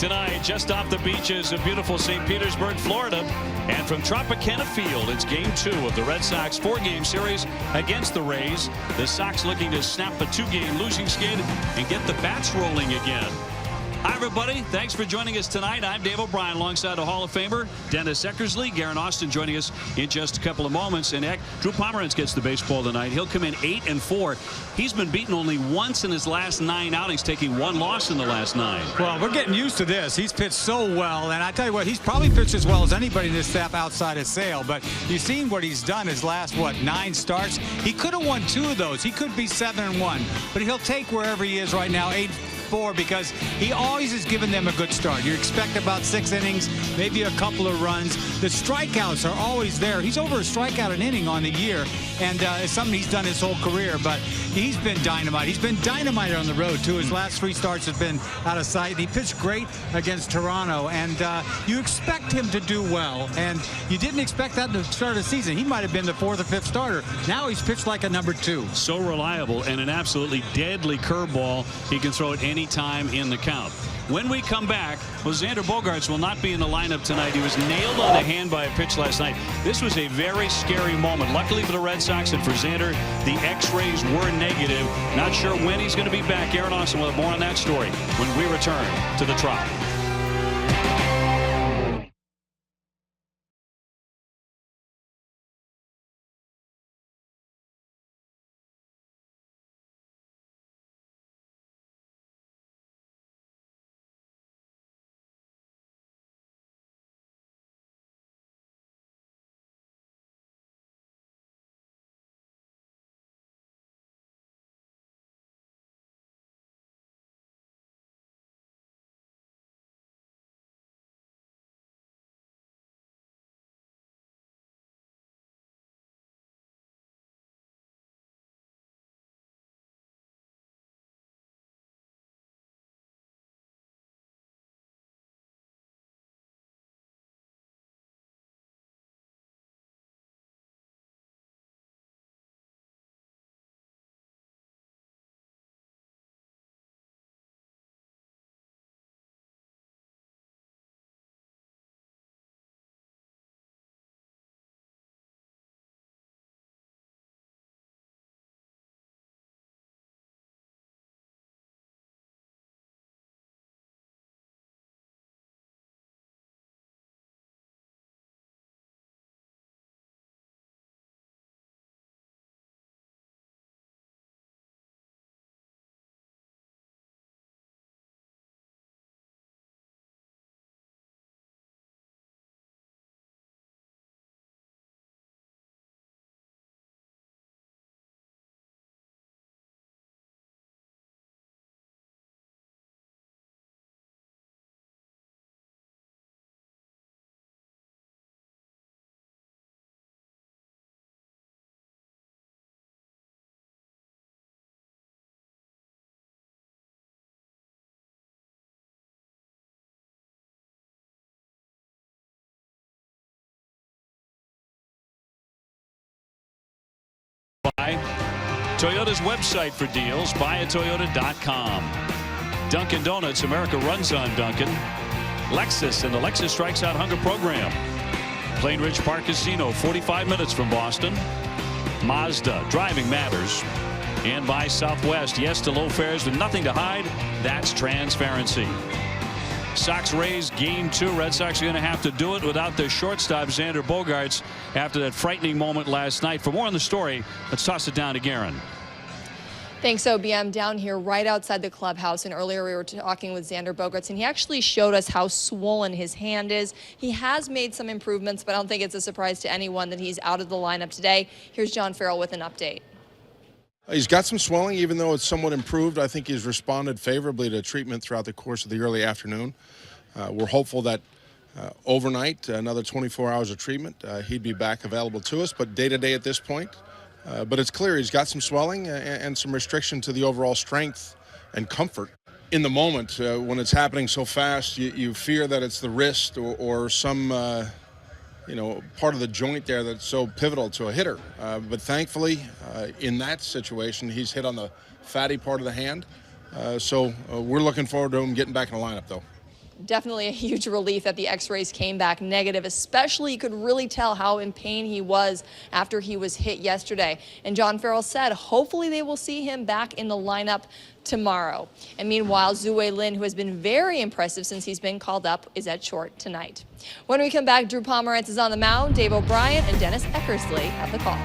Tonight, just off the beaches of beautiful St. Petersburg, Florida, and from Tropicana Field, it's Game 2 of the Red Sox 4-game series against the Rays. The Sox looking to snap a 2-game losing skid and get the bats rolling again. Hi, everybody. Thanks for joining us tonight. I'm Dave O'Brien alongside the Hall of Famer Dennis Eckersley. Garen Austin joining us in just a couple of moments. And Drew Pomeranz gets the baseball tonight. He'll come in 8-4. He's been beaten only once in his last 9 outings, taking 1 loss in the last 9. Well, we're getting used to this. He's pitched so well, and I tell you what, he's probably pitched as well as anybody in this staff outside of Sale. But you've seen what he's done his last, 9 starts. He could have won 2 of those. He could be 7-1, but he'll take wherever he is right now, 8-4, because he always has given them a good start. You expect about 6 innings, maybe a couple of runs. The strikeouts are always there. He's over a strikeout an inning on the year, and it's something he's done his whole career, but he's been dynamite. He's been dynamite on the road, too. His last 3 starts have been out of sight. He pitched great against Toronto, and you expect him to do well, and you didn't expect that to start the season. He might have been the 4th or 5th starter. Now he's pitched like a number 2. So reliable, and an absolutely deadly curveball. He can throw it any time in the count. When we come back, well, Xander Bogaerts will not be in the lineup tonight. He was nailed on the hand by a pitch last night. This was a very scary moment. Luckily for the Red Sox and for Xander, the X-rays were negative. Not sure when he's going to be back. Garen Austin will have more on that story when we return to the Trop. By Toyota's website for deals, buyatoyota.com. Dunkin' Donuts, America runs on Dunkin'. Lexus and the Lexus Strikes Out Hunger program. Plain Ridge Park Casino, 45 minutes from Boston. Mazda, driving matters. And by Southwest, yes to low fares with nothing to hide. That's transparency. Sox Rays Game 2. Red Sox are going to have to do it without their shortstop Xander Bogaerts after that frightening moment last night. For more on the story, let's toss it down to Garen. Thanks, OBM. Down here right outside the clubhouse, and earlier we were talking with Xander Bogaerts, and he actually showed us how swollen his hand is. He has made some improvements, but I don't think it's a surprise to anyone that he's out of the lineup today. Here's John Farrell with an update. He's got some swelling, even though it's somewhat improved. I think he's responded favorably to treatment throughout the course of the early afternoon. We're hopeful that overnight, another 24 hours of treatment, he'd be back available to us. But day-to-day at this point, but it's clear he's got some swelling and some restriction to the overall strength and comfort. In the moment, when it's happening so fast, you fear that it's the wrist or some part of the joint there that's so pivotal to a hitter. But thankfully, in that situation, he's hit on the fatty part of the hand. So we're looking forward to him getting back in the lineup, though. definitely a huge relief that the x-rays came back negative, especially you could really tell how in pain he was after he was hit yesterday. And John Farrell said hopefully they will see him back in the lineup tomorrow. And meanwhile, Zue Lin, who has been very impressive since he's been called up, is at short tonight. When we come back, Drew Pomerantz is on the mound, Dave O'Brien and Dennis Eckersley have the call.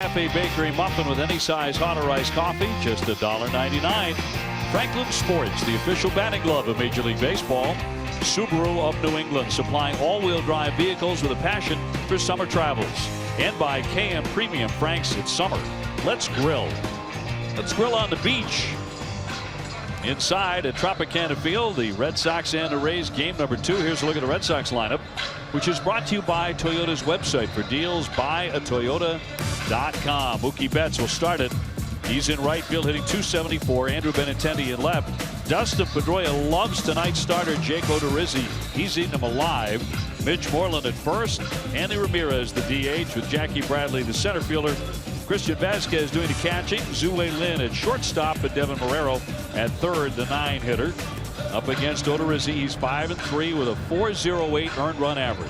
Cafe Bakery Muffin with any size hot or iced coffee, just $1.99. Franklin Sports, the official batting glove of Major League Baseball. Subaru of New England, supplying all-wheel drive vehicles with a passion for summer travels. And by KM Premium Franks, it's summer. Let's grill. Let's grill on the beach. Inside at Tropicana Field, the Red Sox and the Rays game number 2. Here's a look at the Red Sox lineup, which is brought to you by Toyota's website for deals, buyatoyota.com. Mookie Betts will start it. He's in right field hitting .274. Andrew Benintendi in left. Dustin Pedroia loves tonight's starter Jake Odorizzi. He's eating him alive. Mitch Moreland at first. Andy Ramirez the DH with Jackie Bradley the center fielder. Christian Vasquez doing the catching. Zue Lin at shortstop and Devin Marrero at third, the 9-hitter. Up against Odorizzi, he's 5-3 with a .408 earned run average.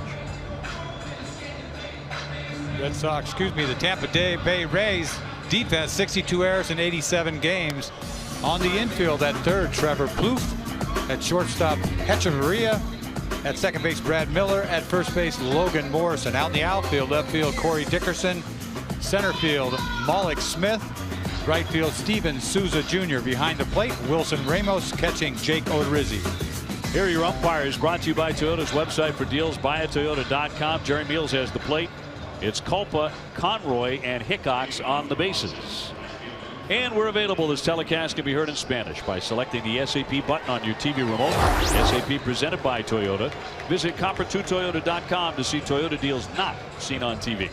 Red Sox, the Tampa Bay Rays defense, 62 errors in 87 games. On the infield at third, Trevor Plouffe. At shortstop, Hechavarria. At second base, Brad Miller. At first base, Logan Morrison. Out in the outfield, left field, Corey Dickerson. Center field, Malik Smith. Right field, Steven Souza Jr. Behind the plate, Wilson Ramos catching Jake Odorizzi. Here are your umpires, brought to you by Toyota's website for deals, buyatoyota.com. Jerry Meals has the plate. It's Culpa, Conroy, and Hickox on the bases. And we're available. This telecast can be heard in Spanish by selecting the SAP button on your TV remote. SAP presented by Toyota. Visit copper2toyota.com to see Toyota deals not seen on TV.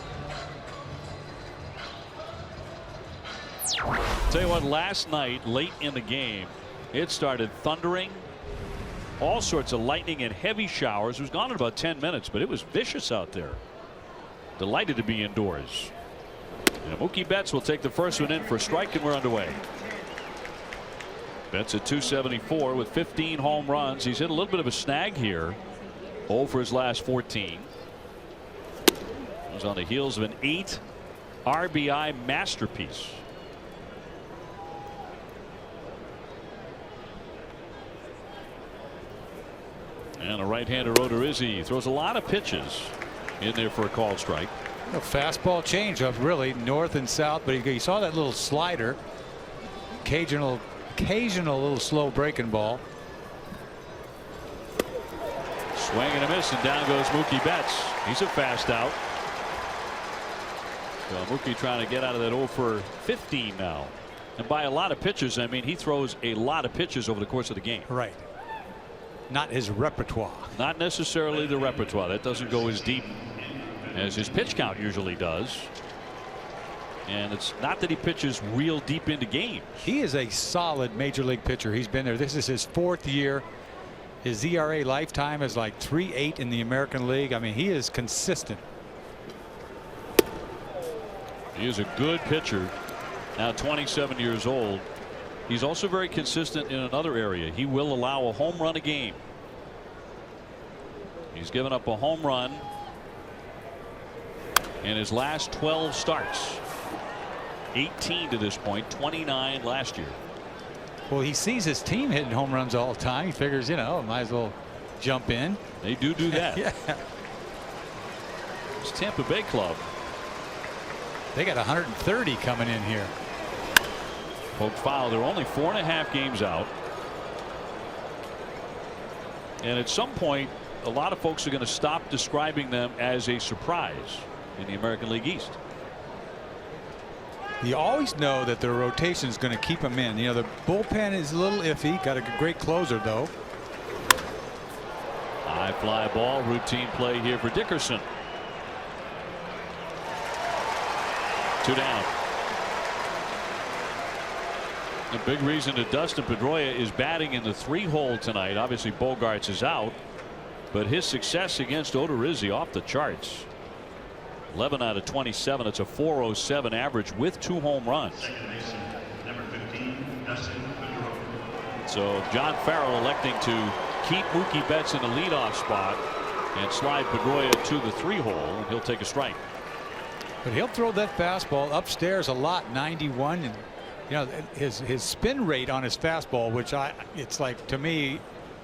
Tell you what, last night, late in the game, it started thundering. All sorts of lightning and heavy showers. It was gone in about 10 minutes, but it was vicious out there. Delighted to be indoors. And Mookie Betts will take the first one in for a strike, and we're underway. Betts at .274 with 15 home runs. He's hit a little bit of a snag here. 0 for his last 14. He was on the heels of an 8 RBI masterpiece. And a right-hander Odorizzi throws a lot of pitches in there for a called strike. A fastball changeup, really north and south, but you saw that little slider. Occasional little slow breaking ball. Swing and a miss, and down goes Mookie Betts. He's a fast out. So Mookie trying to get out of that 0 for 15 now. And by a lot of pitches, I mean he throws a lot of pitches over the course of the game. Right. Not his repertoire. Not necessarily the repertoire. That doesn't go as deep as his pitch count usually does. And it's not that he pitches real deep into games. He is a solid major league pitcher. He's been there. This is his 4th year. His ERA lifetime is like 3.8 in the American League. I mean, he is consistent. He is a good pitcher. Now 27 years old. He's also very consistent in another area. He will allow a home run a game. He's given up a home run in his last 12 starts. 18 to this point, 29 last year. Well, he sees his team hitting home runs all the time. He figures, you know, might as well jump in. They do that. Yeah. It's Tampa Bay club. They got 130 coming in here. Poke foul. They're only 4.5 games out. And at some point, a lot of folks are going to stop describing them as a surprise in the American League East. You always know that their rotation is going to keep them in. You know, the bullpen is a little iffy. Got a great closer, though. High fly ball. Routine play here for Dickerson. 2 down. The big reason that Dustin Pedroia is batting in the 3-hole tonight. Obviously Bogarts is out, but his success against Odorizzi off the charts. 11 out of 27. It's a .407 average with 2 home runs. So John Farrell electing to keep Mookie Betts in the leadoff spot and slide Pedroia to the 3-hole, and he'll take a strike. But he'll throw that fastball upstairs a lot, 91, and you know his spin rate on his fastball, which it's like, to me,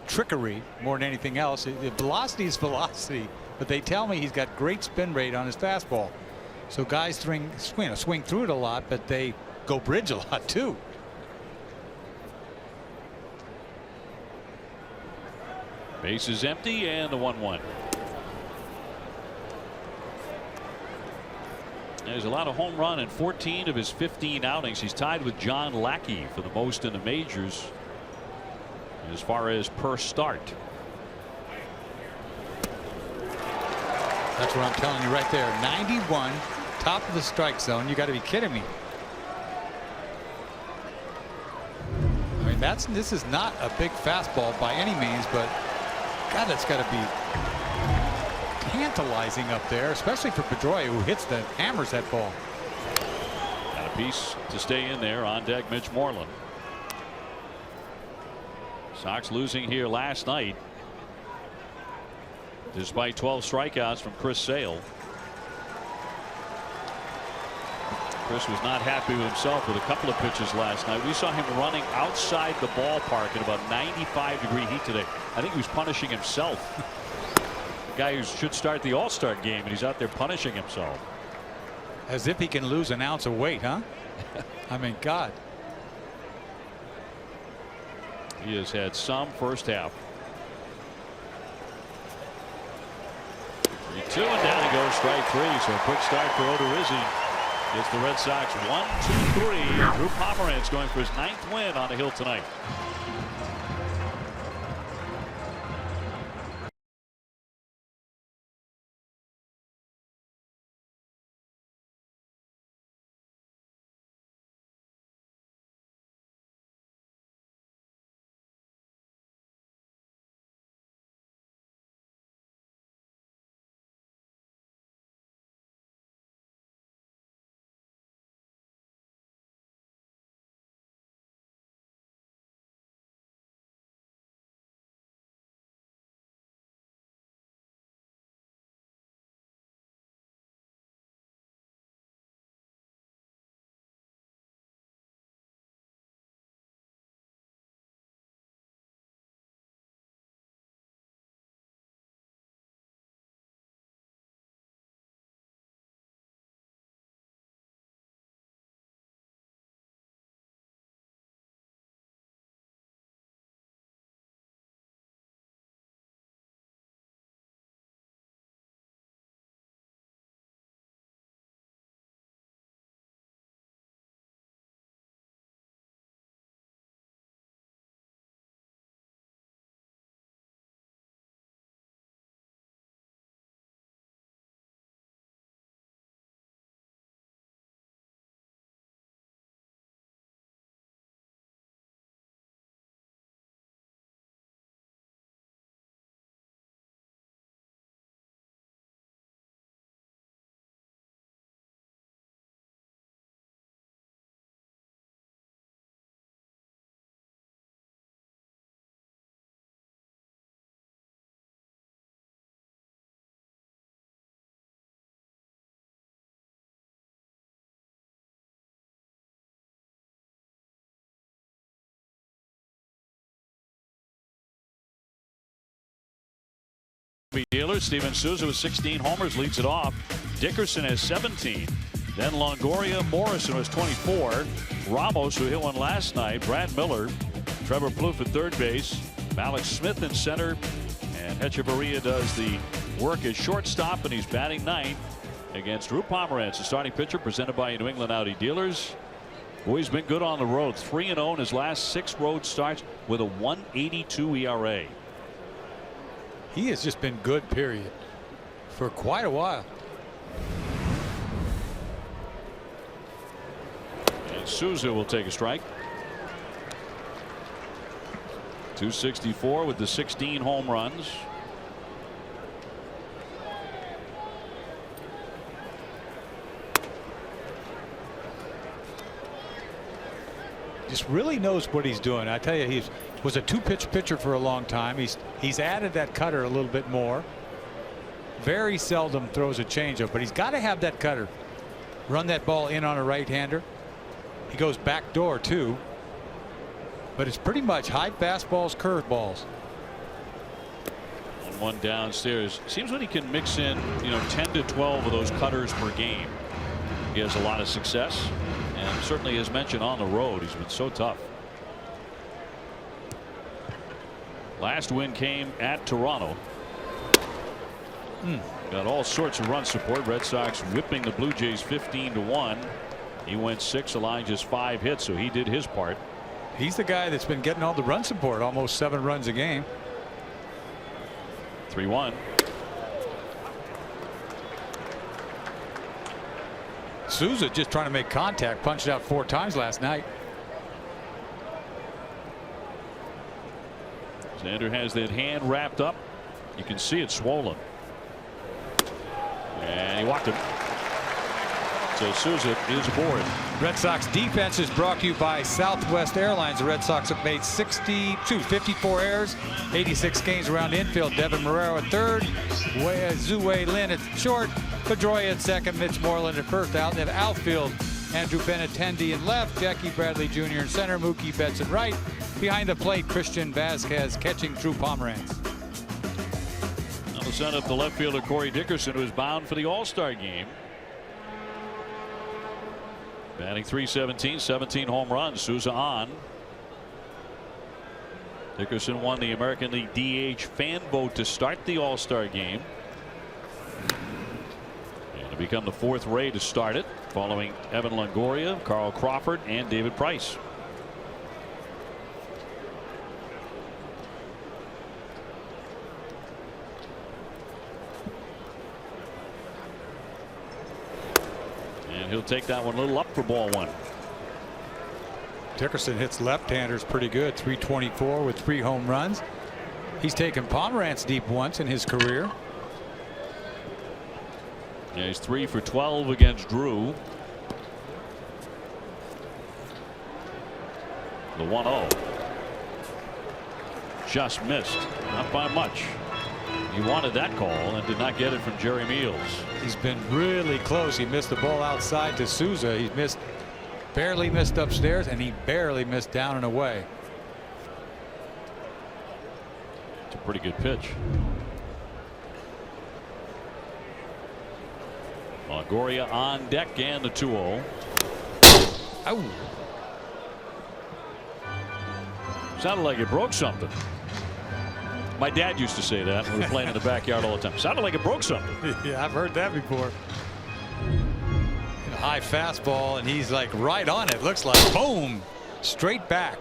trickery more than anything else. Velocity is velocity, but they tell me he's got great spin rate on his fastball. So guys swing through it a lot, but they go bridge a lot too. Base is empty, and the 1-1. There's a lot of home run in 14 of his 15 outings. He's tied with John Lackey for the most in the majors as far as per start. That's what I'm telling you right there. 91, top of the strike zone. You got to be kidding me. I mean, this is not a big fastball by any means, but God, that's got to be tantalizing up there, especially for Pedroia, who hammers that ball. Got a piece to stay in there. On deck, Mitch Moreland. Sox losing here last night despite 12 strikeouts from Chris Sale. Chris was not happy with himself with a couple of pitches last night. We saw him running outside the ballpark at about 95-degree heat today. I think he was punishing himself. The guy who should start the All-Star game, and he's out there punishing himself. As if he can lose an ounce of weight, huh? I mean, God. He has had some first half. 3-2, and down he goes, strike 3. So a quick start for Odorizzi. Gets the Red Sox 1-2-3. Drew Pomeranz going for his 9th win on the hill tonight. Philadelphia dealers. Steven Souza with 16 homers leads it off. Dickerson has 17. Then Longoria. Morrison was 24. Ramos, who hit one last night. Brad Miller. Trevor Plouffe at third base. Malik Smith in center. And Hechavarria does the work as shortstop, and he's batting ninth against Drew Pomeranz, the starting pitcher, presented by New England Audi dealers. Boy, he's been good on the road. 3-0 in his last 6 road starts with a 1.82 ERA. He has just been good, period, for quite a while. And Souza will take a strike. 264 with the 16 home runs. Just really knows what he's doing. I tell you, he was a 2-pitch pitcher for a long time. He's added that cutter a little bit more. Very seldom throws a changeup, but he's got to have that cutter. Run that ball in on a right-hander. He goes back door too. But it's pretty much high fastballs, curveballs. 1-1 downstairs. Seems when he can mix in, 10 to 12 of those cutters per game, he has a lot of success. And certainly, as mentioned, on the road, he's been so tough. Last win came at Toronto. Got all sorts of run support. Red Sox whipping the Blue Jays 15-1. He went 6. Elijah's 5 hits, so he did his part. He's the guy that's been getting all the run support, almost 7 runs a game. 3-1. Souza just trying to make contact, punched out 4 times last night. Xander has that hand wrapped up. You can see it swollen. And he walked him. So Souza is aboard. Red Sox defense is brought to you by Southwest Airlines. The Red Sox have made 54 errors, 86 games around the infield. Devin Marrero at third, Zue Lin at short, Pedroia at second, Mitch Moreland at first out. They have outfield Andrew Benintendi in left, Jackie Bradley Jr. in center, Mookie Betts in right. Behind the plate, Christian Vasquez catching Drew Pomeranz. On the set up, the left fielder Corey Dickerson, who is bound for the All-Star game. Batting .317, 17 home runs. Souza on. Dickerson won the American League DH fan vote to start the All-Star game. And to become the 4th Ray to start it, following Evan Longoria, Carl Crawford, and David Price. And he'll take that one a little up for ball 1. Dickerson hits left-handers pretty good. .324 with 3 home runs. He's taken Pomeranz deep once in his career. Yeah, he's 3 for 12 against Drew. The 1-0. Just missed. Not by much. He wanted that call and did not get it from Jerry Meals. He's been really close. He missed the ball outside to Souza. He barely missed upstairs, and he barely missed down and away. It's a pretty good pitch. Longoria on deck and the 2-0. Ow. Sounded like it broke something. My dad used to say that when we were playing in the backyard all the time. Sounded like it broke something. Yeah, I've heard that before. A high fastball, and he's like right on it. Looks like boom, straight back.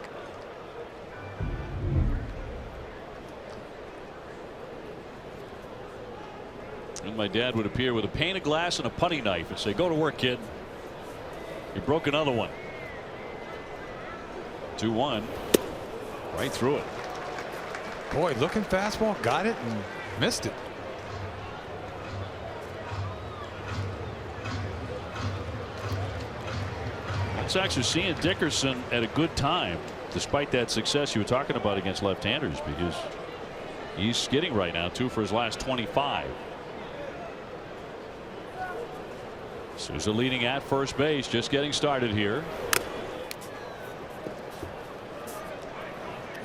And my dad would appear with a pane of glass and a putty knife and say, "Go to work, kid. You broke another one." 2-1. Right through it. Boy, looking fastball, got it and missed it. Red Sox are seeing Dickerson at a good time, despite that success you were talking about against left-handers, because he's skidding right now, 2 for his last 25. Souza leading at first base, just getting started here.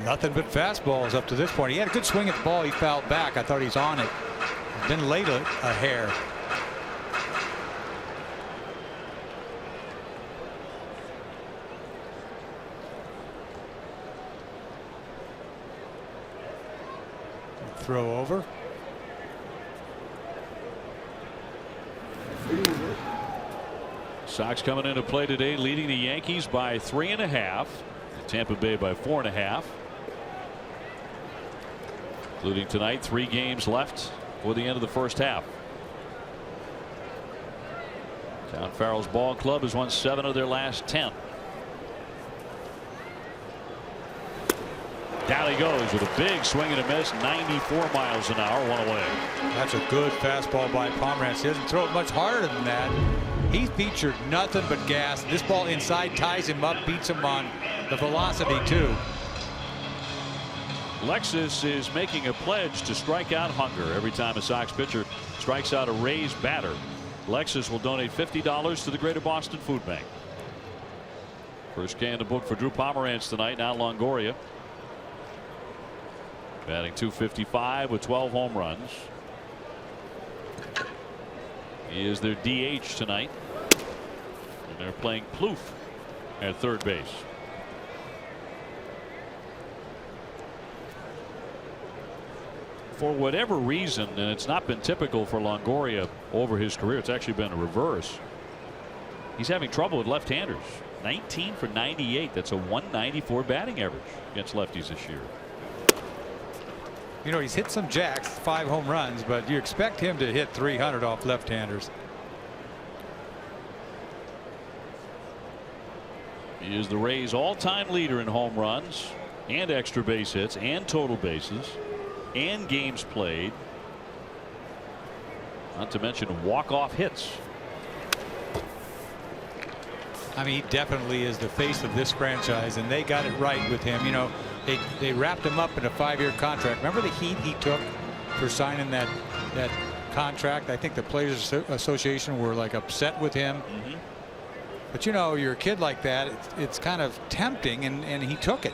Nothing but fastballs up to this point. He had a good swing at the ball. He fouled back. I thought he was on it. Then late a hair. Throw over. Sox coming into play today, leading the Yankees by 3.5. Tampa Bay by 4.5. Including tonight, 3 games left for the end of the first half. John Farrell's ball club has won 7 of their last 10. Down he goes with a big swing and a miss, 94 miles an hour, one away. That's a good fastball by Pomeranz. He doesn't throw it much harder than that. He featured nothing but gas. This ball inside ties him up, beats him on the velocity too. Lexus is making a pledge to strike out hunger every time a Sox pitcher strikes out a Rays batter. Lexus will donate $50 to the Greater Boston Food Bank. First K in the book for Drew Pomeranz tonight. Now Longoria batting .255 with 12 home runs. He is their DH tonight, and they're playing Plouffe at third base. For whatever reason, and it's not been typical for Longoria over his career, it's actually been a reverse. He's having trouble with left-handers. 19 for 98. That's a 194 batting average against lefties this year. You know, he's hit some jacks, 5 home runs, but you expect him to hit 300 off left-handers. He is the Rays' all-time leader in home runs and extra base hits and total bases and games played, not to mention walk-off hits. I mean, he definitely is the face of this franchise, and they got it right with him. You know, they wrapped him up in a 5-year contract. Remember the heat he took for signing that contract? I think the Players Association were like upset with him. But you know, you're a kid like that, it's kind of tempting, and he took it.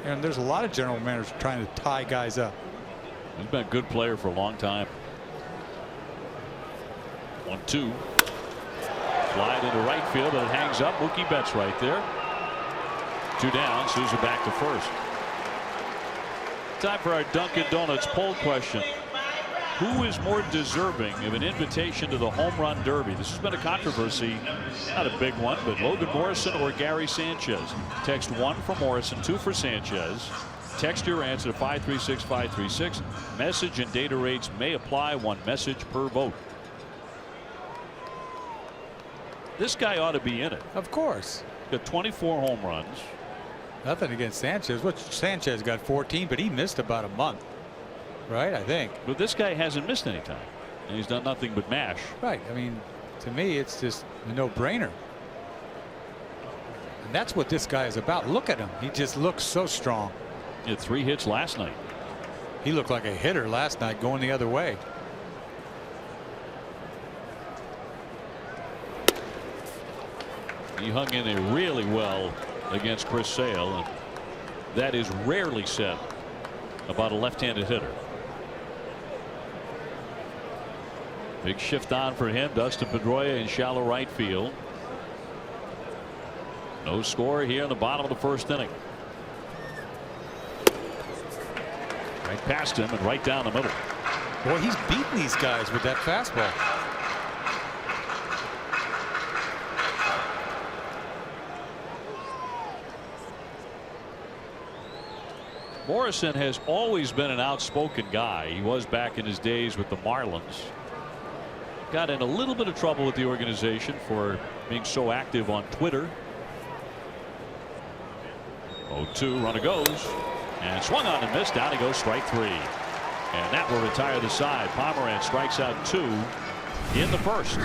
And there's a lot of general managers trying to tie guys up. He's been a good player for a long time. 1-2. Slide into right field, but it hangs up. Mookie Betts right there. 2 down. Souza back to first. Time for our Dunkin' Donuts poll question. Who is more deserving of an invitation to the Home Run Derby? This has been a controversy, not a big one, but Logan Morrison or Gary Sanchez. Text 1 for Morrison, 2 for Sanchez. Text your answer to 536-536. Message and data rates may apply. 1 message per vote. This guy ought to be in it. Of course. Got 24 home runs. Nothing against Sanchez. Sanchez got 14, but he missed about a month. Right, I think. But this guy hasn't missed any time, and he's done nothing but mash. Right. I mean, to me, it's just a no-brainer. And that's what this guy is about. Look at him. He just looks so strong. He had 3 hits last night. He looked like a hitter last night going the other way. He hung in there really well against Chris Sale, and that is rarely said about a left-handed hitter. Big shift on for him. Dustin Pedroia in shallow right field. No score here in the bottom of the first inning. Right past him and right down the middle. Boy, he's beating these guys with that fastball. Morrison has always been an outspoken guy. He was back in his days with the Marlins. Got in a little bit of trouble with the organization for being so active on Twitter. 0-2, runner goes and swung on and missed. Down he goes, strike 3, and that will retire the side. Pomeranz strikes out 2 in the first.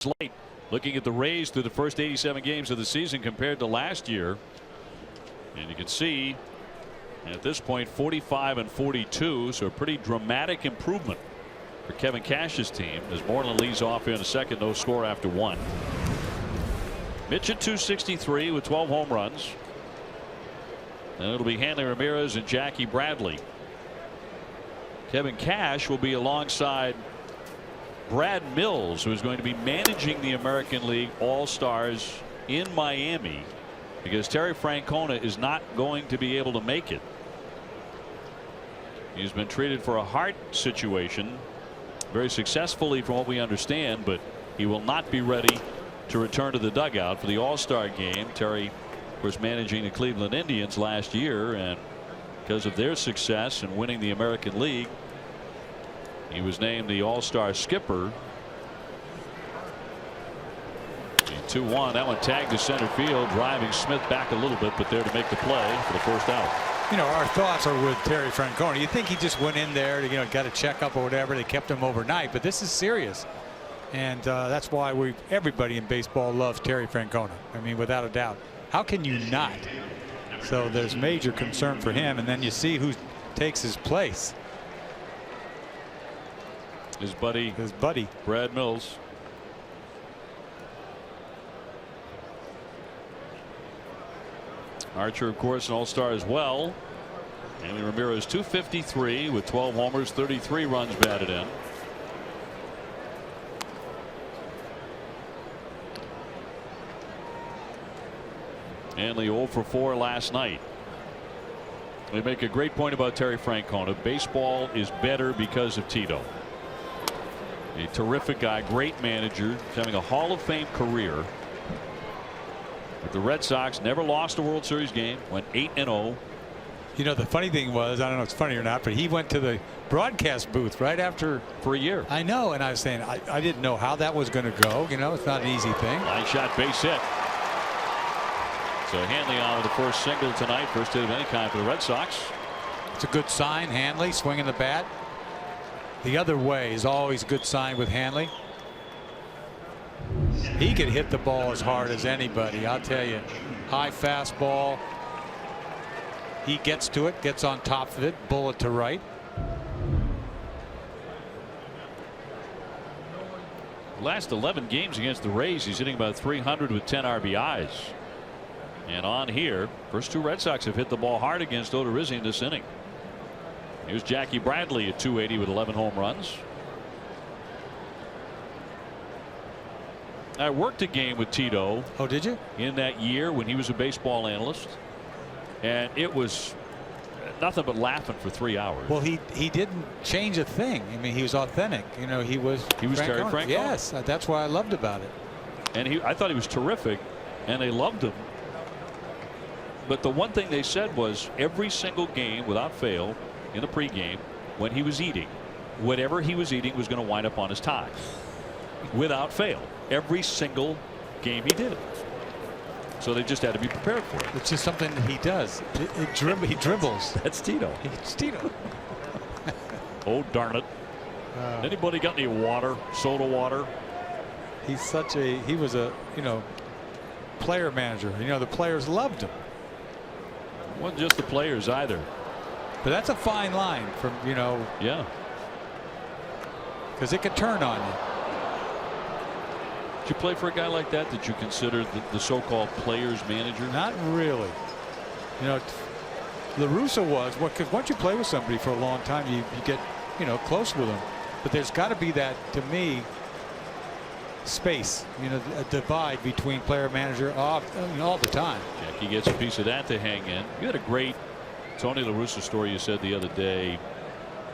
slate. Looking at the Rays through the first 87 games of the season compared to last year. And you can see at this point 45 and 42. So a pretty dramatic improvement for Kevin Cash's team as Moreland leads off in a second. No score after one. Mitch at 263 with 12 home runs. And it'll be Hanley Ramirez and Jackie Bradley. Kevin Cash will be alongside Brad Mills, who is going to be managing the American League All-Stars in Miami because Terry Francona is not going to be able to make it. He's been treated for a heart situation very successfully from what we understand, but he will not be ready to return to the dugout for the All-Star game. Terry was managing the Cleveland Indians last year, and because of their success in winning the American League, he was named the All-Star skipper. 2-1. That one tagged to center field, driving Smith back a little bit, but there to make the play for the first out. You know, our thoughts are with Terry Francona. You think he just went in there to, got a checkup or whatever. They kept him overnight, but this is serious. And that's why everybody in baseball loves Terry Francona. I mean, without a doubt. How can you not? So there's major concern for him, and then you see who takes his place. His buddy Brad Mills. Archer, of course, an all-star as well. Hanley Ramirez 253 with 12 homers, 33 runs batted in. Hanley 0 for 4 last night. They make a great point about Terry Francona. Baseball is better because of Tito. A terrific guy, great manager, having a Hall of Fame career. But the Red Sox never lost a World Series game, went 8-0. You know, the funny thing was, I don't know if it's funny or not, but he went to the broadcast booth right after. For a year. I know, and I was saying, I didn't know how that was going to go. It's not an easy thing. Line shot, base hit. So Hanley on with the first single tonight, first hit of any kind for the Red Sox. It's a good sign. Hanley swinging the bat. The other way is always a good sign with Hanley. He could hit the ball as hard as anybody, I'll tell you. High fastball. He gets to it, gets on top of it, bullet to right. Last 11 games against the Rays, he's hitting about 300 with 10 RBIs. And on here, first two Red Sox have hit the ball hard against Odorizzi in this inning. Here's Jackie Bradley at 280 with 11 home runs. I worked a game with Tito. Oh, did you? In that year when he was a baseball analyst. And it was nothing but laughing for 3 hours. Well, he didn't change a thing. I mean, he was authentic. He was Terry Francona. Yes, that's what I loved about it. And I thought he was terrific, and they loved him. But the one thing they said was every single game without fail in the pregame, when he was eating, whatever he was eating was going to wind up on his tie. Without fail. Every single game he did. So they just had to be prepared for it. It's just something that he does. He dribbles. That's Tito. It's Tito. Oh, darn it. Anybody got any water? Soda water? He was a, player manager. The players loved him. Wasn't just the players either. But that's a fine line from, Yeah. Because it could turn on you. Did you play for a guy like that? Did you consider the so-called players manager? Not really. LaRussa was. Because once you play with somebody for a long time, you get, close with them. But there's got to be that, to me, space, a divide between player manager all the time. Jackie gets a piece of that to hang in. You had a great Tony La Russa story you said the other day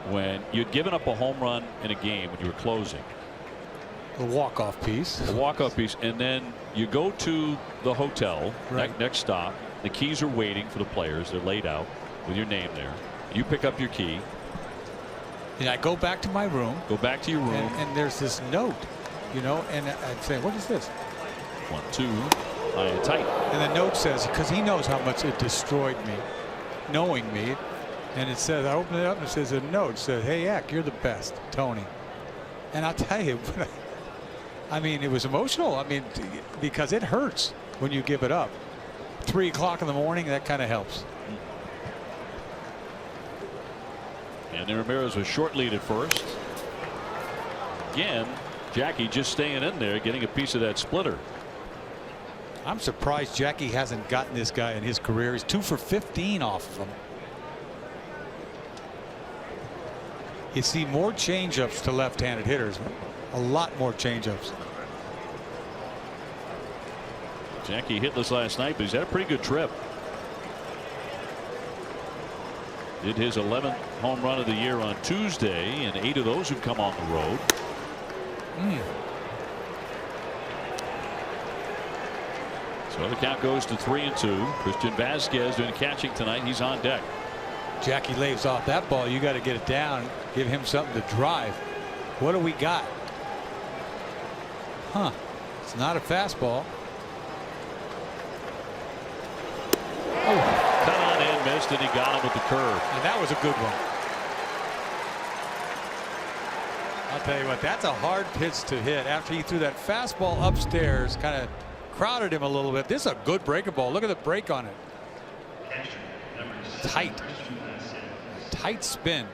when you'd given up a home run in a game when you were closing. The walk-off piece. The walk-off piece, and then you go to the hotel, right. next stop. The keys are waiting for the players. They're laid out with your name there. You pick up your key. And I go back to my room. Go back to your room. And there's this note, and I'd say, what is this? 1, 2, high tight. And the note says, because he knows how much it destroyed me, knowing me. And it says, I open it up and it says a note. It says, hey, Eck, you're the best, Tony. And I'll tell you, I mean, it was emotional. I mean, because it hurts when you give it up. 3 o'clock in the morning, that kind of helps. And Ramirez was short lead at first. Again, Jackie just staying in there, getting a piece of that splitter. I'm surprised Jackie hasn't gotten this guy in his career. He's 2 for 15 off of him. You see more changeups to left-handed hitters. A lot more changeups. Jackie hitless last night, but he's had a pretty good trip. Did his 11th home run of the year on Tuesday, and 8 of those have come on the road. So the count goes to 3-2. Christian Vasquez doing catching tonight. He's on deck. Jackie lays off that ball. You got to get it down. Give him something to drive. What do we got? Huh. It's not a fastball. Oh. Cut on in, missed, and he got him with the curve. And that was a good one. I'll tell you what, that's a hard pitch to hit after he threw that fastball upstairs, kind of crowded him a little bit. This is a good breaking ball. Look at the break on it. Tight spin.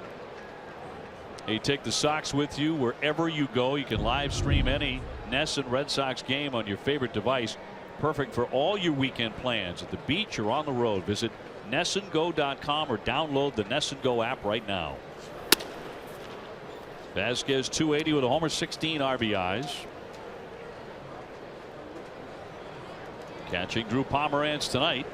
Hey, take the Sox with you wherever you go. You can live stream any NESN Red Sox game on your favorite device. Perfect for all your weekend plans at the beach or on the road. Visit NESNGO.com or download the NESN Go app right now. Vasquez 280 with a homer, 16 RBIs. Catching Drew Pomeranz tonight.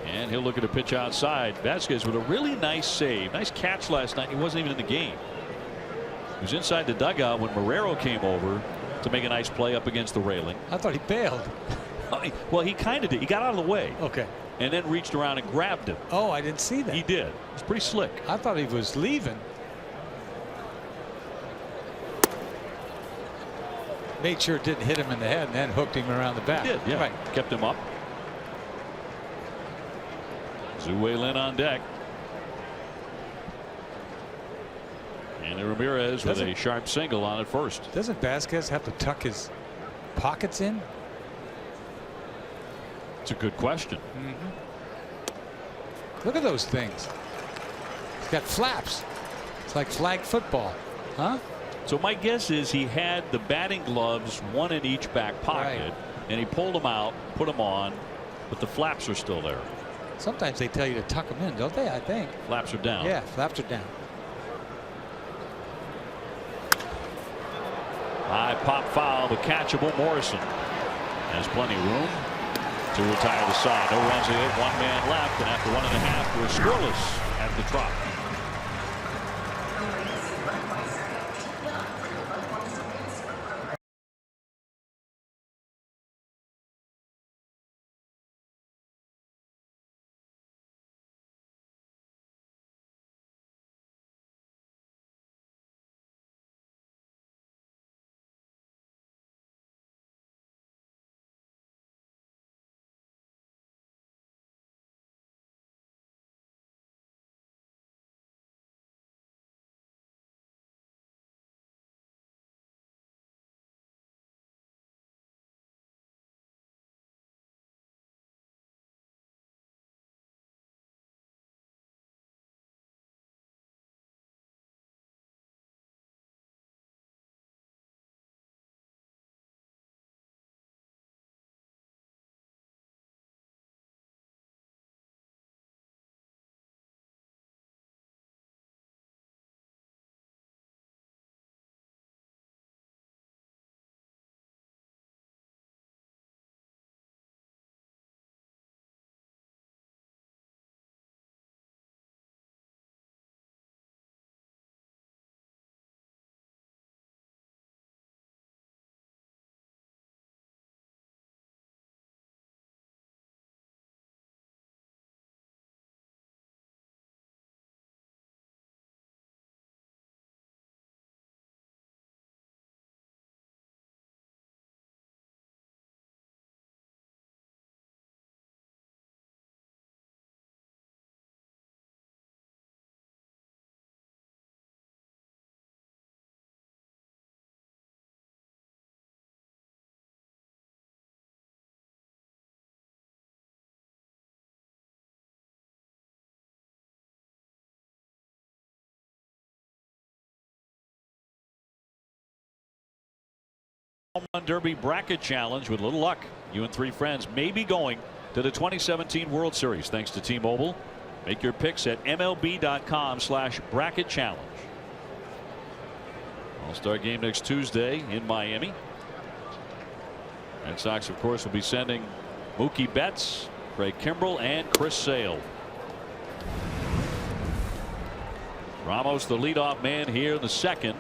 And he'll look at a pitch outside. Vasquez with a really nice save. Nice catch last night. He wasn't even in the game. He was inside the dugout when Marrero came over to make a nice play up against the railing. I thought he bailed. Well, he kind of did. He got out of the way. Okay. And then reached around and grabbed him. Oh, I didn't see that. He did. It's pretty slick. I thought he was leaving. Made sure it didn't hit him in the head and then hooked him around the back. He did, yeah. Right. Kept him up. Zue Lin on deck. And Ramirez with a sharp single on at first. Doesn't Vasquez have to tuck his pockets in? It's a good question. Look at those things. He's got flaps. It's like flag football. Huh? So my guess is he had the batting gloves, one in each back pocket, Right. and he pulled them out, put them on, but the flaps are still there. Sometimes they tell you to tuck them in, don't they? I think. Flaps are down. Yeah, flaps are down. High pop foul, but catchable. Morrison has plenty of room to retire the side. No runs hit, 1 man left, and after 1.5, we're scoreless at the Trop. Home Run Derby Bracket Challenge. With a little luck, you and 3 friends may be going to the 2017 World Series thanks to T-Mobile. Make your picks at MLB.com/bracket challenge. All-Star game next Tuesday in Miami. Red Sox, of course, will be sending Mookie Betts, Craig Kimbrell, and Chris Sale. Ramos, the leadoff man here in the second.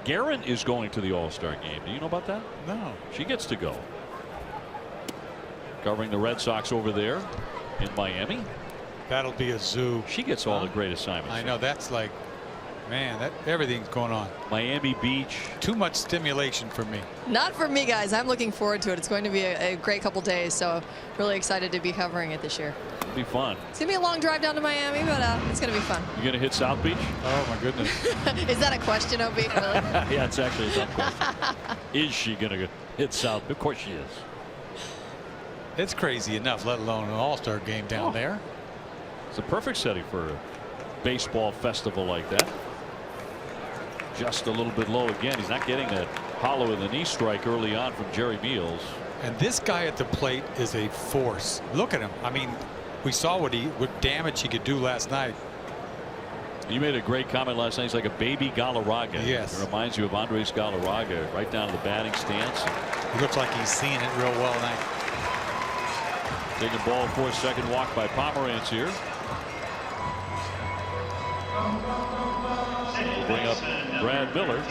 Guerin is going to the All-Star game. Do you know about that? No. She gets to go. Covering the Red Sox over there in Miami. That'll be a zoo. She gets all the great assignments. I know. That's like, man, that everything's going on. Miami Beach. Too much stimulation for me. Not for me, guys. I'm looking forward to it. It's going to be a great couple days, so really excited to be covering it this year. It'll be fun. It's going to be a long drive down to Miami, but it's going to be fun. You going to hit South Beach? Oh, my goodness. Is that a question, OB? Really? Yeah, it's actually a dumb question. Is she going to hit South? Of course she is. It's crazy enough, let alone an All-Star game down there. It's a perfect setting for a baseball festival like that. Just a little bit low again. He's not getting that hollow of the knee strike early on from Jerry Meals. And this guy at the plate is a force. Look at him. I mean, we saw what damage he could do last night. You made a great comment last night. He's like a baby Galarraga. Yes. It reminds you of Andres Galarraga, right down to the batting stance. He looks like he's seeing it real well tonight. Taking ball for a second walk by Pomeranz here. We'll bring up Brad Miller.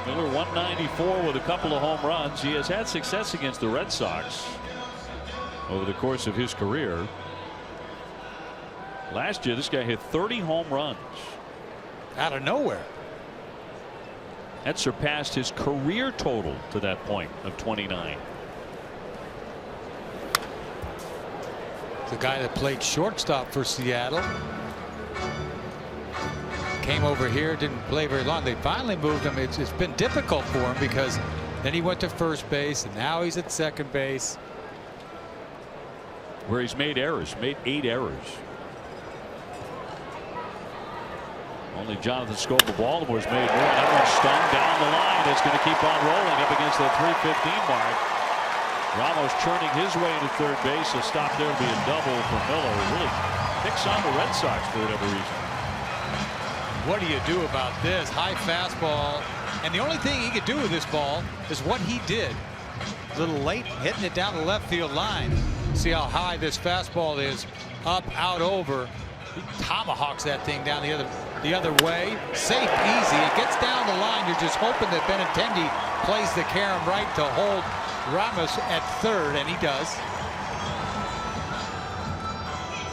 Miller 194 with a couple of home runs. He has had success against the Red Sox over the course of his career. Last year this guy hit 30 home runs. Out of nowhere. That surpassed his career total to that point of 29. The guy that played shortstop for Seattle came over here, didn't play very long. They finally moved him. It's been difficult for him because then he went to first base and now he's at second base, where he's made errors, made 8 errors. Only Jonathan Scope of Baltimore's made more. That one's stung down the line. It's going to keep on rolling up against that 315 mark. Ramos churning his way into third base. A stop there will be a double for Miller. Really picks on the Red Sox for whatever reason. what do you do about this? High fastball. And the only thing he could do with this ball is what he did. A little late, hitting it down the left field line. See how high this fastball is. Up, out, over. He tomahawks that thing down the other way. Safe, easy. It gets down the line. You're just hoping that Benintendi plays the carom right to hold Ramos at third, and he does.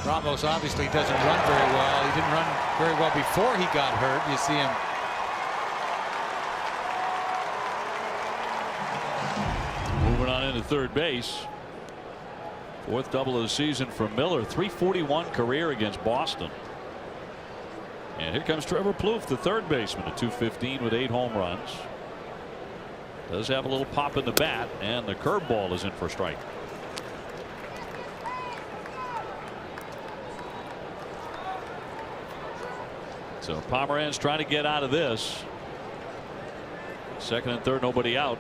Ramos obviously doesn't run very well. He didn't run very well before he got hurt. You see him. Moving on into third base. Fourth double of the season for Miller. 341 career against Boston. And here comes Trevor Plouffe, the third baseman, at 215 with 8 home runs. Does have a little pop in the bat, and the curveball is in for a strike. So Pomeranz trying to get out of this. Second and third, nobody out.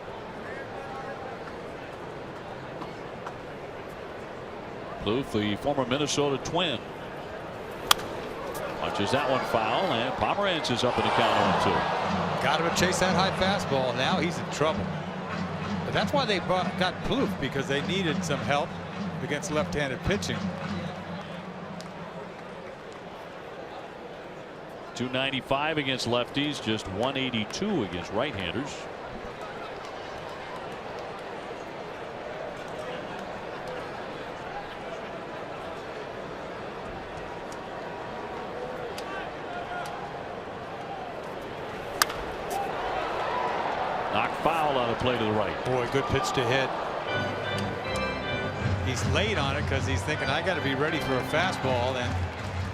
Plouffe, the former Minnesota Twin, punches that one foul, and Pomeranz is up in the count on 2. Got him to chase that high fastball. Now he's in trouble. But that's why they got Plouffe, because they needed some help against left-handed pitching. 295 against lefties, just 182 against right-handers. Knocked foul on a play to the right. Boy, good pitch to hit. He's late on it because he's thinking, I got to be ready for a fastball, and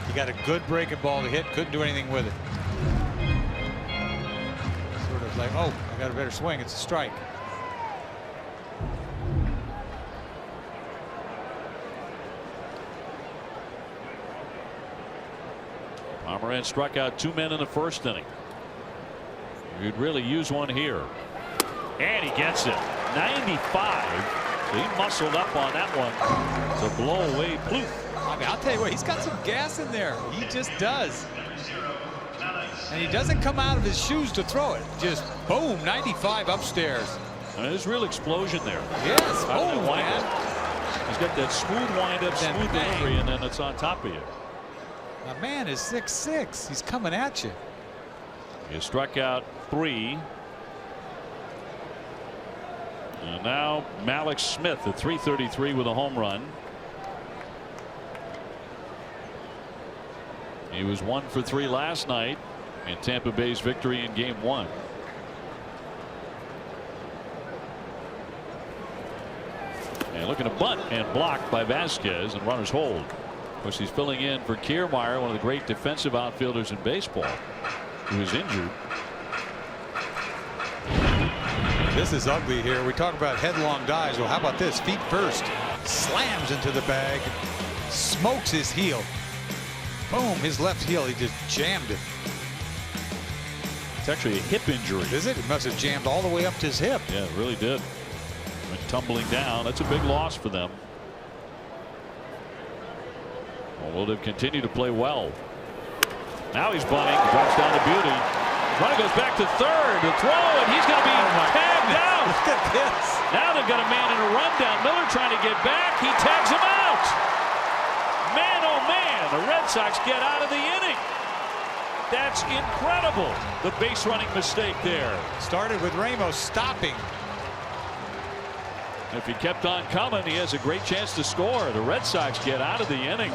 he got a good breaking ball to hit. Couldn't do anything with it. Sort of like, oh, I got a better swing. It's a strike. Pomeranz struck out 2 men in the first inning. You'd really use one here. And he gets it. 95. He muscled up on that one to blow away Plouffe. I mean, I'll tell you what, he's got some gas in there. He just does. And he doesn't come out of his shoes to throw it. Just boom, 95 upstairs. There's real explosion there. Yes, boom, man. He's got that smooth wind-up, smooth delivery, and then it's on top of you. My man is 6'6". He's coming at you. He struck out 3. And now Malik Smith at 333 with a home run. He was 1 for 3 last night in Tampa Bay's victory in Game 1. And looking to bunt and blocked by Vasquez, and runners hold. Of course, he's filling in for Kiermaier, one of the great defensive outfielders in baseball, who is injured. This is ugly here. We talk about headlong dives. Well, how about this? Feet first. Slams into the bag. Smokes his heel. Boom, his left heel. He just jammed it. It's actually a hip injury. Is it? It must have jammed all the way up to his hip. Yeah, it really did. Went tumbling down. That's a big loss for them. Although they've continued to play well. Now he's bunting. Drops down to Beauty. Runner goes back to third. The throw, and he's going to be tagged out. Look at this. Now they've got a man in a rundown. Miller trying to get back. He tags him out. Man, oh man, the Red Sox get out of the inning. That's incredible. The base running mistake there. Started with Ramos stopping. If he kept on coming, he has a great chance to score. The Red Sox get out of the inning.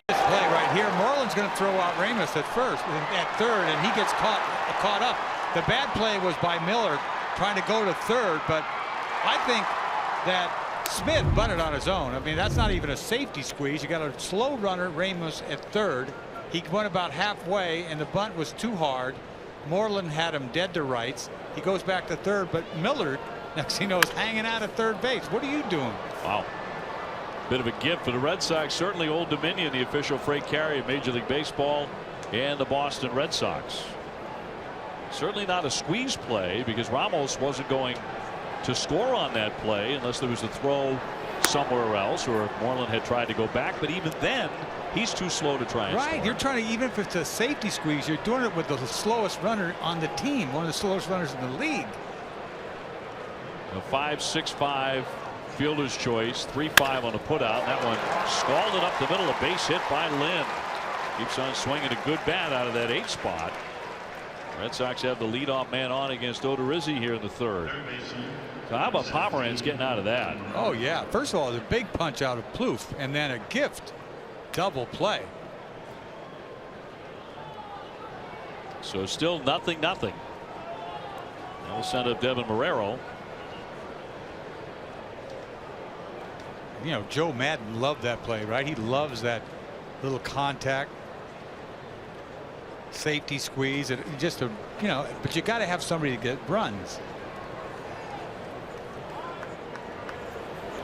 This play right here, Marlins going to throw out Ramos at first, at third, and he gets caught up. The bad play was by Miller trying to go to third, but I think that Smith bunted on his own. I mean, that's not even a safety squeeze. You got a slow runner, Ramos, at third. He went about halfway, and the bunt was too hard. Moreland had him dead to rights. He goes back to third, but Miller, next thing you know, is hanging out at third base. What are you doing? Wow. Bit of a gift for the Red Sox. Certainly Old Dominion, the official freight carrier of Major League Baseball, and the Boston Red Sox. Certainly not a squeeze play, because Ramos wasn't going to score on that play unless there was a throw somewhere else, or if Moreland had tried to go back. But even then, he's too slow to try and score. You're trying to, even if it's a safety squeeze, you're doing it with the slowest runner on the team, one of the slowest runners in the league. A 5'6" fielder's choice. 3-5 on a putout. That one scalded up the middle. A base hit by Lynn. Keeps on swinging a good bat out of that 8 spot. Red Sox have the leadoff man on against Odorizzi here in the 3rd. So how about Pomeranz getting out of that? Oh yeah. First of all, the big punch out of Plouffe, and then a gift double play. So still 0-0. They'll send up Devin Marrero. You know, Joe Madden loved that play, right? He loves that little contact, safety squeeze, and just a, you know, but you got to have somebody to get runs.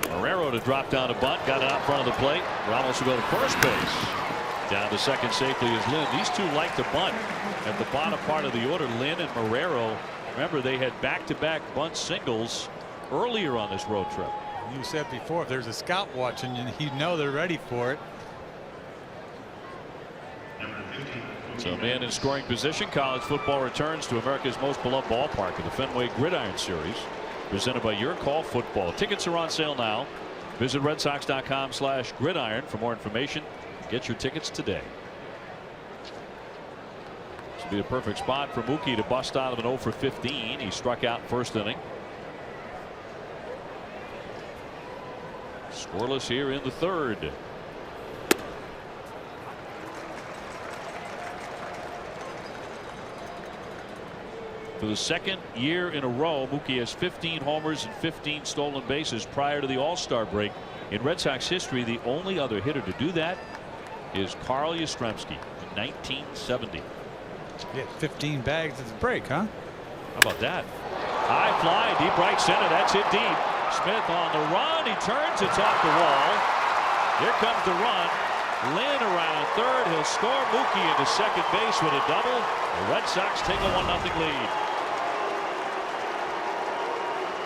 Marrero to drop down a bunt, got it out front of the plate. Ramos will go to first base. Down to second safely is Lynn. These two like to bunt at the bottom part of the order. Lynn and Marrero. Remember, they had back-to-back bunt singles earlier on this road trip. You said before, if there's a scout watching, you know they're ready for it. So man in scoring position. College football returns to America's most beloved ballpark in the Fenway Gridiron Series, presented by Your Call Football. Tickets are on sale now. Visit redsox.com/gridiron for more information. Get your tickets today. This will be a perfect spot for Mookie to bust out of an 0 for 15. He struck out first inning. Scoreless here in the 3rd. For the 2nd year in a row, Mookie has 15 homers and 15 stolen bases prior to the All-Star break. In Red Sox history, the only other hitter to do that is Carl Yastrzemski in 1970. He had 15 bags at the break, huh? How about that? High fly, deep right center. That's hit deep. Smith on the run. He turns. It's off the wall. Here comes the run. Lynn around 3rd. He'll score. Mookie into second base with a double. The Red Sox take a 1-0 lead.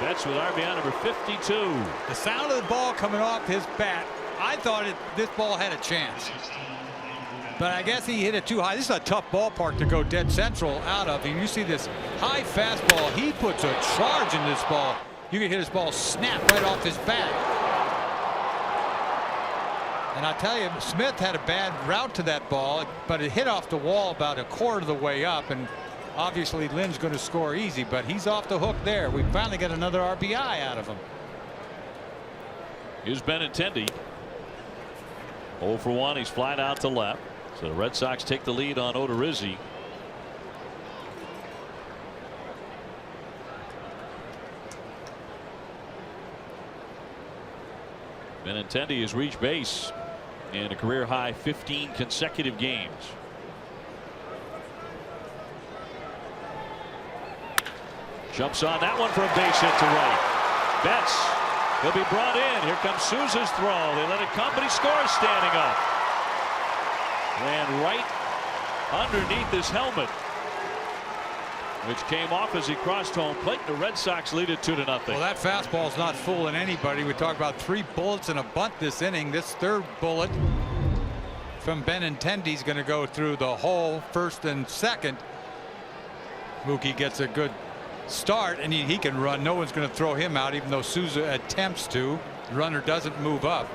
Betts with RBI number 52. The sound of the ball coming off his bat, I thought this ball had a chance. But I guess he hit it too high. This is a tough ballpark to go dead central out of. And you see this high fastball. He puts a charge in this ball. You can hit his ball snap right off his bat. And I tell you, Smith had a bad route to that ball, but it hit off the wall about a quarter of the way up. And obviously Lynn's going to score easy, but he's off the hook there. We finally got another RBI out of him. Here's Benintendi. 0 for 1. He's flying out to left. So the Red Sox take the lead on Odorizzi. Benintendi has reached base in a career high 15 consecutive games. Jumps on that one for a base hit to right. Betts, he'll be brought in. Here comes Souza's throw. They let it come, but he scores standing up. Ran right underneath his helmet, which came off as he crossed home plate. The Red Sox lead it 2-0. Well, that fastball's not fooling anybody. We talk about 3 bullets and a bunt this inning. This 3rd bullet from Benintendi's going to go through the whole 1st and 2nd. Mookie gets a good start, and he can run. No one's going to throw him out, even though Souza attempts to. The runner doesn't move up.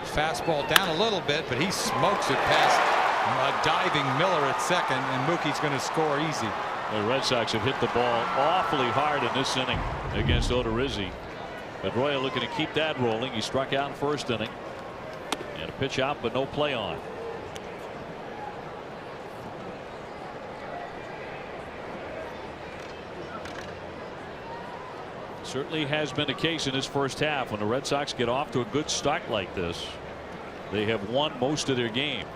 Fastball down a little bit, but he smokes it past a diving Miller at second, and Mookie's going to score easy. The Red Sox have hit the ball awfully hard in this inning against Odorizzi. Pedroia looking to keep that rolling. He struck out in first inning. And a pitch out, but no play on. Certainly has been the case in this first half. When the Red Sox get off to a good start like this, they have won most of their games.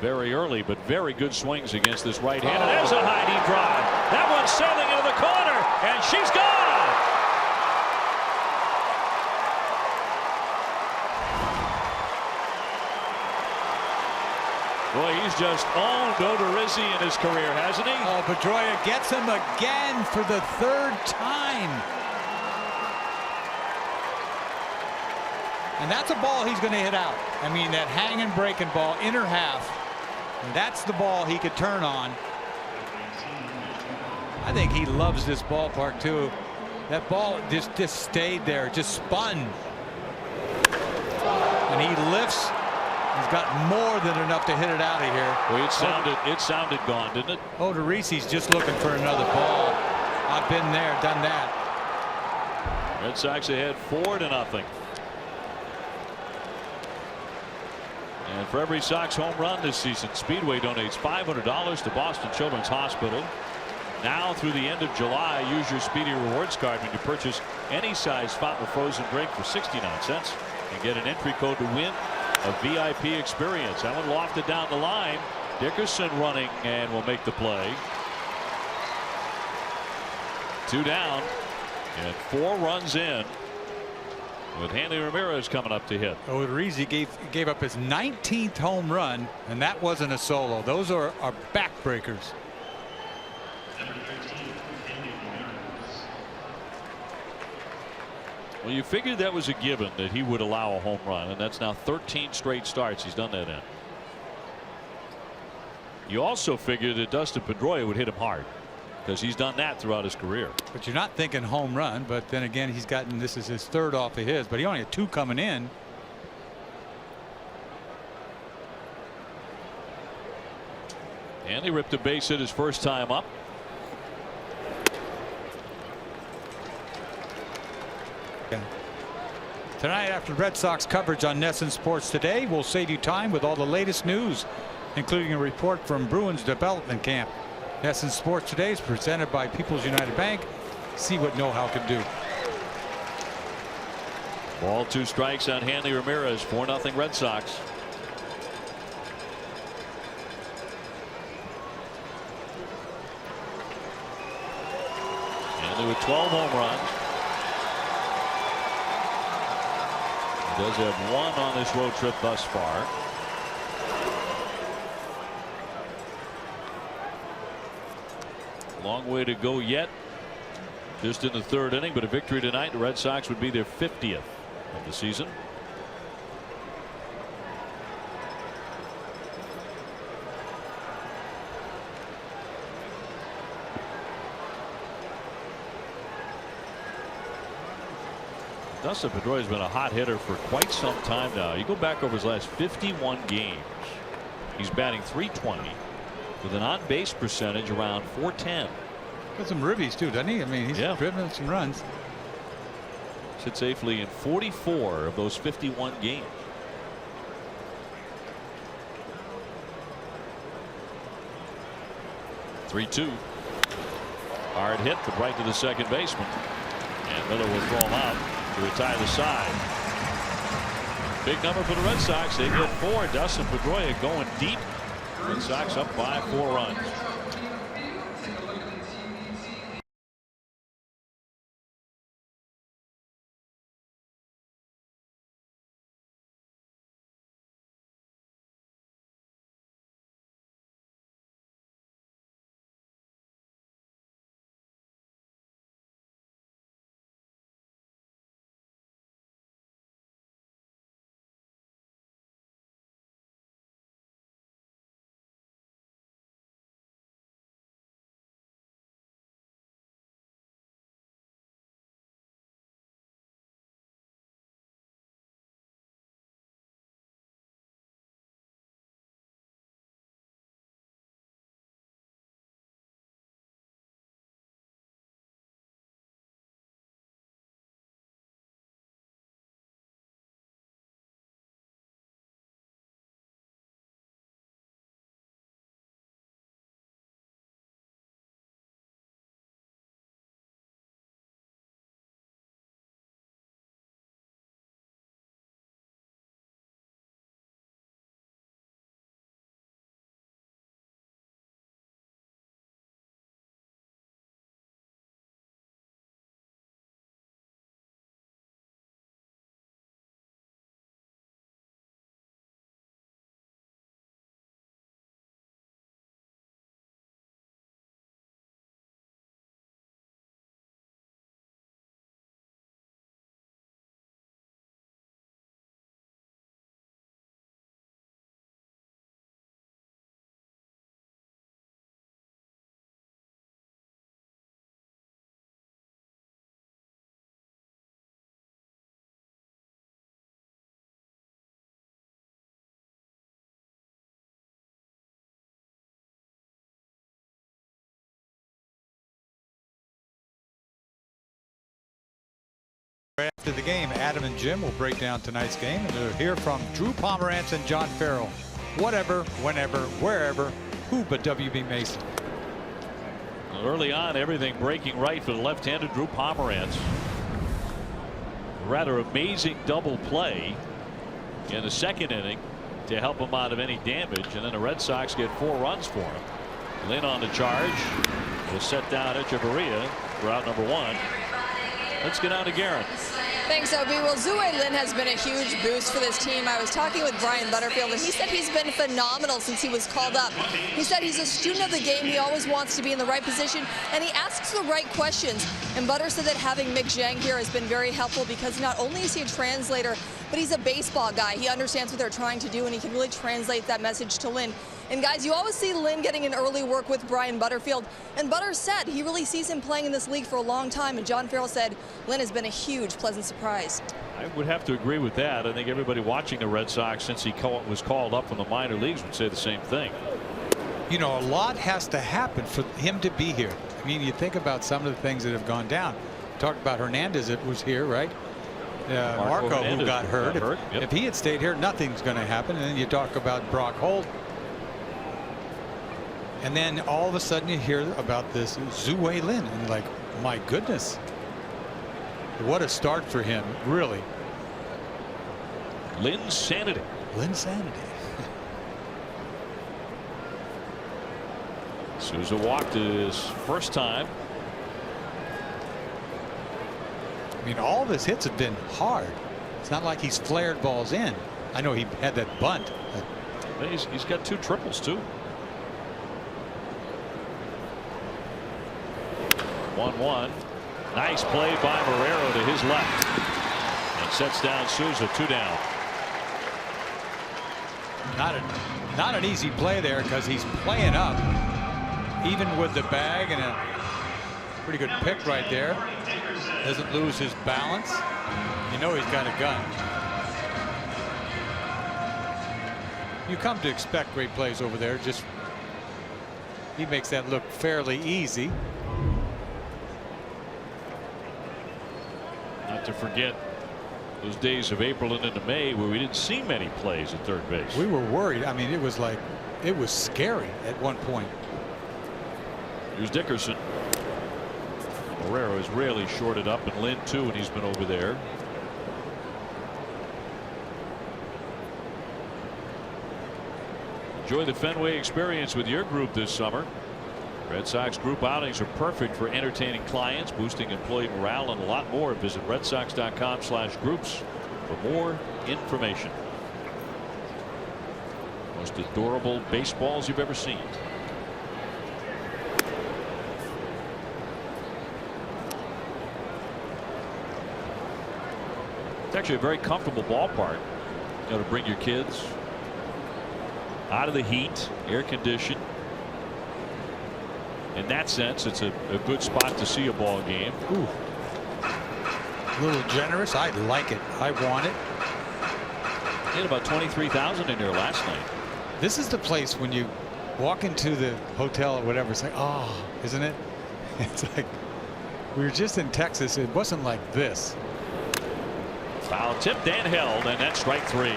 Very early, but very good swings against this right-hander. There's a high deep drive. That one's sailing into the corner, and she's gone. Boy, he's just owned Odorizzi in his career, hasn't he? Oh, Pedroia gets him again for the 3rd time. And that's a ball he's going to hit out. I mean, that hanging breaking ball, inner half. And that's the ball he could turn on. I think he loves this ballpark too. That ball just stayed there, just spun. And he lifts. He's got more than enough to hit it out of here. Well, it sounded gone, didn't it? Odorizzi's just looking for another ball. I've been there, done that. Red Sox ahead 4-0. And for every Sox home run this season, Speedway donates $500 to Boston Children's Hospital. Now through the end of July, use your Speedy Rewards card when you purchase any size fountain or frozen drink for 69 cents and get an entry code to win a VIP experience. That one lofted down the line. Dickerson running and will make the play. 2 down and 4 runs in with Hanley Ramirez coming up to hit. Odorizzi gave up his 19th home run, and that wasn't a solo. Those are backbreakers. Well, you figured that was a given that he would allow a home run, and that's now 13 straight starts he's done that in. You also figured that Dustin Pedroia would hit him hard because he's done that throughout his career. But you're not thinking home run. But then again, he's gotten, this is his 3rd off of his, but he only had 2 coming in. And he ripped a base hit his first time up. Tonight, after Red Sox coverage on NESN Sports Today, we'll save you time with all the latest news, including a report from Bruins development camp. NESN Sports Today is presented by People's United Bank. See what know-how can do. Ball 2 strikes on Hanley Ramirez. 4-0 Red Sox. Hanley with 12 home runs. He does have 1 on this road trip thus far. Long way to go yet. Just in the 3rd inning, but a victory tonight, the Red Sox would be their 50th of the season. Dustin Pedroia has been a hot hitter for quite some time now. You go back over his last 51 games. He's batting .320 with an on-base percentage around .410. Got some ribbies too, doesn't he? I mean, he's driven some runs. Sits safely in 44 of those 51 games. (3-2). Hard hit, but right to the second baseman. And Miller will throw him out to retire the side. Big number for the Red Sox. They get 4. Dustin Pedroia going deep. Red Sox up by 4 runs. After the game, Adam and Jim will break down tonight's game, and we'll hear from Drew Pomerantz and John Farrell. Whatever, whenever, wherever, who but WB Mason? Early on, everything breaking right for the left-handed Drew Pomerantz. Rather amazing double play in the second inning to help him out of any damage, and then the Red Sox get 4 runs for him. Lynn on the charge will set down Echeverria for out number 1. Let's get on to Garen. Thanks, Obi. Well, Zue Lin has been a huge boost for this team. I was talking with Brian Butterfield, and he said he's been phenomenal since he was called up. He said he's a student of the game. He always wants to be in the right position, and he asks the right questions. And Butter said that having Mick Zhang here has been very helpful because not only is he a translator, but he's a baseball guy. He understands what they're trying to do, and he can really translate that message to Lin. And guys, you always see Lin getting an early work with Brian Butterfield. And Butter said he really sees him playing in this league for a long time. And John Farrell said Lin has been a huge, pleasant surprise. I would have to agree with that. I think everybody watching the Red Sox since he was called up from the minor leagues would say the same thing. You know, a lot has to happen for him to be here. I mean, you think about some of the things that have gone down. Talked about Hernandez that was here, right? Marco who got hurt. Yep. If he had stayed here, nothing's going to happen. And then you talk about Brock Holt. And then all of a sudden you hear about this Zue Lin, and like, my goodness, what a start for him, really. Linsanity. Linsanity. Souza walked his first time. I mean, all of his hits have been hard. It's not like he's flared balls in. I know he had that bunt. He's got 2 triples too. 1-1. Nice play by Marrero to his left, and sets down Souza. 2 down. Not an easy play there because he's playing up, even with the bag, and a pretty good pick right there. Doesn't lose his balance. You know he's got a gun. You come to expect great plays over there. Just he makes that look fairly easy. Not to forget those days of April and into May where we didn't see many plays at third base. We were worried. I mean, it was like, it was scary at one point. Here's Dickerson. Marrero is really shorted up, and Lynn too, and he's been over there. Enjoy the Fenway experience with your group this summer. Red Sox group outings are perfect for entertaining clients, boosting employee morale, and a lot more. Visit redsox.com/groups for more information. Most adorable baseballs you've ever seen. It's actually a very comfortable ballpark, you know, to bring your kids out of the heat, air conditioned. In that sense, it's a good spot to see a ball game. Ooh. A little generous. I like it. I want it. He had about 23,000 in there last night. This is the place when you walk into the hotel or whatever, it's like, oh, isn't it? It's like, we were just in Texas. It wasn't like this. Foul tipped and held, and that's strike 3.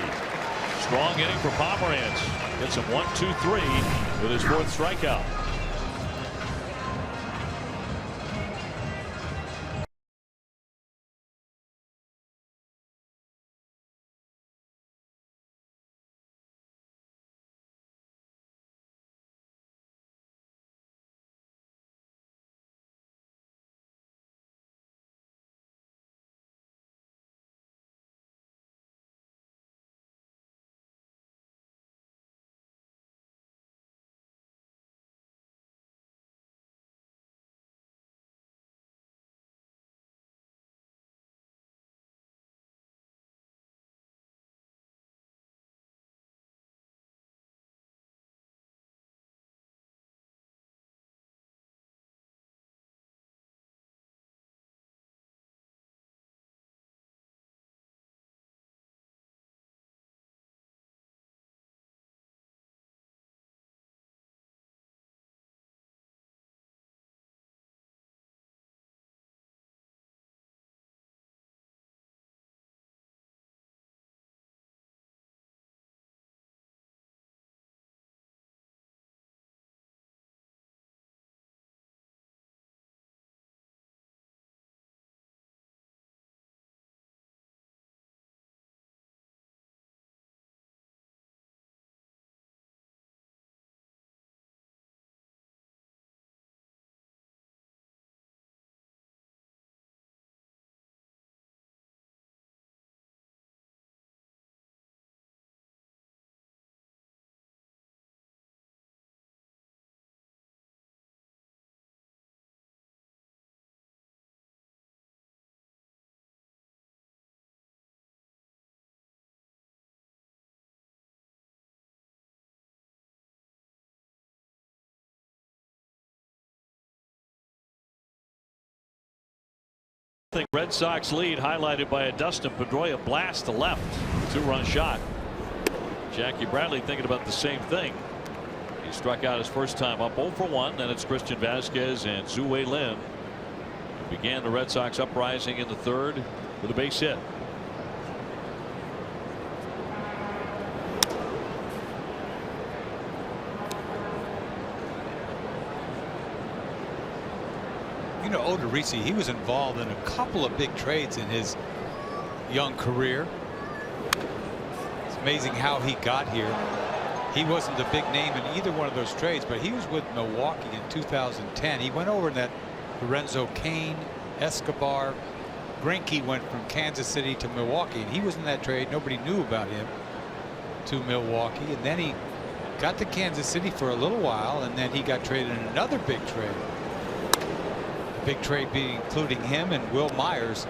Strong inning for Pomerantz. Gets him 1-2-3 with his 4th strikeout. Red Sox lead highlighted by a Dustin Pedroia blast to left. 2-run shot. Jackie Bradley thinking about the same thing. He struck out his first time up 0 for 1. Then it's Christian Vasquez and Zue Lin who began the Red Sox uprising in the third with a base hit. You know, Odorizzi, he was involved in a couple of big trades in his young career. It's amazing how he got here. He wasn't a big name in either one of those trades, but he was with Milwaukee in 2010. He went over in that Lorenzo Cain, Escobar. Greinke went from Kansas City to Milwaukee, and he was in that trade. Nobody knew about him to Milwaukee, and then he got to Kansas City for a little while, and then he got traded in another big trade. Big trade being including him and Will Myers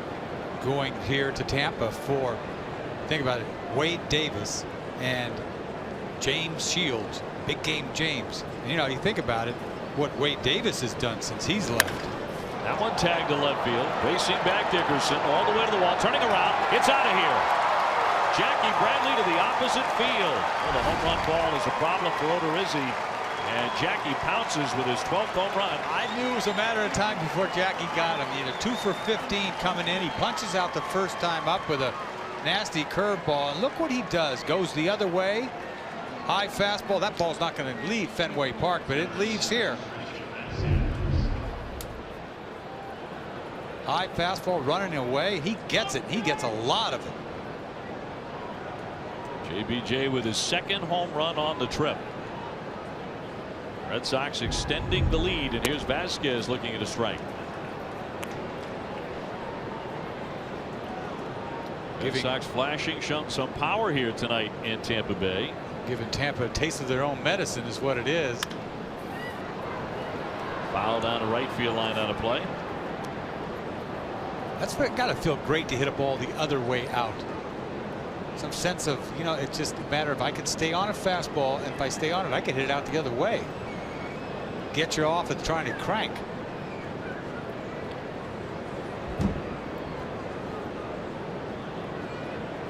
going here to Tampa for, think about it, Wade Davis and James Shields. Big game James. And, you know, you think about it, what Wade Davis has done since he's left. That one tagged to left field. Racing back Dickerson all the way to the wall. Turning around. It's out of here. Jackie Bradley to the opposite field. Well, the home run ball is a problem for Odorizzi. And Jackie pounces with his 12th home run. I knew it was a matter of time before Jackie got him. He had a 2 for 15 coming in. He punches out the first time up with a nasty curveball. And look what he does. Goes the other way. High fastball. That ball's not going to leave Fenway Park, but it leaves here. High fastball running away. He gets it. He gets a lot of it. JBJ with his second home run on the trip. Red Sox extending the lead, and here's Vasquez looking at a strike. Red Sox flashing some power here tonight in Tampa Bay. Giving Tampa a taste of their own medicine is what it is. Foul down the right field line on a play. That's what got to feel great to hit a ball the other way out. Some sense of, you know, it's just a matter of I can stay on a fastball, and if I stay on it, I can hit it out the other way. Get you off of trying to crank.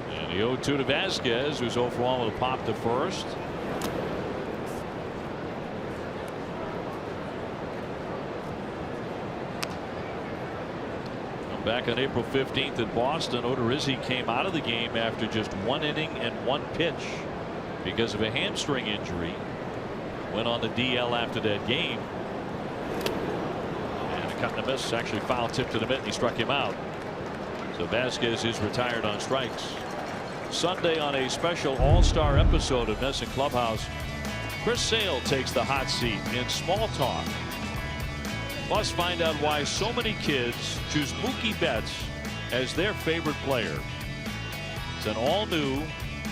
And the 0-2 to Vasquez, who's 0 for 1 with a pop to first. Back on April 15th in Boston, Odorizzi came out of the game after just 1 inning and 1 pitch because of a hamstring injury. Went on the DL after that game. And a cut and a miss, actually foul tip to the mitt, and he struck him out. So Vasquez is retired on strikes. Sunday on a special all-star episode of NESN Clubhouse, Chris Sale takes the hot seat in Small Talk. Plus find out why so many kids choose Mookie Betts as their favorite player. It's an all-new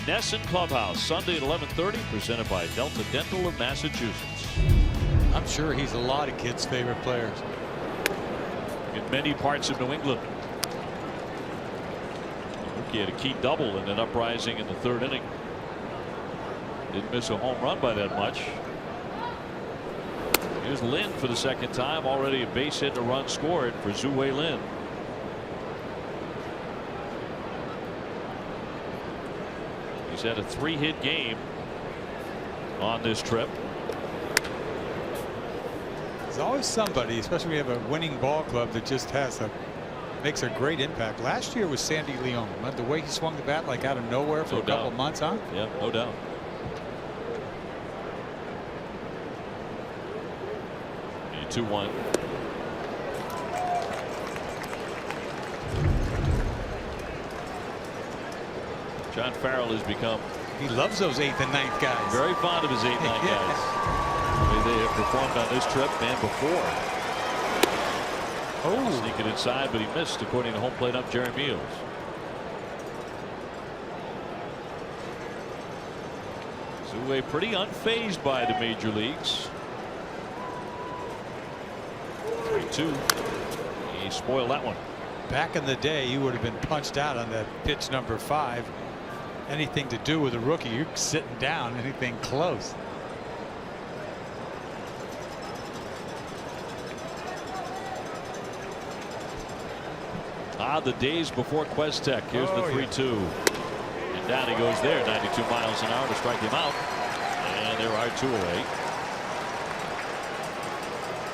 NESN Clubhouse Sunday at 11:30, presented by Delta Dental of Massachusetts. I'm sure he's a lot of kids' favorite players. In many parts of New England. Mookie had a key double in an uprising in the 3rd inning. Didn't miss a home run by that much. Here's Lin for the 2nd time. Already a base hit and a run scored for Zue Lin. He's had a 3-hit game on this trip. There's always somebody, especially when you have a winning ball club, that just makes a great impact. Last year was Sandy Leon. The way he swung the bat like out of nowhere for a couple of months, huh? Yeah, no doubt. And 2-1. John Farrell has become. He loves those 8th and 9th guys. Very fond of his 8th and 9th guys. The way they have performed on this trip and before. Oh, sneaking inside, but he missed, according to home plate ump Jerry Meals. Zue pretty unfazed by the major leagues. 3-2. He spoiled that one. Back in the day, you would have been punched out on that pitch number 5. Anything to do with a rookie, you're sitting down. Anything close. The days before Questek. Here's the 3-2. And down he goes there. 92 miles an hour to strike him out. And there are 2 away.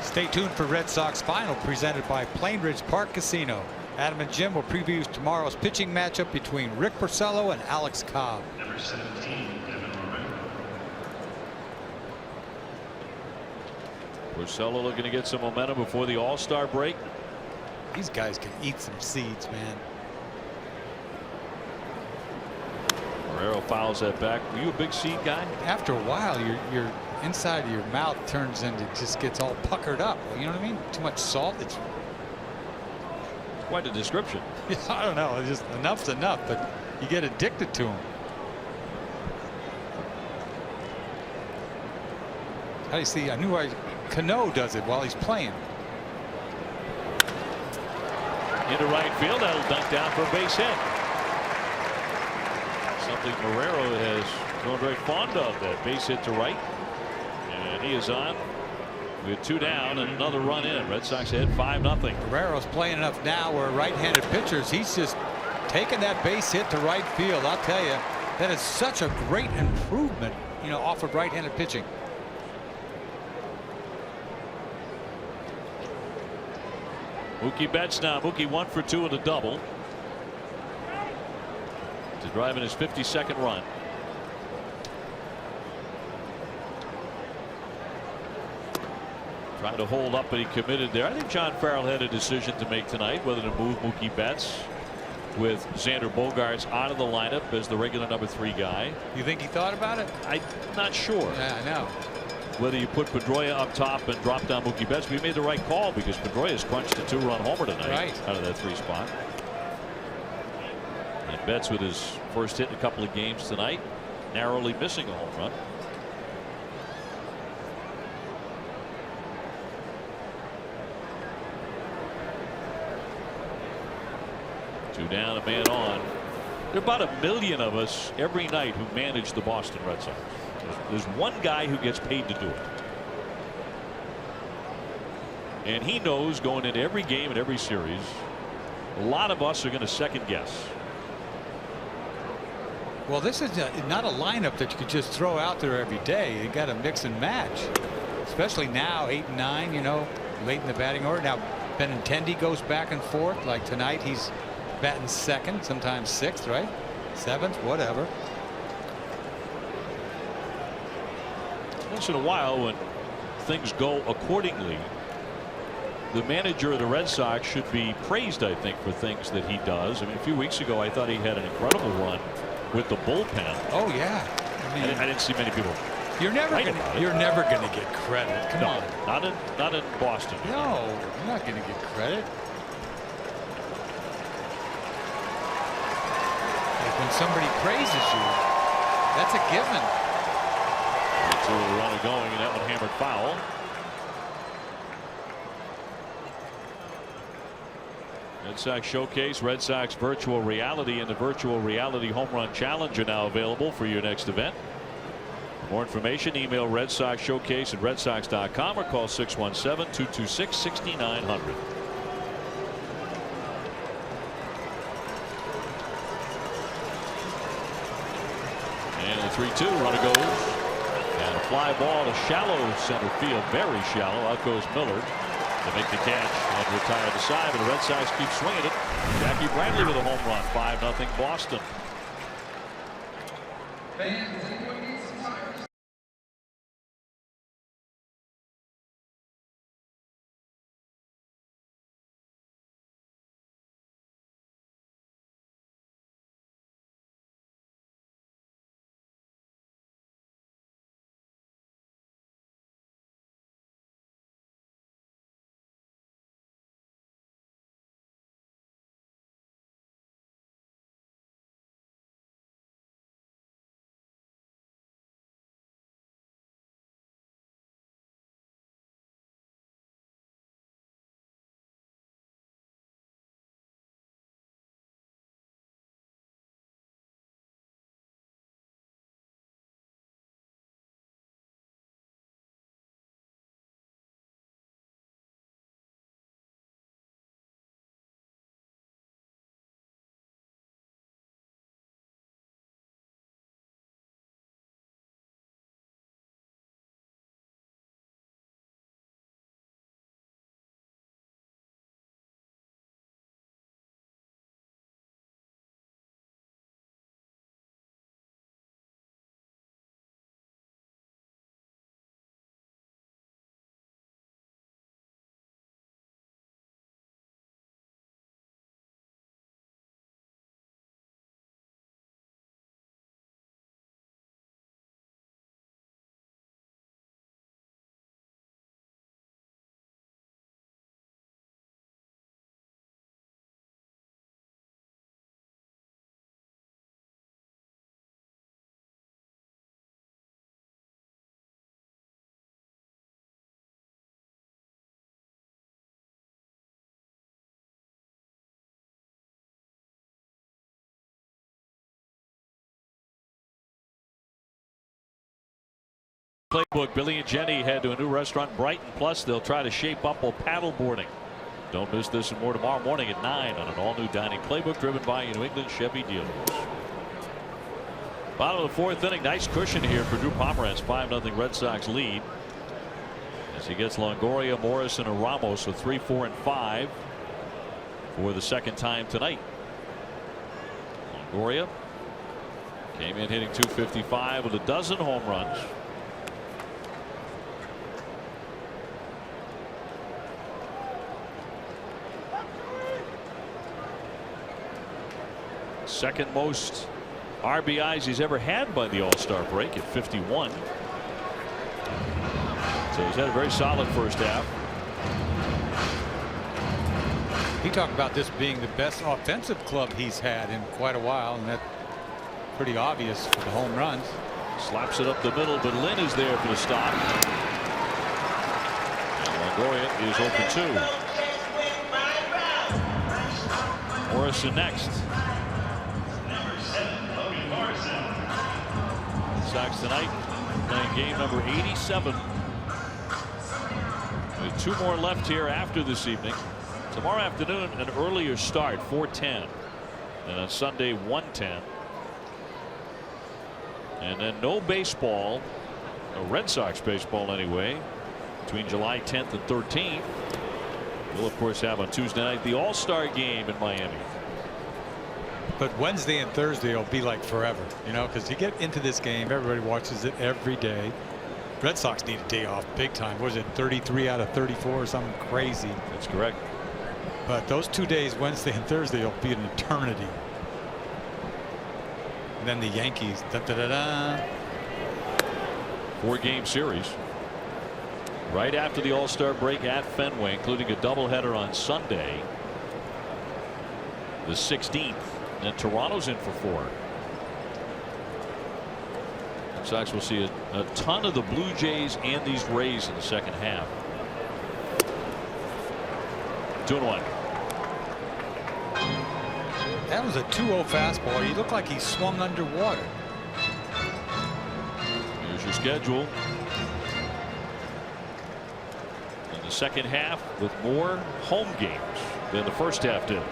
Stay tuned for Red Sox Final, presented by Plainridge Park Casino. Adam and Jim will preview tomorrow's pitching matchup between Rick Porcello and Alex Cobb. Number 17, Porcello looking to get some momentum before the All-Star break. These guys can eat some seeds, man. Guerrero fouls that back. Were you a big seed guy? After a while, your inside of your mouth turns into, just gets all puckered up. You know what I mean? Too much salt. It's quite a description. I don't know. It's just enough's enough, but you get addicted to them. How do you see? Cano does it while he's playing. Into right field. That'll dunk down for a base hit. Something Marrero has grown very fond of, that base hit to right. And he is on with 2 down and another run in. Red Sox ahead 5-0. Guerrero's playing enough now where right-handed pitchers, he's just taking that base hit to right field. I'll tell you, that is such a great improvement, off of right-handed pitching. Mookie Betts now. Mookie 1 for 2 with a double to drive in his 52nd run. Trying to hold up, but he committed there. I think John Farrell had a decision to make tonight, whether to move Mookie Betts with Xander Bogaerts out of the lineup as the regular number 3 guy. You think he thought about it? I'm not sure. Yeah, I know. Whether you put Pedroia up top and drop down Mookie Betts, we made the right call because Pedroia's crunched a 2-run homer tonight out of that 3 spot. And Betts with his first hit in a couple of games tonight, narrowly missing a home run. Two down, a man on. There are about 1 million of us every night who manage the Boston Red Sox. There's one guy who gets paid to do it. And he knows going into every game and every series, a lot of us are going to second guess. Well, this is not a lineup that you could just throw out there every day. You got to mix and match, especially now 8 and 9, late in the batting order. Now Benintendi goes back and forth. Like tonight, he's batting 2nd, sometimes 6th, right? 7th, whatever. Once in a while, when things go accordingly, the manager of the Red Sox should be praised, I think, for things that he does. I mean, a few weeks ago, I thought he had an incredible run with the bullpen. Oh yeah, I didn't see many people. You're never gonna get credit. Come on. Not in Boston. No, you're not gonna get credit. Like when somebody praises you, that's a given. So the runner going, and that one hammered foul. Red Sox Showcase, Red Sox Virtual Reality, and the Virtual Reality Home Run Challenge are now available for your next event. For more information, email Red Sox Showcase at redsox.com or call 617-226-6900. And the 3-2 runner goes. And a fly ball to shallow center field, very shallow. Out goes Miller to make the catch and retire the side, but the Red Sox keep swinging it. Jackie Bradley with a home run. 5-0 Boston. playbook. Billy and Jenny head to a new restaurant in Brighton. Plus, they'll try to shape up while paddleboarding. Don't miss this and more tomorrow morning at 9 on an all-new dining playbook driven by New England Chevy dealers. Bottom of the 4th inning. Nice cushion here for Drew Pomeranz. 5-0 Red Sox lead as he gets Longoria, Morrison, and Ramos with 3, 4, and 5 for the second time tonight. Longoria came in hitting .255 with a dozen home runs. Second most RBIs he's ever had by the All-Star break at 51. So he's had a very solid first half. He talked about this being the best offensive club he's had in quite a while, and that's pretty obvious for the home runs. Slaps it up the middle, but Lynn is there for the stop. And Longoria is 0 for 2. Morrison next. Sox tonight playing game number 87. With 2 more left here after this evening. Tomorrow afternoon an earlier start, 4:10, and on Sunday 1:10, and then no baseball, no Red Sox baseball anyway, between July 10th and 13th. We'll of course have on Tuesday night the All-Star game in Miami. But Wednesday and Thursday will be like forever, you know, because you get into this game, everybody watches it every day. Red Sox need a day off big time. Was it 33 out of 34 or something crazy? That's correct. But those 2 days, Wednesday and Thursday, will be an eternity. And then the Yankees. Da, da, da, da. 4-game series. Right after the All-Star break at Fenway, including a doubleheader on Sunday, the 16th. And Toronto's in for 4. The Sox will see a ton of the Blue Jays and these Rays in the second half. 2-1. That was a 2-0 fastball. He looked like he swung underwater. Here's your schedule. In the second half with more home games than the first half did.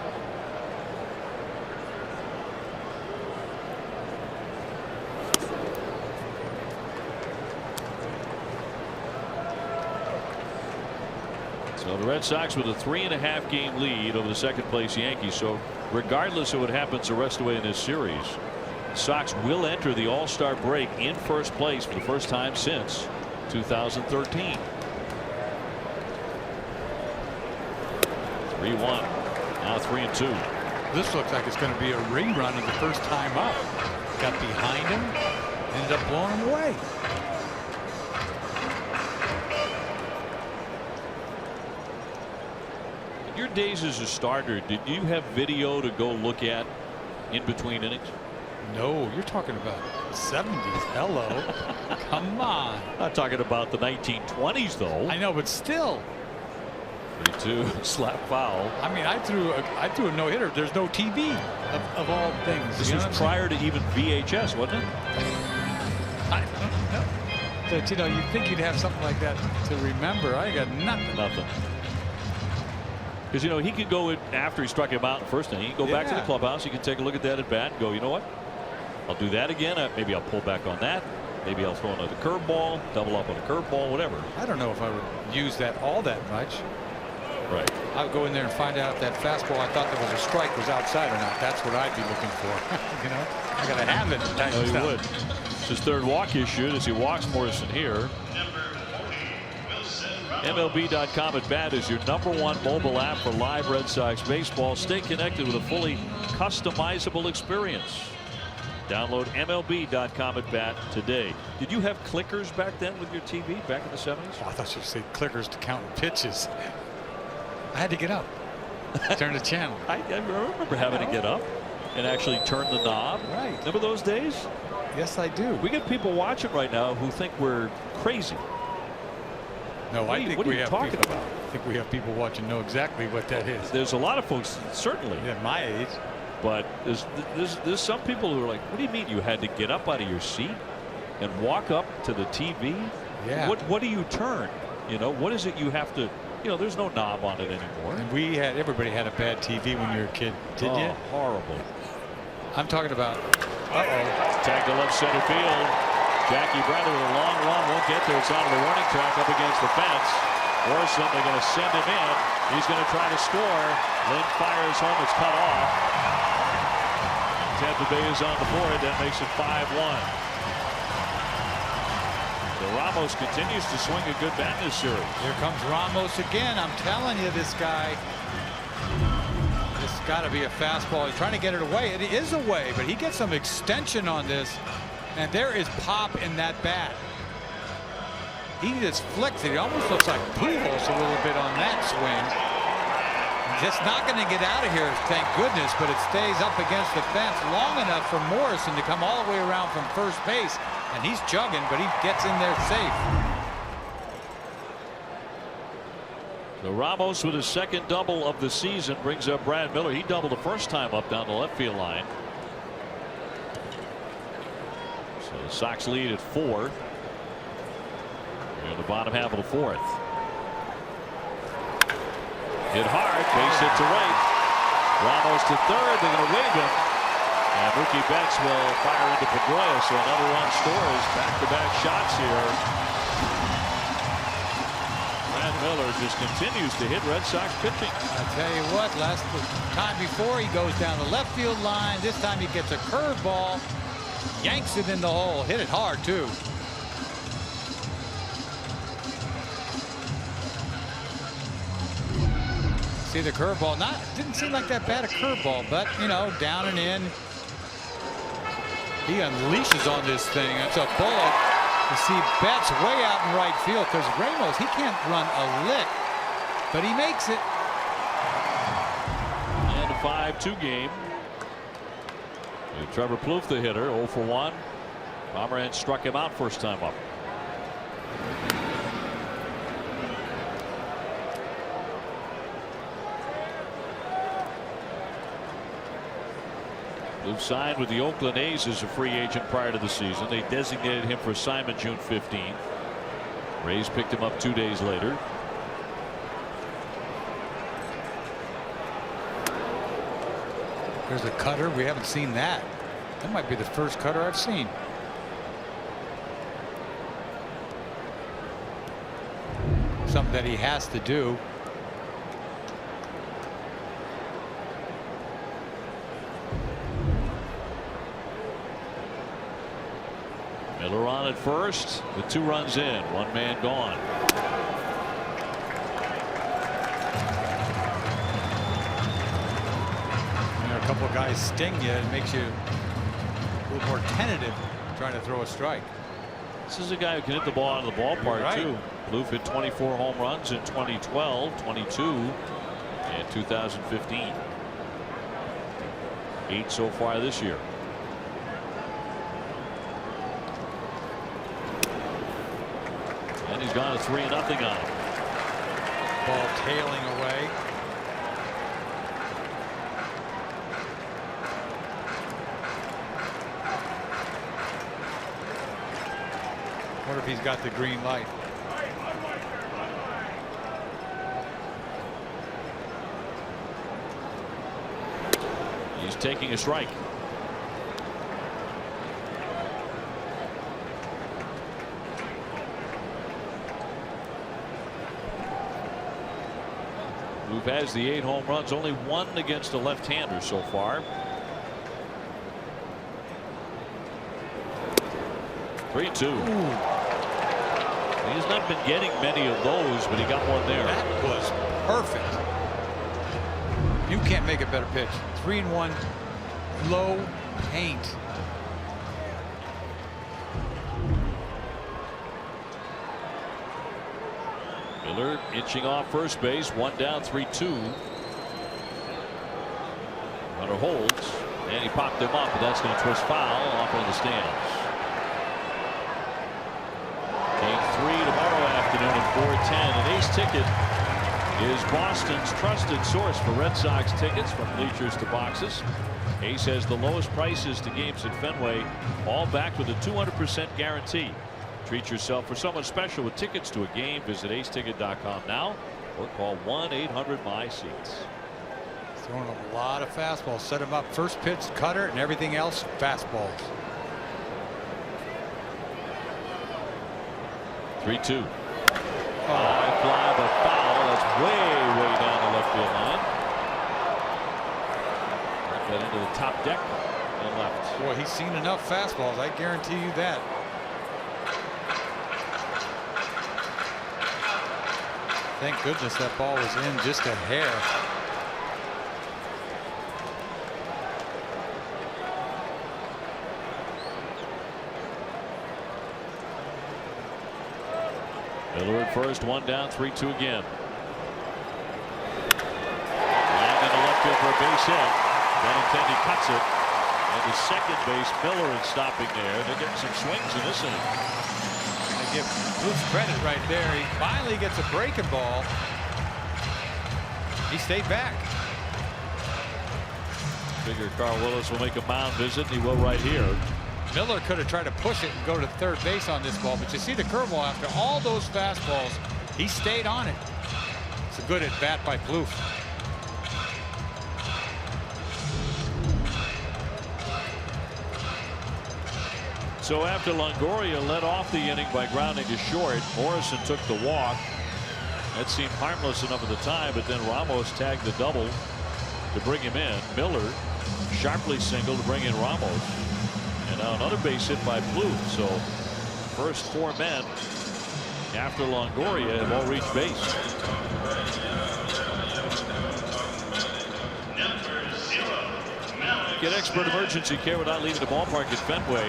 So the Red Sox with a 3.5 game lead over the second place Yankees. So regardless of what happens the rest of the way in this series, the Sox will enter the All-Star break in first place for the first time since 2013. 3-1. Now 3-2. This looks like it's going to be a rerun of the first time up. Got behind him, ended up blowing him away. Your days as a starter, did you have video to go look at in between innings? No, you're talking about 70s. Hello. Come on. Not talking about the 1920s though. I know, but still. 3-2 slap foul. I mean, I threw a no-hitter. There's no TV of all things. This was prior to even VHS, wasn't it? I don't know. But you know, you'd think you'd have something like that to remember. I got nothing. Nothing. Because, you know, he could go in after he struck him out in the first inning. He can go back to the clubhouse. He can take a look at that at bat and go, you know what? I'll do that again. Maybe I'll pull back on that. Maybe I'll throw another curveball, double up on a curveball, whatever. I don't know if I would use that all that much. Right. I would go in there and find out if that fastball I thought there was a strike was outside or not. That's what I'd be looking for. You know, I got to have it. No, you would. It's his third walk issue as he walks Morrison here. MLB.com at bat is your #1 mobile app for live Red Sox baseball. Stay connected with a fully customizable experience. Download MLB.com at bat today. Did you have clickers back then with your TV back in the 70s? Oh, I thought you said clickers to count pitches. I had to get up, turn the channel. I remember having to get up and actually turn the knob. Right. Remember those days? Yes, I do. We get people watching right now who think we're crazy. No, What are you talking about? I think we have people watching know exactly what that is. There's a lot of folks, certainly. At my age. But there's some people who are like, what do you mean you had to get up out of your seat and walk up to the TV? Yeah. What do you turn? You know, what is it you have to? You know, there's no knob on it anymore. And everybody had a bad TV when you were a kid, didn't you? Horrible. I'm talking about. Tag to left center field. Jackie Bradley with a long run, won't get there. It's onto the warning track up against the fence. Orson, they're going to send him in. He's going to try to score. Lynn fires home. It's cut off. Tampa Bay is on the board. That makes it 5-1. So Ramos continues to swing a good bat in this series. Here comes Ramos again. I'm telling you, this guy. This has got to be a fastball. He's trying to get it away. It is away, but he gets some extension on this. And there is pop in that bat. He just flicks it. He almost looks like Pujols a little bit on that swing. Just not going to get out of here, thank goodness, but it stays up against the fence long enough for Morrison to come all the way around from first base. And he's chugging, but he gets in there safe. So Ramos with his second double of the season brings up Brad Miller. He doubled the first time up down the left field line. So the Sox lead at 4. In the bottom half of the 4th. Hit hard, base hit to right. Ramos to third. They're going to wave him. And Mookie Betts will fire into Pedroia. So another run scores. Back-to-back shots here. Brad Miller just continues to hit Red Sox pitching. I tell you what, last time before he goes down the left field line. This time he gets a curveball, yanks it in the hole, hit it hard too. See the curveball, didn't seem like that bad a curveball, but you know, down and in. He unleashes on this thing. It's a bullet. You see Betts way out in right field because Ramos, he can't run a lick, but he makes it. And a 5-2 game. Trevor Plouffe, the hitter, 0 for 1. Pomeranz struck him out first time up. Plouffe signed with the Oakland A's as a free agent prior to the season. They designated him for assignment June 15th. Rays picked him up 2 days later. There's a cutter. We haven't seen that. That might be the first cutter I've seen. Something that he has to do. Miller on at first with 2 runs in, 1 man gone. A couple of guys sting you, it makes you a little more tentative trying to throw a strike. This is a guy who can hit the ball out of the ballpark right. too. Plouffe hit 24 home runs in 2012, 22 in 2015. 8 so far this year. And he's gone to 3-0 on him. Ball tailing away. What if he's got the green light? He's taking a strike. Plouffe has the 8 home runs, only 1 against a left-hander so far. 3-2. He's not been getting many of those, but he got one there. That was perfect. You can't make a better pitch. 3-1, low paint. Miller inching off first base, 1 down, 3-2. Runner holds, and he popped him up, but that's going to twist foul off into the stands. Game 3 tomorrow afternoon at 4:10. An Ace Ticket is Boston's trusted source for Red Sox tickets from bleachers to boxes. Ace has the lowest prices to games at Fenway, all backed with a 200% guarantee. Treat yourself for someone special with tickets to a game. Visit aceticket.com now or call 1-800-MY-SEATS. Throwing a lot of fastballs. Set him up. First pitch, cutter, and everything else, fastballs. 3-2. High fly, but foul. That's way down the left field line. That into the top deck and left. Boy, he's seen enough fastballs. I guarantee you that. Thank goodness that ball was in just a hair. Miller at first, one down, 3-2 again. Line in the left field for a base hit. Benintendi cuts it. And the second base, Miller is stopping there. They're getting some swings in this inning. I give Bluth credit right there. He finally gets a breaking ball. He stayed back. Figure Carl Willis will make a mound visit, and he will right here. Miller could have tried to push it and go to third base on this ball, but you see the curveball after all those fastballs, he stayed on it. It's a good at bat by Bluth. So after Longoria led off the inning by grounding to short, Morrison took the walk. That seemed harmless enough at the time, but then Ramos tagged the double to bring him in. Miller sharply singled to bring in Ramos. And now another base hit by Bluth. So first four men after Longoria have all reached base. Get expert emergency care without leaving the ballpark at Fenway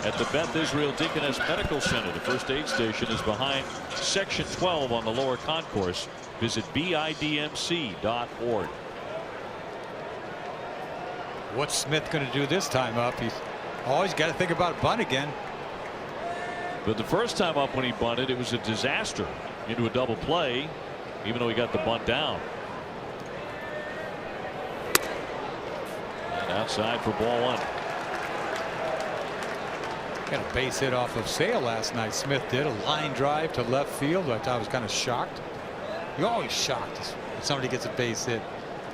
at the Beth Israel Deaconess Medical Center. The first aid station is behind Section 12 on the lower concourse. Visit bidmc.org. What's Smith going to do this time up? He's always got to think about bunt again. But the first time up when he bunted, it was a disaster into a double play, even though he got the bunt down. And outside for ball one. Got a base hit off of Sale last night. Smith did a line drive to left field. I thought I was kind of shocked. You're always shocked when somebody gets a base hit,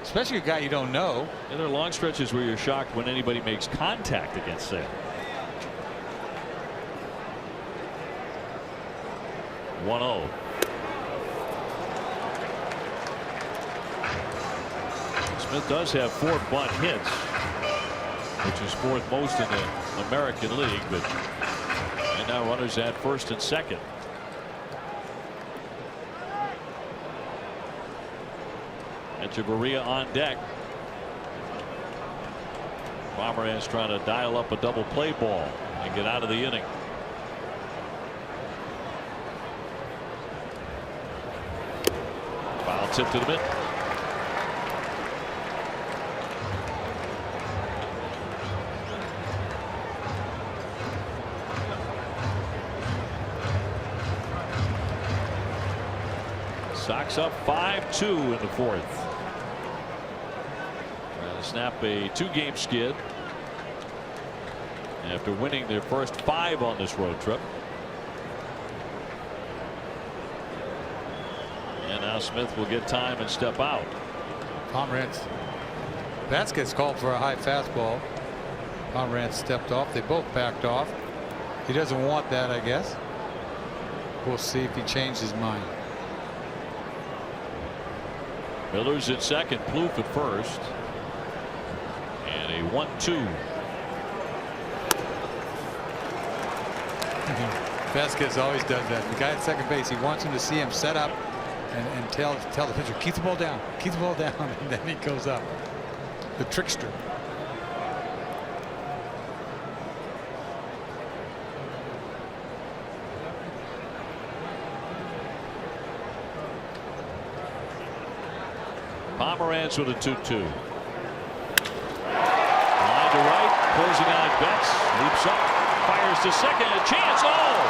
especially a guy you don't know. And there are long stretches where you're shocked when anybody makes contact against Sale. 1-0. Smith does have 4 bunt hits, which is 4th most in the American League, but and now runners at first and second. Echeverria on deck. Pomeranz trying to dial up a double play ball and get out of the inning. Foul tip to the middle. Sox up 5-2 in the 4th. Trying to snap a 2-game skid after winning their first 5 on this road trip. And now Smith will get time and step out. Pomeranz. Vasquez called for a high fastball. Pomeranz stepped off. They both backed off. He doesn't want that, I guess. We'll see if he changed his mind. Miller's at second, Plouffe at first. And a 1-2. Vasquez always does that. The guy at second base, he wants him to see him set up and tell the pitcher, keep the ball down, keep the ball down, and then he goes up. The trickster. Pomeranz with a 2-2. Line to right, closing on at Betts, leaps up, fires to second, a chance. Oh,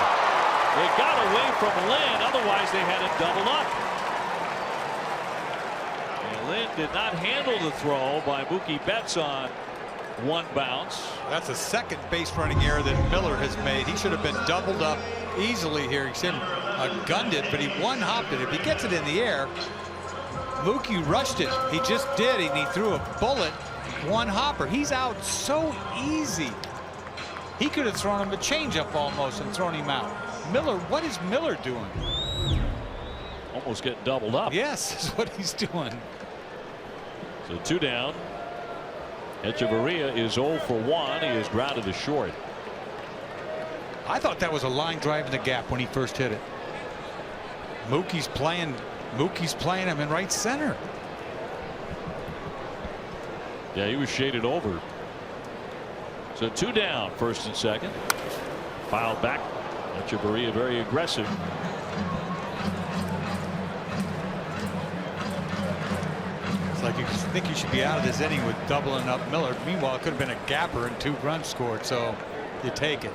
they got away from Lynn, otherwise they had it doubled up. And Lynn did not handle the throw by Mookie Betts on One bounce. That's a second base running error that Miller has made. He should have been doubled up easily here. He should have gunned it, but he one-hopped it. If he gets it in the air, Mookie rushed it. He just did, and he threw a bullet one-hopper. He's out so easy. He could have thrown him a changeup almost and thrown him out. Miller, what is Miller doing? Almost getting doubled up. Yes, that's what he's doing. So 2 down. Echeverria is 0 for 1. He is grounded to short. I thought that was a line drive in the gap when he first hit it. Mookie's playing him in right center. Yeah, he was shaded over. So 2 down, first and second. Fouled back. Echeverria very aggressive. It's like you think you should be out of this inning with doubling up Miller. Meanwhile, it could have been a gapper and 2 runs scored, so you take it.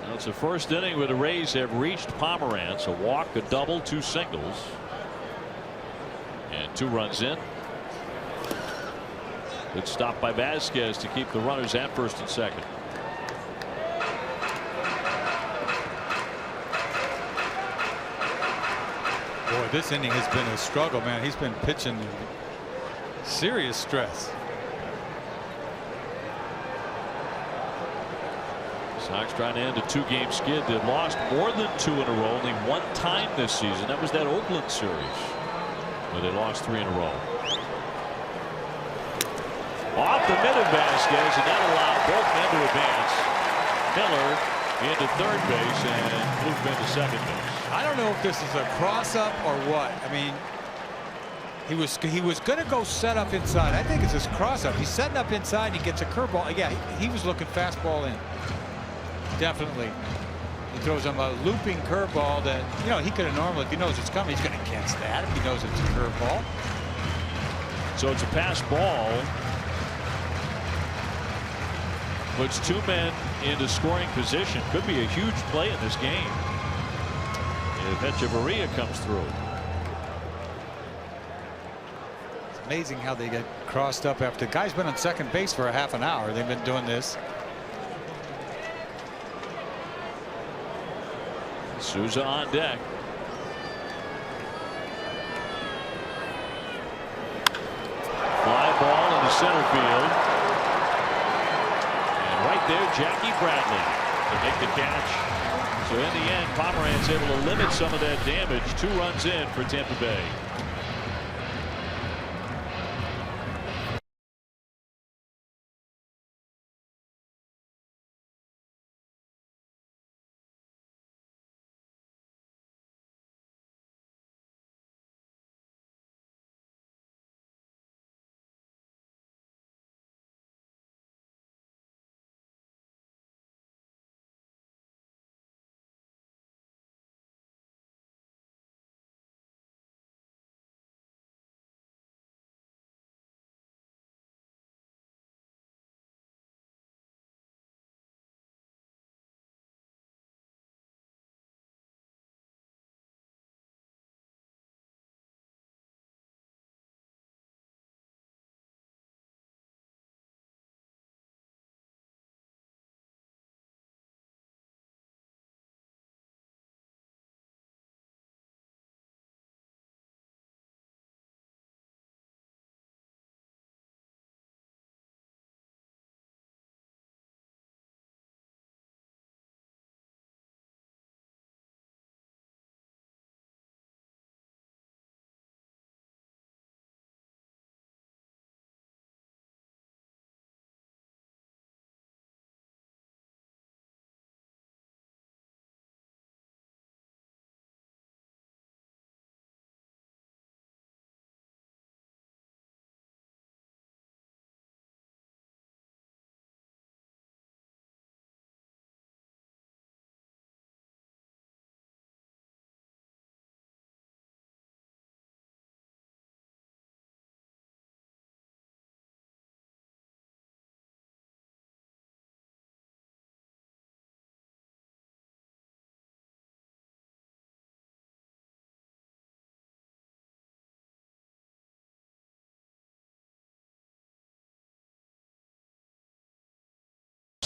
Now it's the first inning where the Rays have reached Pomerantz. A walk, a double, 2 singles. And 2 runs in. Good stop by Vasquez to keep the runners at first and second. Boy, this inning has been a struggle, man. He's been pitching serious stress. Sox trying to end a 2-game skid. They've lost more than 2 in a row, only 1 time this season. That was that Oakland series where they lost 3 in a row. Off the mid of Vasquez, and that allowed both men to advance. Miller into third base and Kloof into second base. I don't know if this is a cross-up or what. I mean, he was going to go set up inside. I think it's his cross-up. He's setting up inside. He gets a curveball. Yeah, he was looking fastball in. Definitely. He throws him a looping curveball that, you know, he could have normally, if he knows it's coming, he's going to catch that if he knows it's a curveball. So it's a pass ball. Puts 2 men into scoring position. Could be a huge play in this game if Echeverria comes through. It's amazing how they get crossed up after the guy's been on second base for a half an hour. They've been doing this. Souza on deck. Fly ball into center field. Right there, Jackie Bradley to make the catch. So in the end, Pomerantz able to limit some of that damage. 2 runs in for Tampa Bay.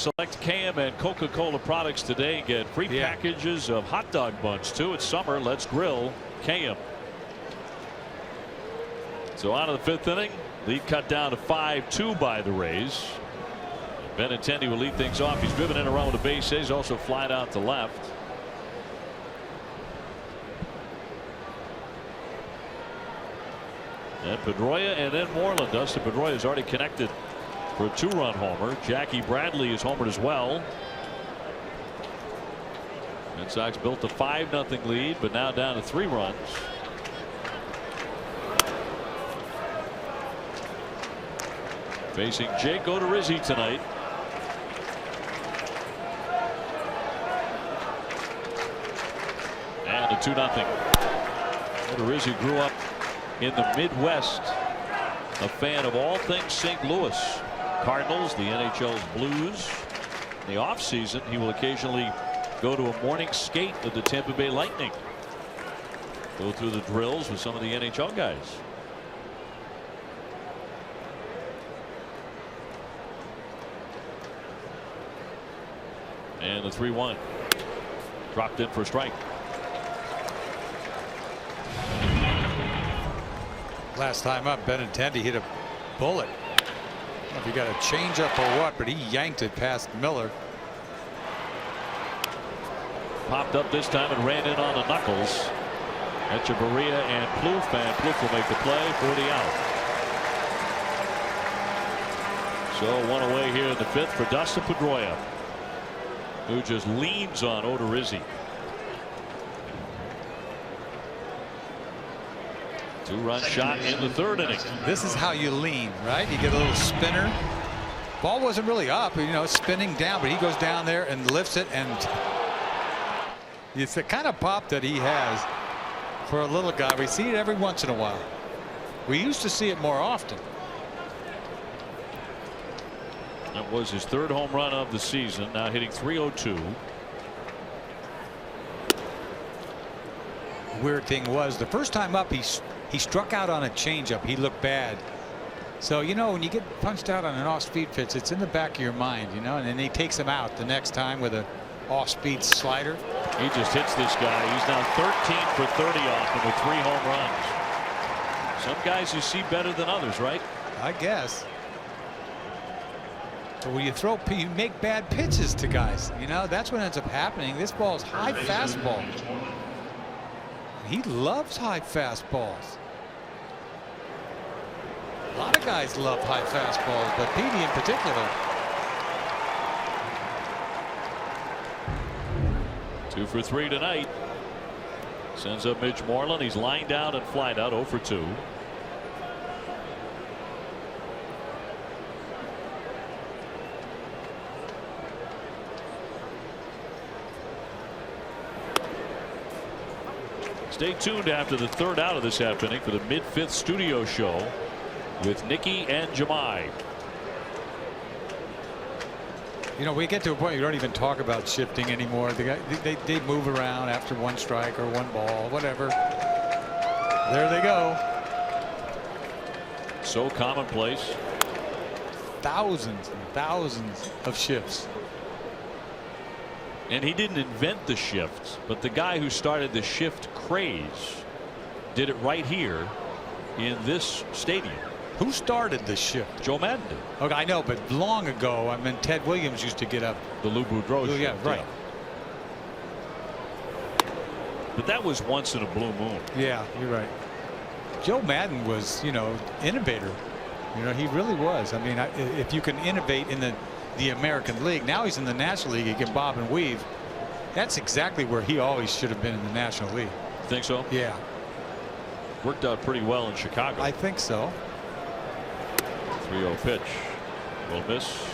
Select KM and Coca-Cola products today. Get free packages of hot dog buns too. It's summer. Let's grill KM. So out of the 5th inning, lead cut down to 5-2 by the Rays. Benintendi will lead things off. He's driven in around with a base hit. He's also flied out to left. And Pedroia and then Moreland. Dustin Pedroia has already connected for a 2-run homer. Jackie Bradley is homered as well. Red Sox built a 5-0 lead, but now down to 3 runs. Facing Jake Odorizzi tonight. And a 2-0. Odorizzi grew up in the Midwest, a fan of all things St. Louis. Cardinals, the NHL's Blues. In the offseason, he will occasionally go to a morning skate with the Tampa Bay Lightning. Go through the drills with some of the NHL guys. And the 3-1. Dropped in for a strike. Last time up, Benintendi hit a bullet. I don't know if he got a changeup or what, but he yanked it past Miller. Popped up this time and ran in on the knuckles. Echeverria and Plouffe, and Plouffe will make the play for the out. So 1 away here in the 5th for Dustin Pedroia, who just leans on Odorizzi. 2-run shot in the 3rd inning. This is how you lean, right? You get a little spinner. Ball wasn't really up, you know, spinning down, but he goes down there and lifts it, and it's the kind of pop that he has for a little guy. We see it every once in a while. We used to see it more often. That was his 3rd home run of the season, now hitting .302. Weird thing was, the first time up, he struck out on a changeup. He looked bad. So, you know, when you get punched out on an off-speed pitch, it's in the back of your mind, you know, and then he takes him out the next time with a off-speed slider. He just hits this guy. He's now 13 for 30 off him with 3 home runs. Some guys you see better than others, right? I guess. But when you make bad pitches to guys, you know, that's what ends up happening. This ball's high fastball. He loves high fastballs. A lot of guys love high fastballs, but Petey in particular. 2 for 3 tonight. Sends up Mitch Moreland. He's lined out and flied out 0 for 2. Stay tuned after the 3rd out of this half inning for the mid-5th studio show with Nikki and Jemai. You know, we get to a point you don't even talk about shifting anymore. They move around after 1 strike or 1 ball, whatever. There they go. So commonplace. Thousands and thousands of shifts. And he didn't invent the shift, but the guy who started the shift craze did it right here in this stadium. Who started the shift? Joe Madden did. Okay, I know, but long ago, I mean, Ted Williams used to get up. The Lou Boudreau shift. Yeah, right. Yeah. But that was once in a blue moon. Yeah, you're right. Joe Madden was, you know, innovator. You know, he really was. I mean, if you can innovate in the American League, now he's in the National League. He can bob and weave. That's exactly where he always should have been in the National League. Think so? Yeah. Worked out pretty well in Chicago. I think so. 3-0 pitch. Will miss.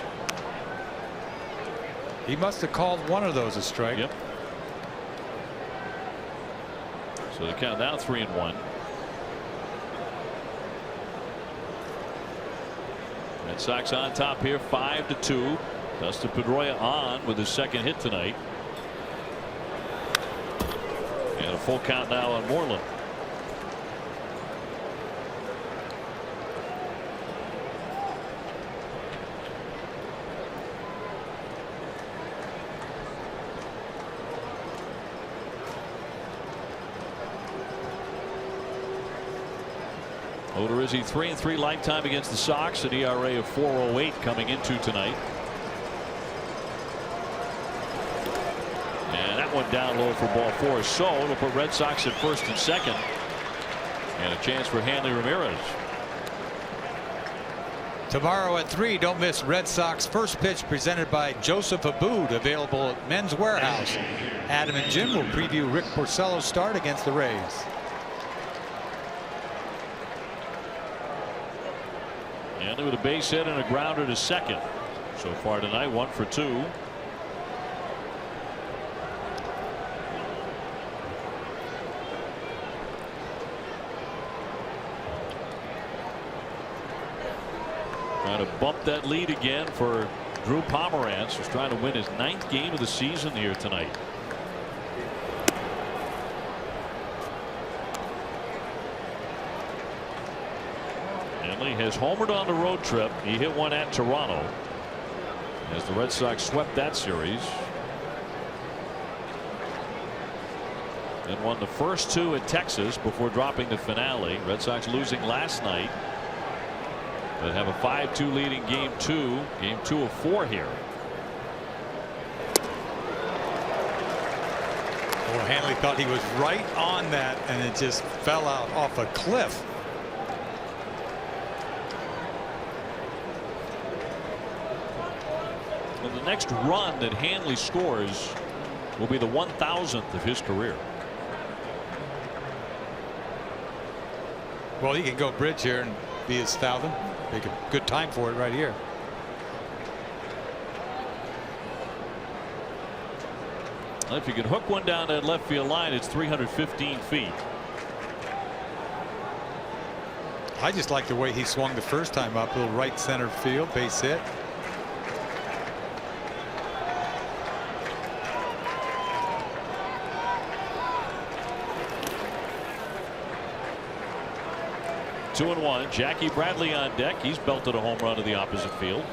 He must have called one of those a strike. Yep. So the count now 3-1. Red Sox on top here 5-2. Dustin Pedroia on with his 2nd hit tonight. And a full count now on Moreland. Odorizzi 3-3 lifetime against the Sox, an ERA of 4.08 coming into tonight. And that one down low for ball 4. So it'll put Red Sox at first and second. And a chance for Hanley Ramirez. Tomorrow at 3, don't miss Red Sox first pitch presented by Joseph Abboud, available at Men's Warehouse. Adam and Jim will preview Rick Porcello's start against the Rays. Hanley with a base hit and a grounder to second. So far tonight, 1 for 2. Trying to bump that lead again for Drew Pomeranz, who's trying to win his 9th game of the season here tonight. Hanley has homered on the road trip. He hit one at Toronto as the Red Sox swept that series. And won the first 2 at Texas before dropping the finale. Red Sox losing last night, but have a 5-2 lead in game 2. Game 2 of 4 here. Well, Hanley thought he was right on that, and it just fell out off a cliff. Well, the next run that Hanley scores will be the 1,000th of his career. Well, he can go bridge here and be his 1,000th. Make a good time for it right here. Well, if you can hook one down that left field line, it's 315 feet. I just like the way he swung the first time up. Little right center field, base hit. Two and one. Jackie Bradley on deck. He's belted a home run to the opposite field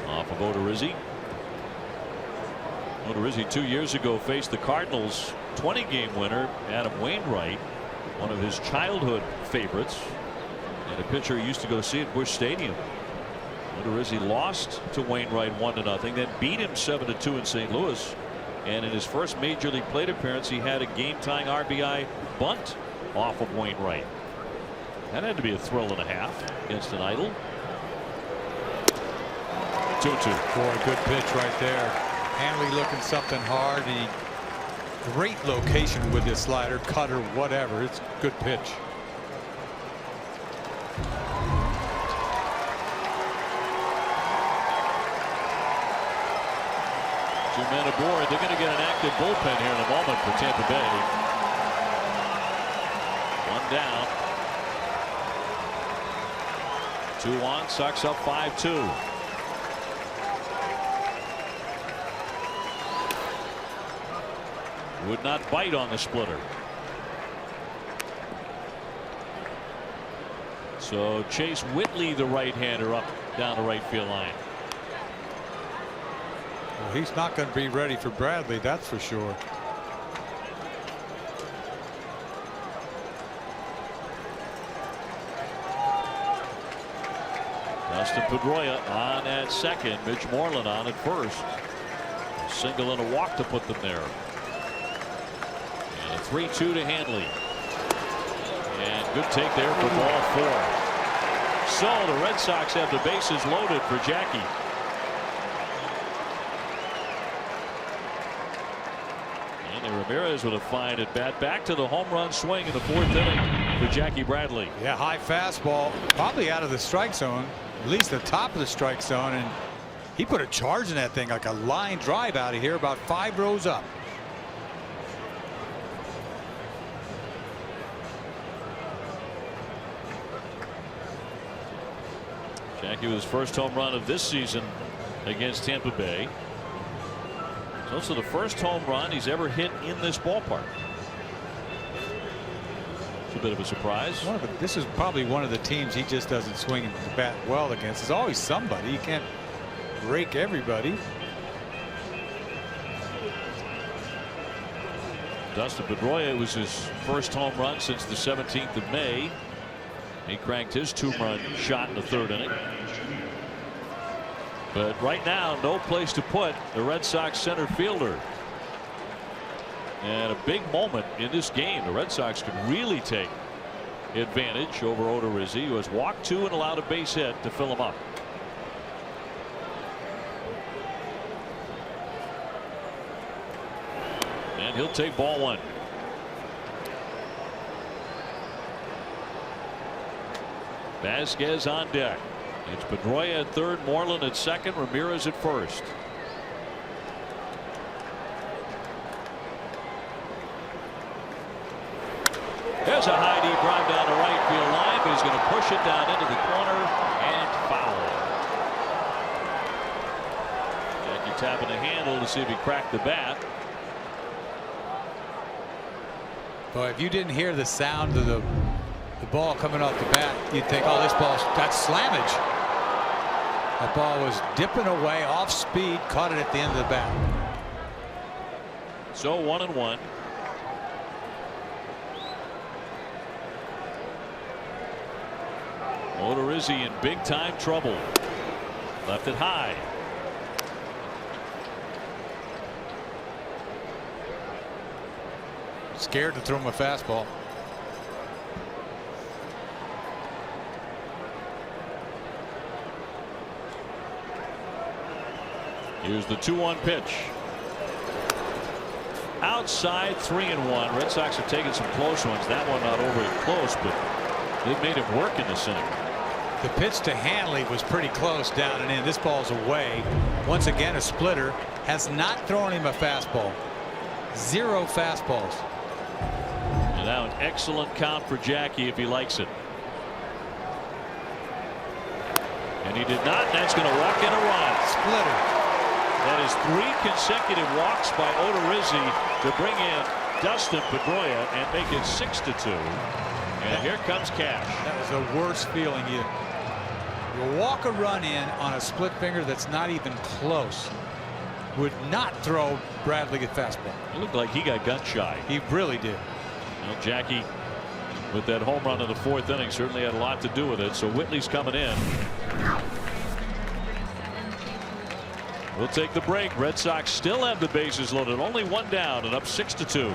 off of Odorizzi. Odorizzi 2 years ago faced the Cardinals 20-game winner Adam Wainwright, one of his childhood favorites, and a pitcher he used to go see at Busch Stadium. Odorizzi lost to Wainwright 1-0, then beat him 7-2 in St. Louis, and in his first major league plate appearance he had a game-tying RBI bunt off of Wainwright. That had to be a thrill and a half against an idol. 2-2. Boy, good pitch right there. Hanley looking something hard. Great location with this slider, cutter, whatever. It's a good pitch. Two men aboard. They're going to get an active bullpen here in a moment for Tampa Bay. One down. 2 on. Sox up 5-2. Would not bite on the splitter. So Chase Whitley, the right-hander, up down the right field line. Well, he's not going to be ready for Bradley, that's for sure. Dustin Pedroia on at second. Mitch Moreland on at first. A single and a walk to put them there. And a 3-2 to Hanley. And good take there for ball 4. So the Red Sox have the bases loaded for Jackie. And Ramirez with a fine at bat. Back to the home run swing in the 4th inning for Jackie Bradley. Yeah, high fastball, probably out of the strike zone, at least the top of the strike zone, and he put a charge in that thing, like a line drive out of here, about 5 rows up. Jackie with his first home run of this season against Tampa Bay. It's also the first home run he's ever hit in this ballpark. It's a bit of a surprise. This is probably one of the teams he just doesn't swing the bat well against. There's always somebody. He can't break everybody. Dustin Pedroia was his first home run since the 17th of May. He cranked his 2-run shot in the 3rd inning. But right now, no place to put the Red Sox center fielder. And a big moment in this game. The Red Sox could really take advantage over Odorizzi, who has walked 2 and allowed a base hit to fill him up. And he'll take ball 1. Vasquez on deck. It's Pedroia at 3rd, Moreland at 2nd, Ramirez at 1st. There's a high deep drive down the right field line, but he's going to push it down into the corner and foul. Yankee tapping the handle to see if he cracked the bat. Boy, if you didn't hear the sound of the ball coming off the bat, you'd think, oh, that's slammage. That ball was dipping away off speed, caught it at the end of the bat. So 1-1. Odorizzi in big time trouble. Left it high. Scared to throw him a fastball. Here's the 2-1 pitch. Outside, 3-1. Red Sox have taken some close ones. That one not overly close, but they've made it work in this inning. The pitch to Hanley was pretty close down and in. This ball's away. Once again, a splitter. Has not thrown him a fastball. 0 fastballs. And now an excellent count for Jackie if he likes it. And he did not. That's going to walk in a run. Splitter. That is 3 consecutive walks by Odorizzi to bring in Dustin Pedroia and make it 6-2. And here comes Cash. That was the worst feeling. You walk a run in on a split finger that's not even close. Would not throw Bradley a fastball. It looked like he got gun shy. He really did. Well, Jackie, with that home run in the 4th inning, certainly had a lot to do with it. So Whitley's coming in. We'll take the break. Red Sox still have the bases loaded. Only 1 down and up 6-2.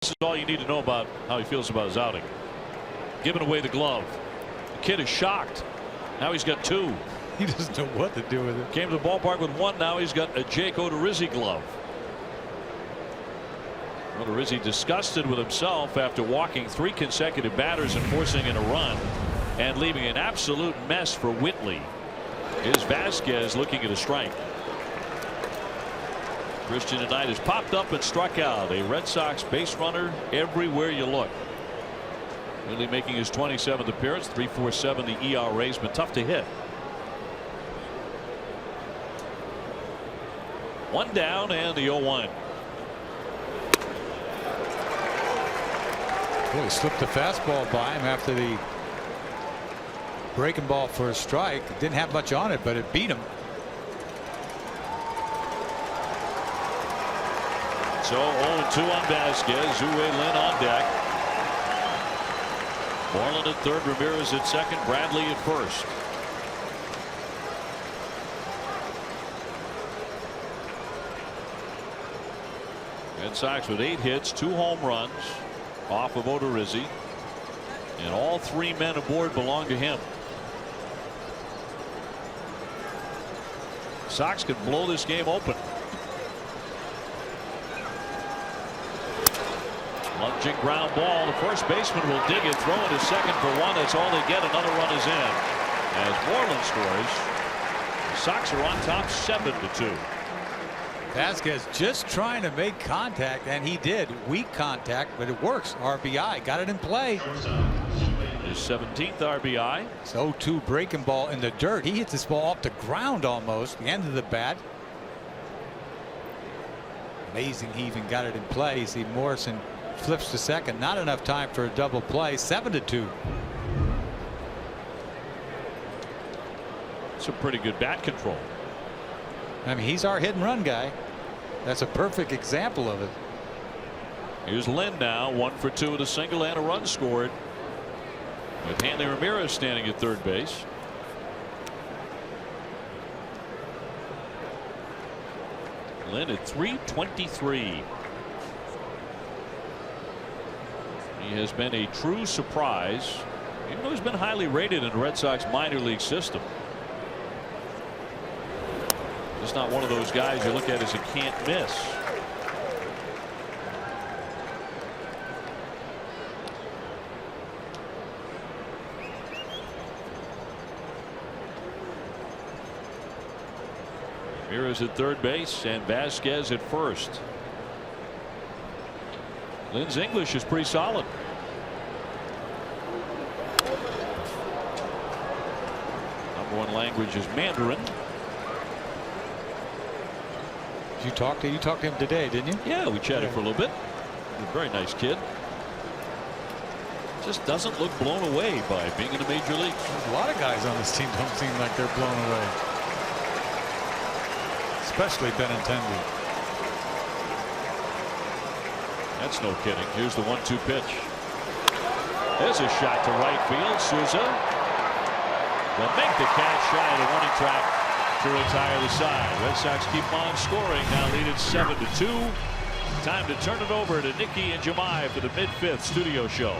This is all you need to know about how he feels about his outing. Giving away the glove. The kid is shocked. Now he's got 2. He doesn't know what to do with it. Came to the ballpark with 1. Now he's got a Jake Odorizzi glove. Odorizzi disgusted with himself after walking 3 consecutive batters and forcing in a run and leaving an absolute mess for Whitley. Is Vasquez looking at a strike. Christian tonight has popped up and struck out. A Red Sox base runner everywhere you look. Really making his 27th appearance. 3.47 the ERA has been tough to hit. 1 down and the 0-1. Boy, he slipped the fastball by him after the breaking ball for a strike. Didn't have much on it, but it beat him. So 0-2 on Vasquez. Zue Lin on deck. Moreland at third, Ramirez at second, Bradley at first. Red Sox with 8 hits, 2 home runs off of Odorizzi, and all 3 men aboard belong to him. Sox could blow this game open. Lunging ground ball. The first baseman will dig it, throw it to second for 1. That's all they get. Another run is in. As Moreland scores, the Sox are on top 7-2. Vasquez just trying to make contact, and he did. Weak contact, but it works. RBI, got it in play. His 17th RBI. So 2 breaking ball in the dirt. He hits this ball off the ground almost. The end of the bat. Amazing he even got it in play. You see Morrison flips to second. Not enough time for a double play. 7-2. Some pretty good bat control. I mean, he's our hit and run guy. That's a perfect example of it. Here's Lynn now, 1 for 2 with a single and a run scored, with Hanley Ramirez standing at third base. Lynn at .323. He has been a true surprise, even though he's been highly rated in the Red Sox minor league system. Just not one of those guys you look at as a can't miss. Ramirez at third base and Vasquez at first. Lynn's English is pretty solid. #1 language is Mandarin. You talked to him today, didn't you? Yeah, we chatted for a little bit. He's a very nice kid. Just doesn't look blown away by being in the major leagues. A lot of guys on this team don't seem like they're blown away. Especially Benintendi. That's no kidding. Here's the 1-2 pitch. There's a shot to right field. Souza will make the catch shy of the running track to retire the side. Red Sox keep on scoring. Now lead it 7-2. Time to turn it over to Nikki and Jemai for the mid-5th studio show.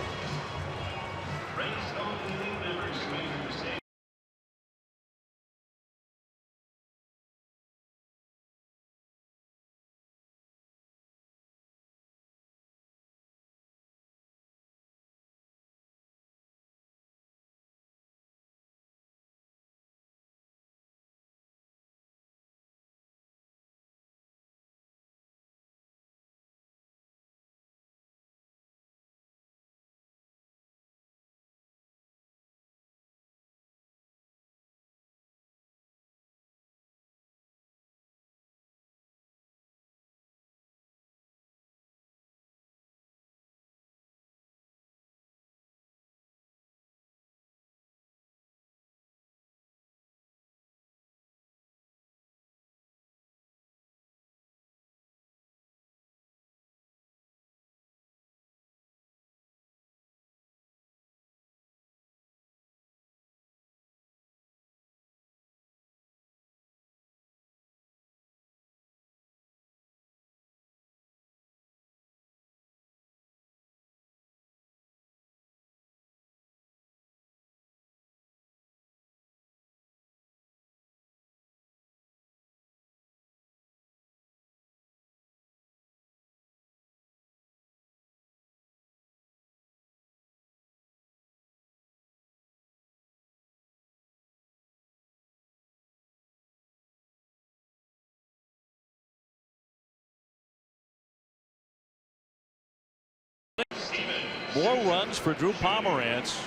more runs for Drew Pomeranz.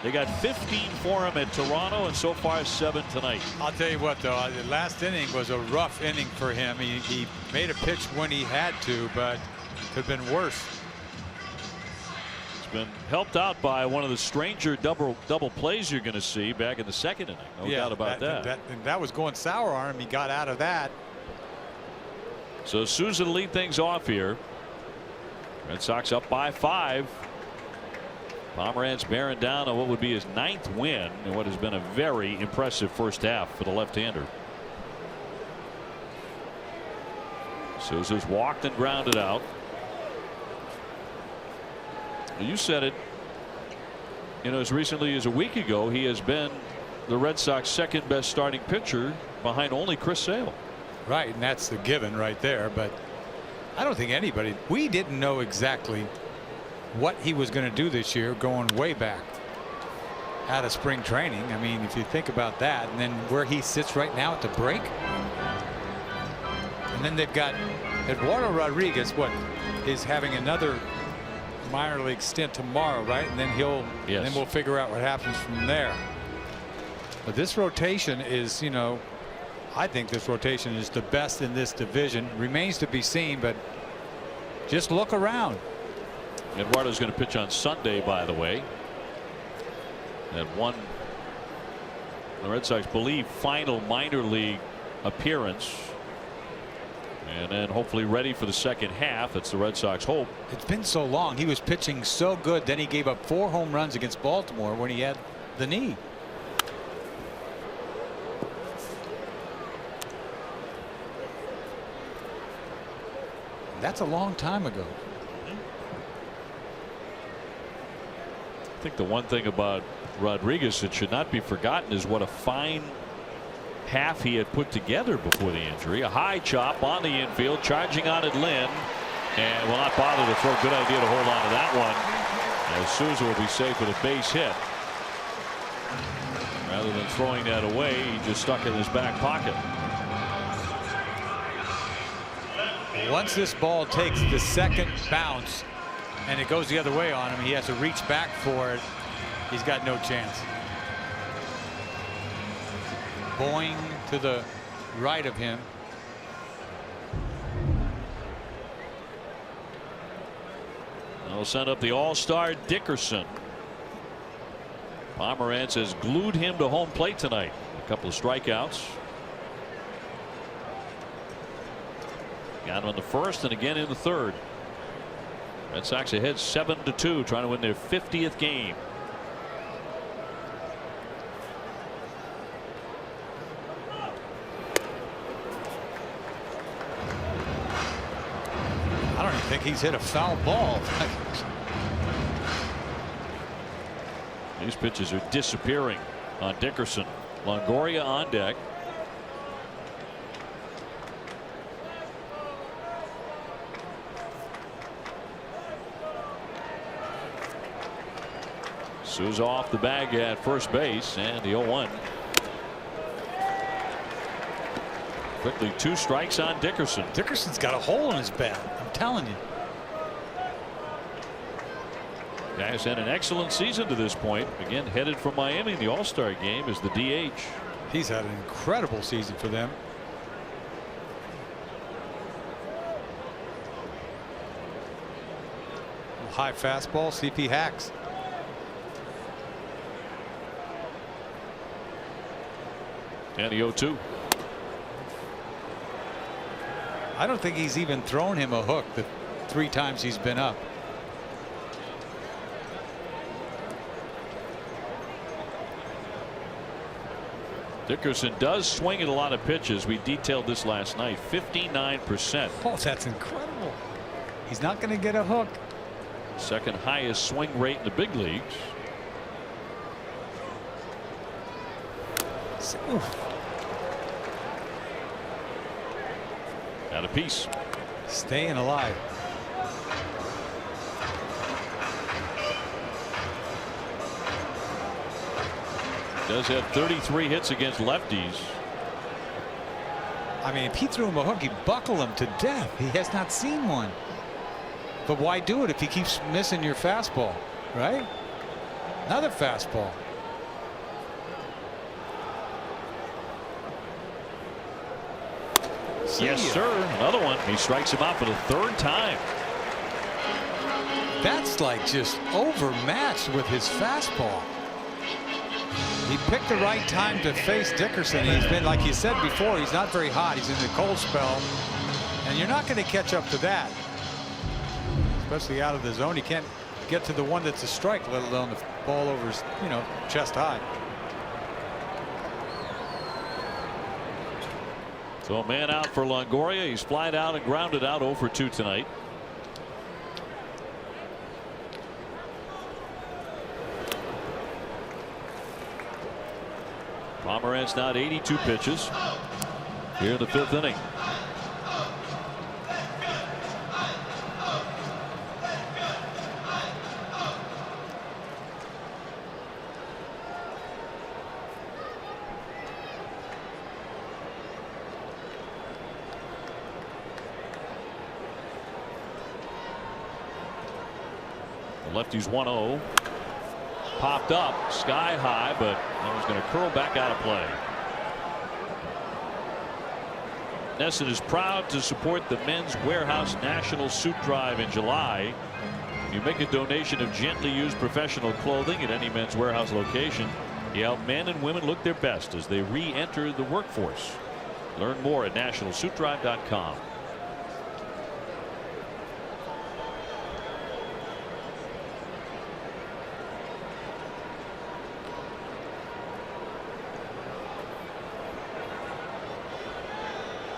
They got 15 for him at Toronto, and so far 7 tonight. I'll tell you what, though, the last inning was a rough inning for him. He made a pitch when he had to, but could have been worse. He's been helped out by one of the stranger double plays you're going to see back in the second inning. No doubt about that. That was going sour on him. He got out of that. So Souza to lead things off here. Red Sox up by 5. Pomeranz bearing down on what would be his 9th win in what has been a very impressive first half for the left-hander. Souza's walked and grounded out. You said it, as recently as a week ago, he has been the Red Sox second best starting pitcher behind only Chris Sale. Right, and that's the given right there. But I don't think anybody, we didn't know exactly what he was going to do this year going way back out of spring training. I mean, if you think about that, and then where he sits right now at the break, and then they've got Eduardo Rodriguez, is having another minor league stint tomorrow, right? And then then we'll figure out what happens from there. But this rotation is, I think this rotation is the best in this division. Remains to be seen, but just look around. Eduardo's going to pitch on Sunday, by the way. That one, the Red Sox believe, final minor league appearance. And then hopefully ready for the second half. That's the Red Sox hope. It's been so long. He was pitching so good. Then he gave up 4 home runs against Baltimore when he had the knee. That's a long time ago. I think the one thing about Rodriguez that should not be forgotten is what a fine half he had put together before the injury. A high chop on the infield, charging on it Lynn, and will not bother to throw. Good idea to hold on to that one, as Souza will be safe with a base hit. Rather than throwing that away, he just stuck it in his back pocket. Once this ball takes the second bounce and it goes the other way on him, he has to reach back for it. He's got no chance. Boing to the right of him. They'll send up the all-star Dickerson. Pomeranz has glued him to home plate tonight. A couple of strikeouts. Got him in the first and again in the third. Red Sox ahead 7-2, trying to win their 50th game. I don't even think he's hit a foul ball. These pitches are disappearing on Dickerson. Longoria on deck. Souza off the bag at first base, and the 0-1. Quickly 2 strikes on Dickerson. Dickerson's got a hole in his bat, I'm telling you. Guy's had an excellent season to this point. Again, headed from Miami in the All-Star game as the DH. He's had an incredible season for them. High fastball, CP hacks. And the 0-2. I don't think he's even thrown him a hook the 3 times he's been up. Dickerson does swing at a lot of pitches. We detailed this last night. 59%. Oh, that's incredible. He's not going to get a hook. Second highest swing rate in the big leagues. Out of piece. Staying alive. Does have 33 hits against lefties. I mean, if he threw him a hook, he'd buckle him to death. He has not seen one. But why do it if he keeps missing your fastball, right? Another fastball. Yes, sir. Another one. He strikes him out for the third time. That's like just overmatched with his fastball. He picked the right time to face Dickerson. He's been, like you said before, he's not very hot. He's in the cold spell. And you're not going to catch up to that. Especially out of the zone. He can't get to the one that's a strike, let alone the ball over his, chest high. So a man out for Longoria. He's flied out and grounded out 0 for 2 tonight. Pomeranz now at 82 pitches here in the 5th inning. The lefty's 1-0. Popped up sky high, but that was going to curl back out of play. NESN is proud to support the Men's Warehouse National Suit Drive in July. You make a donation of gently used professional clothing at any Men's Warehouse location. You help men and women look their best as they re-enter the workforce. Learn more at nationalsuitdrive.com.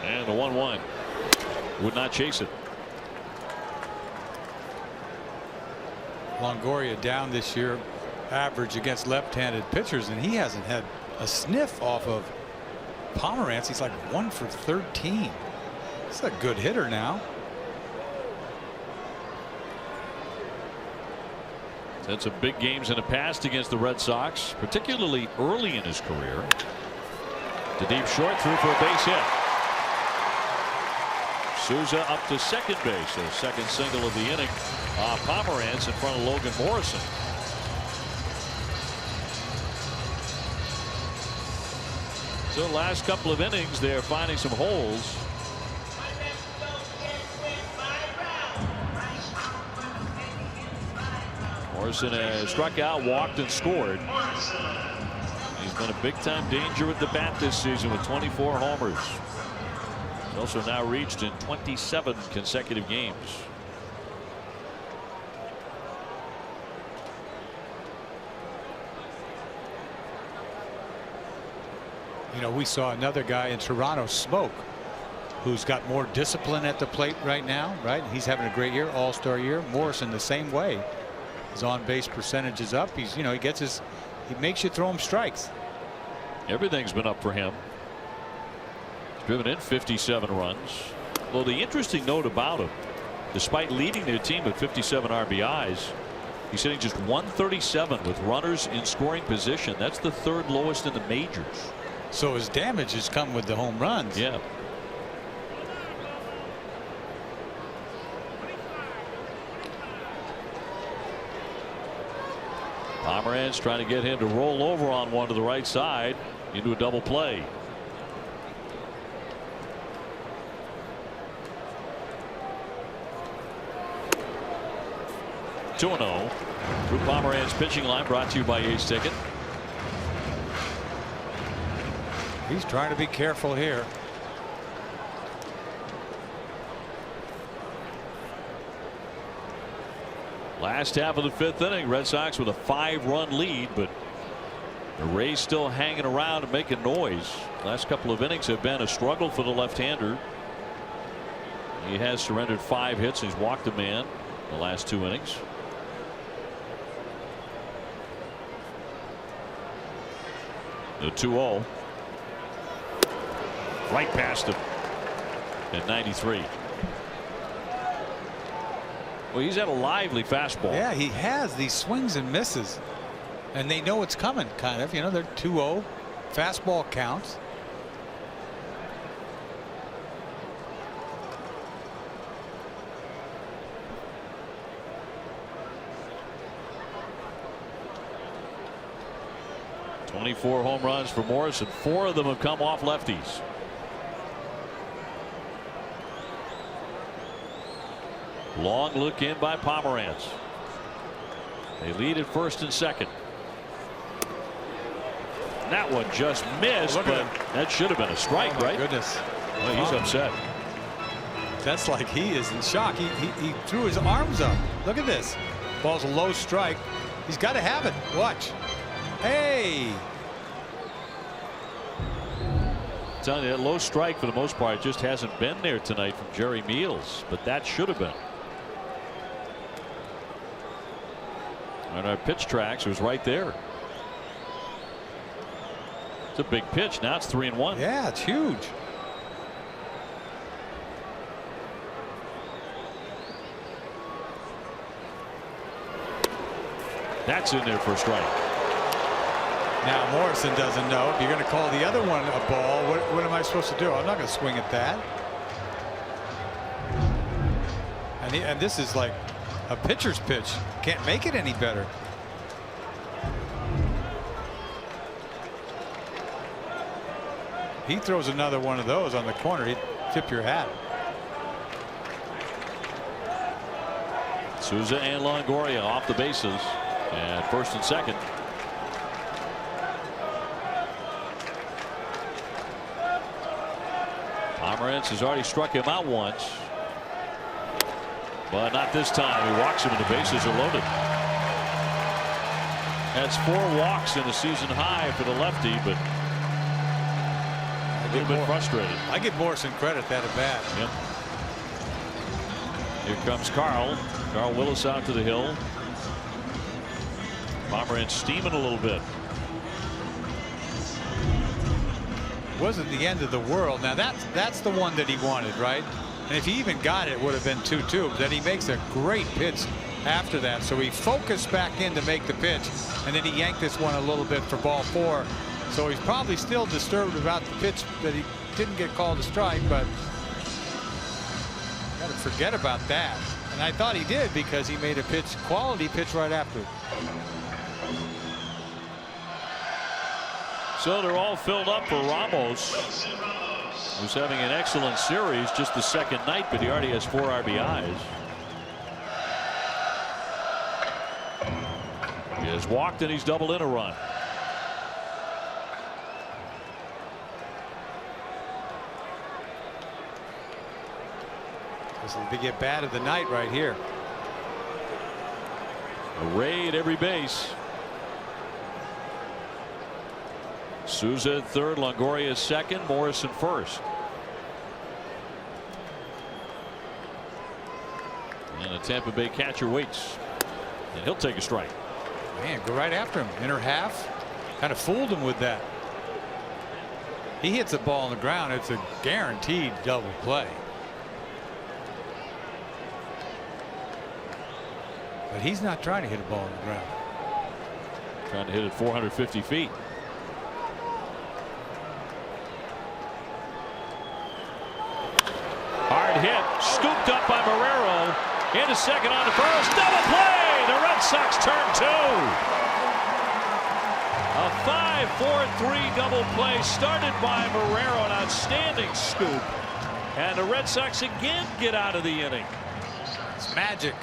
And a 1-1. Would not chase it. Longoria down this year average against left-handed pitchers, and he hasn't had a sniff off of Pomeranz. He's like 1 for 13. He's a good hitter now. Had some big games in the past against the Red Sox, particularly early in his career. To deep short, through for a base hit. Souza up to second base, the second single of the inning. Pomeranz in front of Logan Morrison. So the last couple of innings, they're finding some holes. Morrison has struck out, walked, and scored. He's been a big-time danger at the bat this season with 24 homers. He's also now reached in 27 consecutive games. You know, we saw another guy in Toronto, Smoke, who's got more discipline at the plate right now, right? He's having a great year, all-star year. Morrison the same way. His on-base percentage is up. He's, he gets his, he makes you throw him strikes. Everything's been up for him. He's driven in 57 runs. Well, the interesting note about him, despite leading their team with 57 RBIs, he's hitting just 137 with runners in scoring position. That's the third lowest in the majors. So his damage has come with the home runs. Yeah. Pomeranz trying to get him to roll over on one to the right side into a double play. Two 2-0. Through Pomeranz pitching line, brought to you by Ace Ticket. He's trying to be careful here. Last half of the 5th inning, Red Sox with a 5-run lead, but the Rays still hanging around and making noise. Last couple of innings have been a struggle for the left-hander. He has surrendered 5 hits. He's walked a man the last 2 innings. The 2-0. Right past him at 93. Well, he's had a lively fastball. Yeah, he has these swings and misses, and they know it's coming, kind of. They're 2-0. Fastball counts. 24 home runs for Morrison. 4 of them have come off lefties. Long look in by Pomeranz. They lead at first and second. That one just missed, but that should have been a strike, right? Goodness. Well, he's upset. That's like he is in shock. He threw his arms up. Look at this. Ball's a low strike. He's got to have it. Watch. Hey. I'm telling you, that low strike for the most part just hasn't been there tonight from Jerry Meals, but that should have been. On our pitch tracks, it was right there. It's a big pitch. Now it's 3-1. Yeah, it's huge. That's in there for a strike. Now Morrison doesn't know. If you're going to call the other one a ball, what am I supposed to do? I'm not going to swing at that. And this is like a pitcher's pitch. Can't make it any better. He throws another one of those on the corner, he'd tip your hat. Souza and Longoria off the bases, and first and second. Pomeranz has already struck him out once, but not this time. He walks him and the bases are loaded. That's 4 walks in a season high for the lefty, but a little bit frustrated. I give Morrison credit that at bat. Yep. Here comes Carl. Carl Willis out to the hill. Pomeranz steaming a little bit. Wasn't the end of the world. Now that's the one that he wanted, right? And if he even got it, it would have been 2-2. But then he makes a great pitch after that. So he focused back in to make the pitch, and then he yanked this one a little bit for ball 4. So he's probably still disturbed about the pitch that he didn't get called a strike, but got to forget about that. And I thought he did because he made a quality pitch right after it. So they're all filled up for Ramos, who's having an excellent series, just the second night, but he already has 4 RBIs. He has walked and he's doubled in a run. This is the big at bat of the night right here. A Ray at every base. Souza at third, Longoria second, Morrison first. And the Tampa Bay catcher waits, and he'll take a strike. Man, go right after him. Inner half. Kind of fooled him with that. He hits the ball on the ground. It's a guaranteed double play. But he's not trying to hit a ball on the ground. Trying to hit it 450 feet. Hard hit, scooped up by Marrero. Into second on the first. Double play. The Red Sox turn 2. A 5-4-3 double play started by Marrero. An outstanding scoop. And the Red Sox again get out of the inning. It's magic.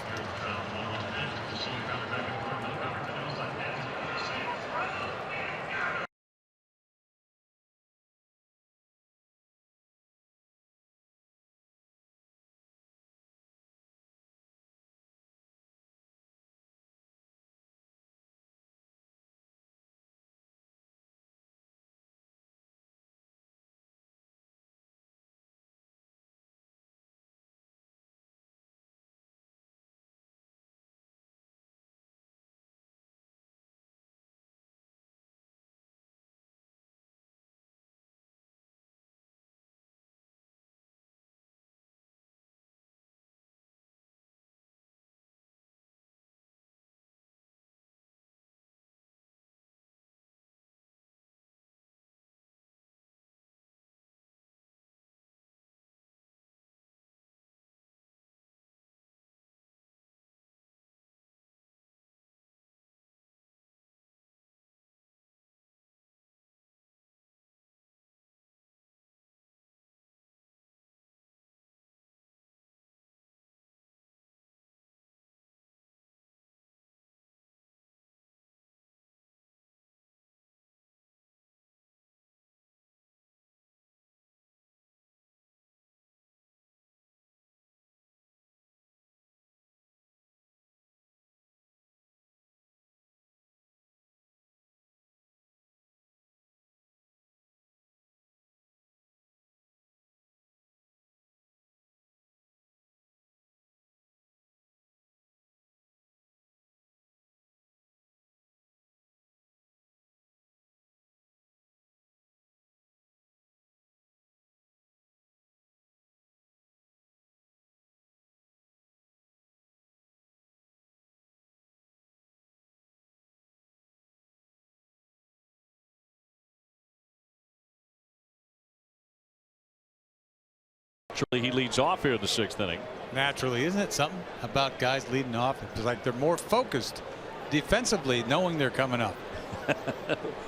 Naturally, he leads off here in the 6th inning. Naturally, isn't it something about guys leading off? It's like they're more focused defensively, knowing they're coming up.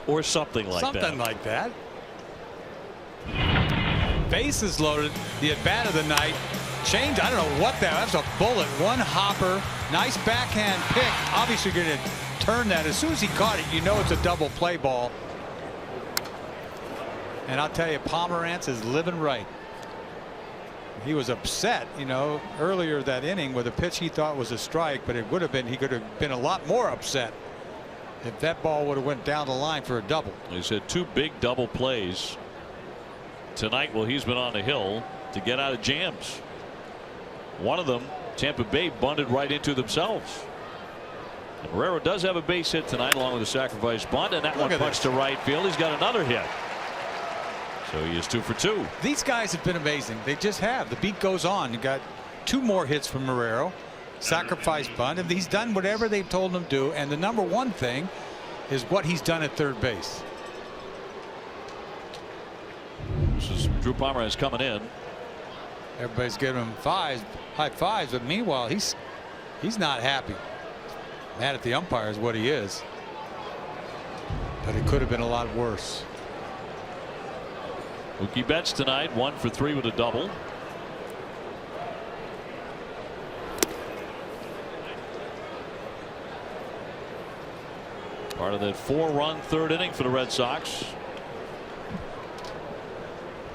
Or something like that. Something like that. Bases loaded. The at bat of the night. Change. I don't know what that. That's a bullet. One hopper. Nice backhand pick. Obviously going to turn that. As soon as he caught it, you know it's a double play ball. And I'll tell you, Pomerantz is living right. He was upset, you know, earlier that inning with a pitch he thought was a strike, but it would have been, he could have been a lot more upset if that ball would have went down the line for a double. He's had 2 big double plays tonight while he's been on the hill to get out of jams. One of them, Tampa Bay bunted right into themselves. And Marrero does have a base hit tonight along with a sacrifice bunt, and that one punched to right field. He's got another hit. So he is 2 for 2. These guys have been amazing. They just have. The beat goes on. You got 2 more hits from Marrero. Sacrifice bunt. And he's done whatever they've told him to do. And the number one thing is what he's done at third base. This is Drew Pomerantz coming in. Everybody's giving him high fives, but meanwhile he's not happy. Mad at the umpire is what he is. But it could have been a lot worse. Mookie Betts tonight 1 for 3 with a double. Part of that 4-run 3rd inning for the Red Sox.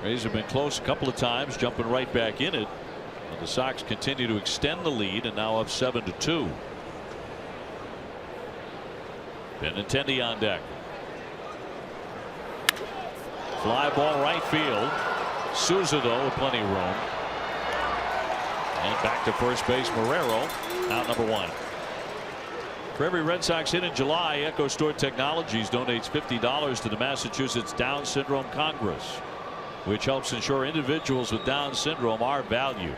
Rays have been close a couple of times, jumping right back in it. But the Sox continue to extend the lead and now up 7-2. Benintendi on deck. Fly ball right field. Souza though with plenty of room. And back to first base. Marrero out number 1. For every Red Sox hit in July, Echo Store Technologies donates $50 to the Massachusetts Down Syndrome Congress, which helps ensure individuals with Down syndrome are valued.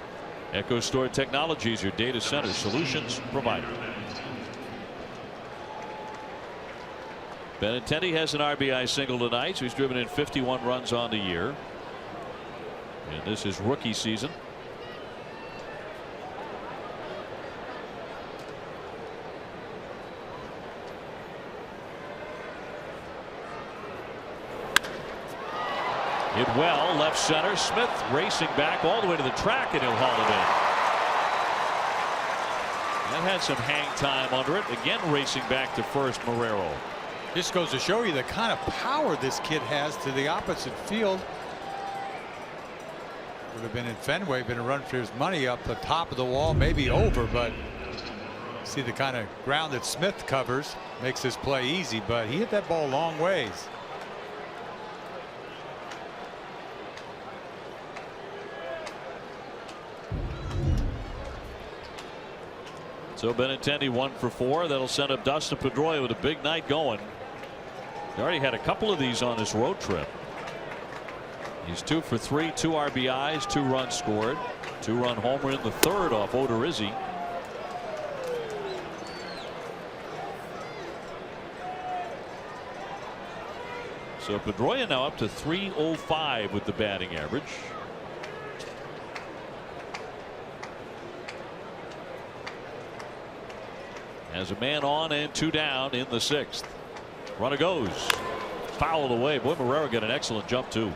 Echo Store Technologies, your data center solutions provider. Benintendi has an RBI single tonight, so he's driven in 51 runs on the year. And this is rookie season. Hit well, left center. Smith racing back all the way to the track, and he'll haul it in. That had some hang time under it. Again, racing back to first, Marrero. This goes to show you the kind of power this kid has to the opposite field. Would have been in Fenway, been a run for his money up the top of the wall, maybe over, but see the kind of ground that Smith covers makes this play easy, but he hit that ball a long ways. So Benintendi 1 for 4. That'll send up Dustin Pedroia with a big night going. He already had a couple of these on his road trip. He's 2 for 3, 2 RBIs, 2 runs scored, 2-run homer in the 3rd off Odorizzi. So Pedroia now up to .305 with the batting average. Has a man on and 2 down in the 6th. Runner goes. Fouled away. Boy, Marrero got an excellent jump too. You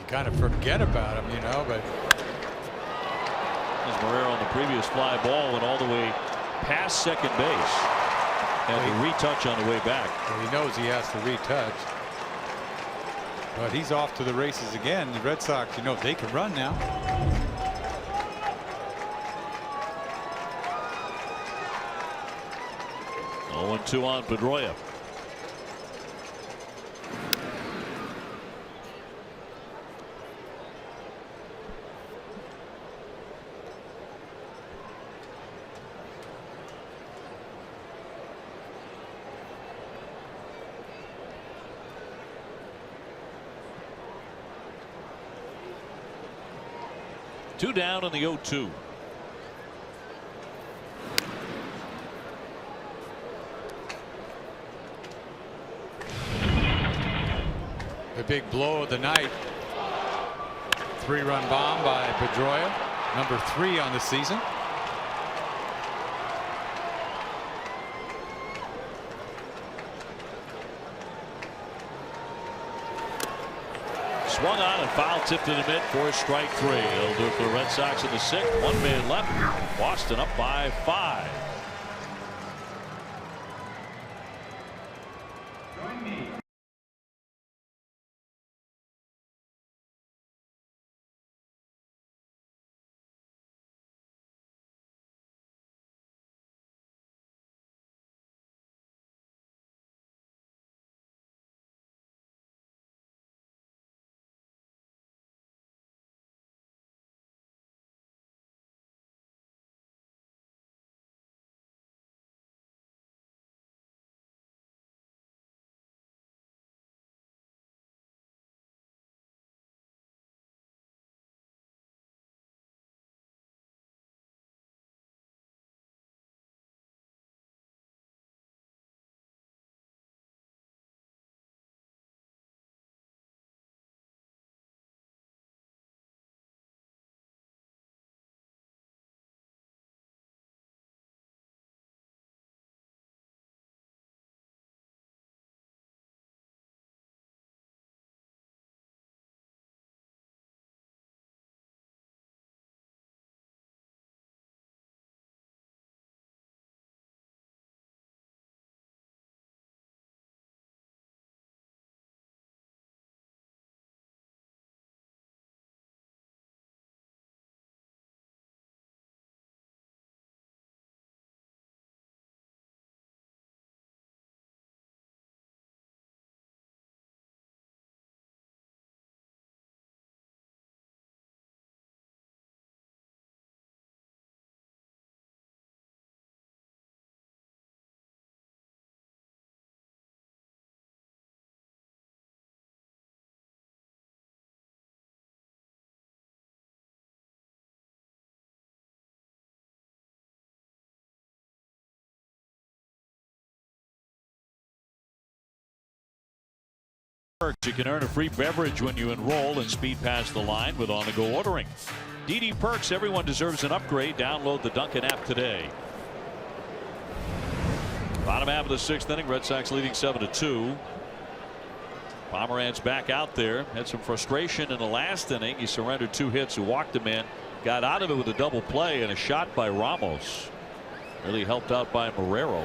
kind of forget about him, you know, but as Marrero on the previous fly ball went all the way past second base. Had to retouch on the way back. Well, he knows he has to retouch. But he's off to the races again. The Red Sox, you know, they can run now. 0-2 on Pedroia. Two down in the 0-2. The big blow of the night 3-run bomb by Pedroia, number 3 on the season. Swung on and foul tipped in the mid for strike 3. It'll do it for the Red Sox in the 6th. 1 man left. Boston up by 5. You can earn a free beverage when you enroll and speed past the line with on-the-go ordering. DD Perks, everyone deserves an upgrade. Download the Dunkin' app today. Bottom half of the 6th inning, Red Sox leading 7-2. Pomeranz back out there. Had some frustration in the last inning. He surrendered 2 hits, who walked a man, got out of it with a double play and a shot by Ramos. Really helped out by Marrero.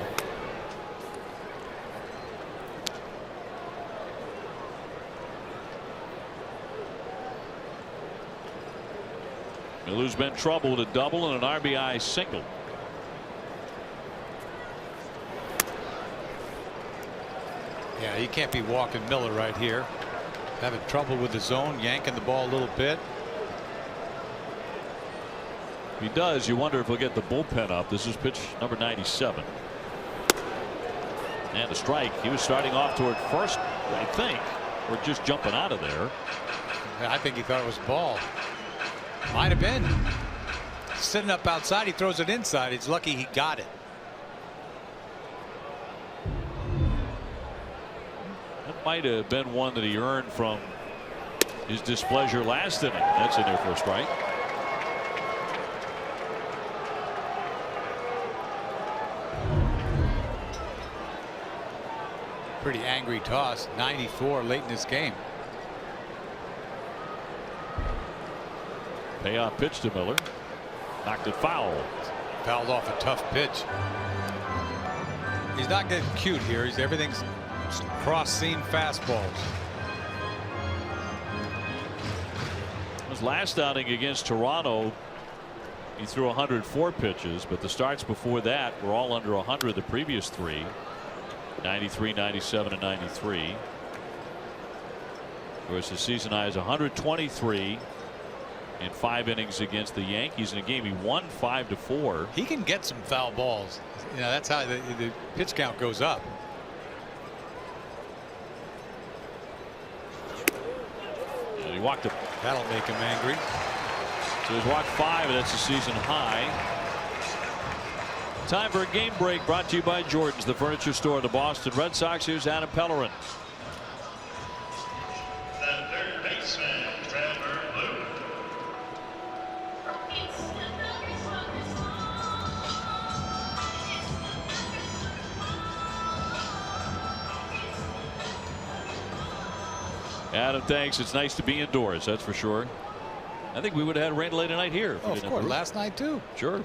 Miller's been trouble with a double and an RBI single. Yeah, you can't be walking Miller right here. Having trouble with the zone, yanking the ball a little bit. If he does, you wonder if he'll get the bullpen up. This is pitch number 97. And a strike. He was starting off toward first, I think, or just jumping out of there. I think he thought it was a ball. Might have been. Sitting up outside, he throws it inside. He's lucky he got it. That might have been one that he earned from his displeasure last inning. That's in there for a strike. Pretty angry toss. 94 late in this game. Payoff pitch to Miller. Knocked it foul. Fouled off a tough pitch. He's not getting cute here. Everything's cross-seam fastballs. His last outing against Toronto, he threw 104 pitches, but the starts before that were all under 100 the previous 3. 93, 97, and 93. Of course, the season high is 123 in 5 innings against the Yankees in a game he won 5-4. He can get some foul balls. You know, that's how the pitch count goes up. And he walked. That'll make him angry. So he's walked 5, and that's a season high. Time for a game break, brought to you by Jordan's, the furniture store of the Boston Red Sox. Here's Adam Pellerin. The third baseman, Trevor Blue. Adam, thanks. It's nice to be indoors, that's for sure. I think we would have had rain late tonight here. Oh, of course. Last night, too. Sure.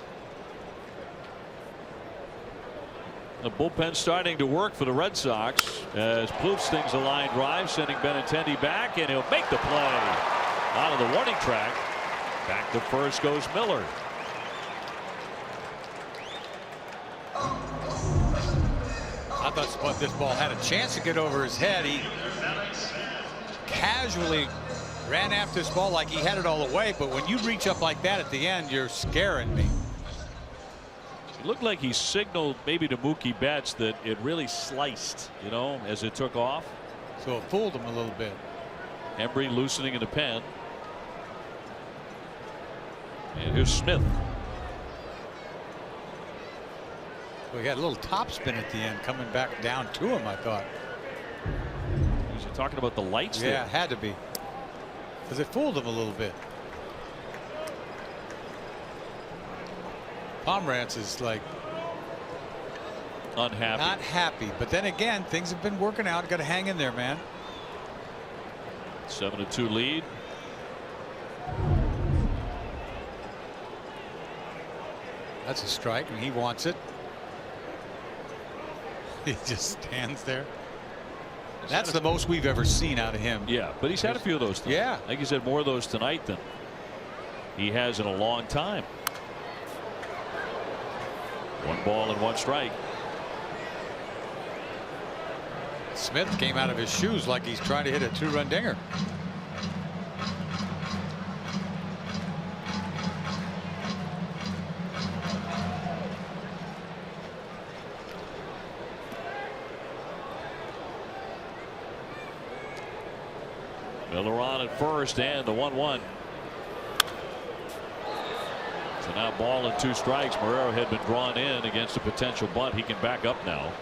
The bullpen starting to work for the Red Sox as Plouffe stings a line drive, sending Benintendi back, and he'll make the play out of the warning track. Back to first goes Miller. I thought this ball had a chance to get over his head. He casually ran after this ball like he had it all the way, but when you reach up like that at the end, you're scaring me. It looked like he signaled maybe to Mookie Betts that it really sliced, you know, as it took off. So it fooled him a little bit. Embry loosening in the pen. And here's Smith. We got a little top spin at the end coming back down to him, I thought. Was he talking about the lights? Yeah, there? Had to be. Because it fooled him a little bit. Pomerantz is like unhappy. Not happy, but then again, things have been working out. Got to hang in there, man. 7-2 lead. That's a strike, and he wants it. He just stands there. That's the most we've ever seen out of him. Yeah, but he's had a few of those tonight. Yeah. I think he's had more of those tonight than he has in a long time. 1 ball and 1 strike. Smith came out of his shoes like he's trying to hit a 2-run dinger. Miller on at first, and the 1-1. So now ball and 2 strikes. Marrero had been drawn in against a potential bunt. He can back up now.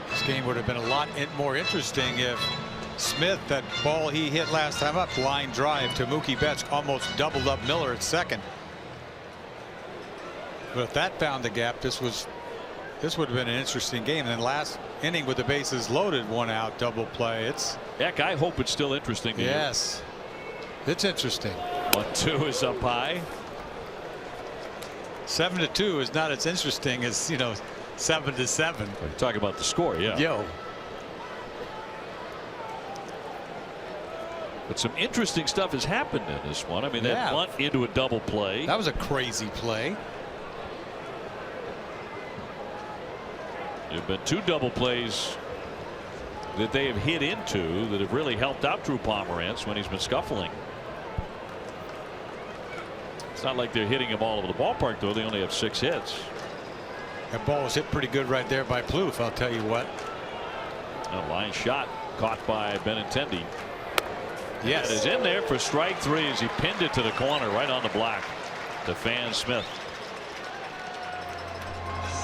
This game would have been a lot more interesting if Smith, that ball he hit last time up, line drive to Mookie Betts, almost doubled up Miller at second. But if that found the gap, this would have been an interesting game. And then last inning with the bases loaded, 1 out, double play. It's heck, I hope it's still interesting to yes, it's interesting. 1-2 is up high. 7-2 is not as interesting as 7-7. We're talking about the score, yeah. Yo. But some interesting stuff has happened in this one. I mean, that bunt into a double play. That was a crazy play. There have been 2 double plays that they have hit into that have really helped out Drew Pomerantz when he's been scuffling. It's not like they're hitting him all over the ballpark, though. They only have 6 hits. That ball was hit pretty good right there by Plouffe, I'll tell you what. A line shot caught by Benintendi. Yes. That is in there for strike 3 as he pinned it to the corner right on the black to Fan Smith.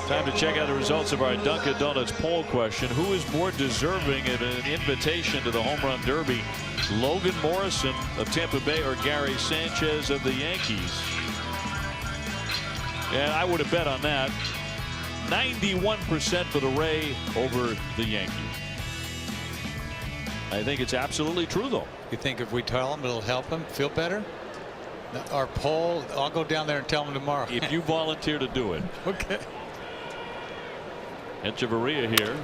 Time to check out the results of our Dunkin' Donuts poll question. Who is more deserving of an invitation to the Home Run Derby? Logan Morrison of Tampa Bay or Gary Sanchez of the Yankees? And I would have bet on that. 91% for the Ray over the Yankees. I think it's absolutely true, though. You think if we tell him it'll help him feel better? Our poll, I'll go down there and tell him tomorrow. If you volunteer to do it. Okay. Echeverria here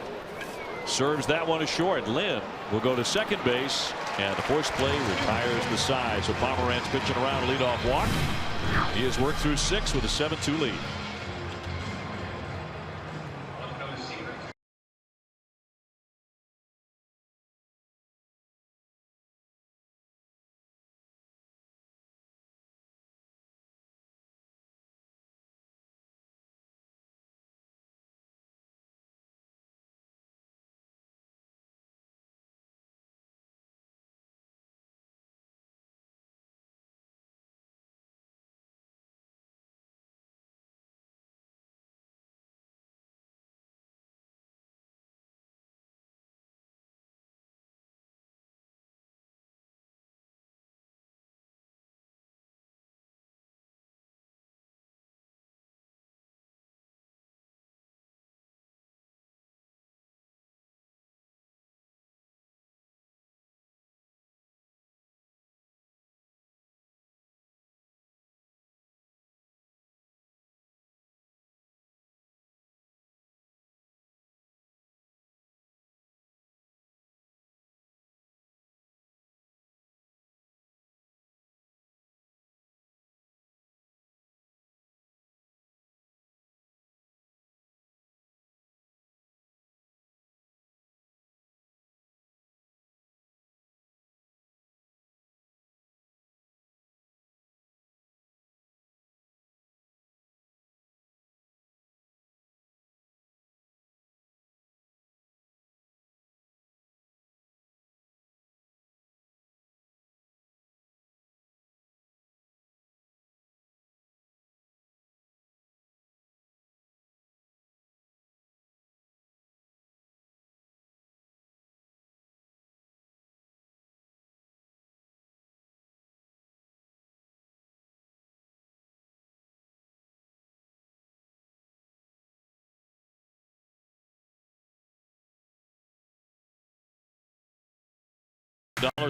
serves that one ashort. Lynn will go to second base, and the force play retires the side. So Pomerantz pitching around a leadoff walk. He has worked through 6 with a 7-2 lead.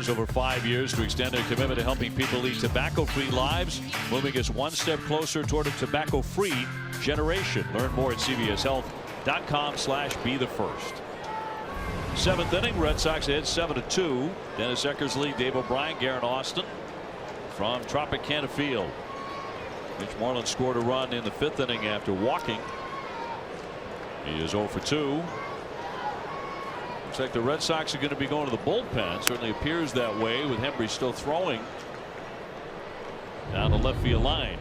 over 5 years to extend their commitment to helping people lead tobacco-free lives, moving us one step closer toward a tobacco-free generation. Learn more at cvshealth.com/be-the-first. 7th inning, Red Sox ahead 7-2. Dennis Eckersley, Dave O'Brien, Garen Austin from Tropicana Field. Mitch Moreland scored a run in the 5th inning after walking. He is 0 for 2. Looks like the Red Sox are going to be going to the bullpen. Certainly appears that way with Hembree still throwing down the left field line.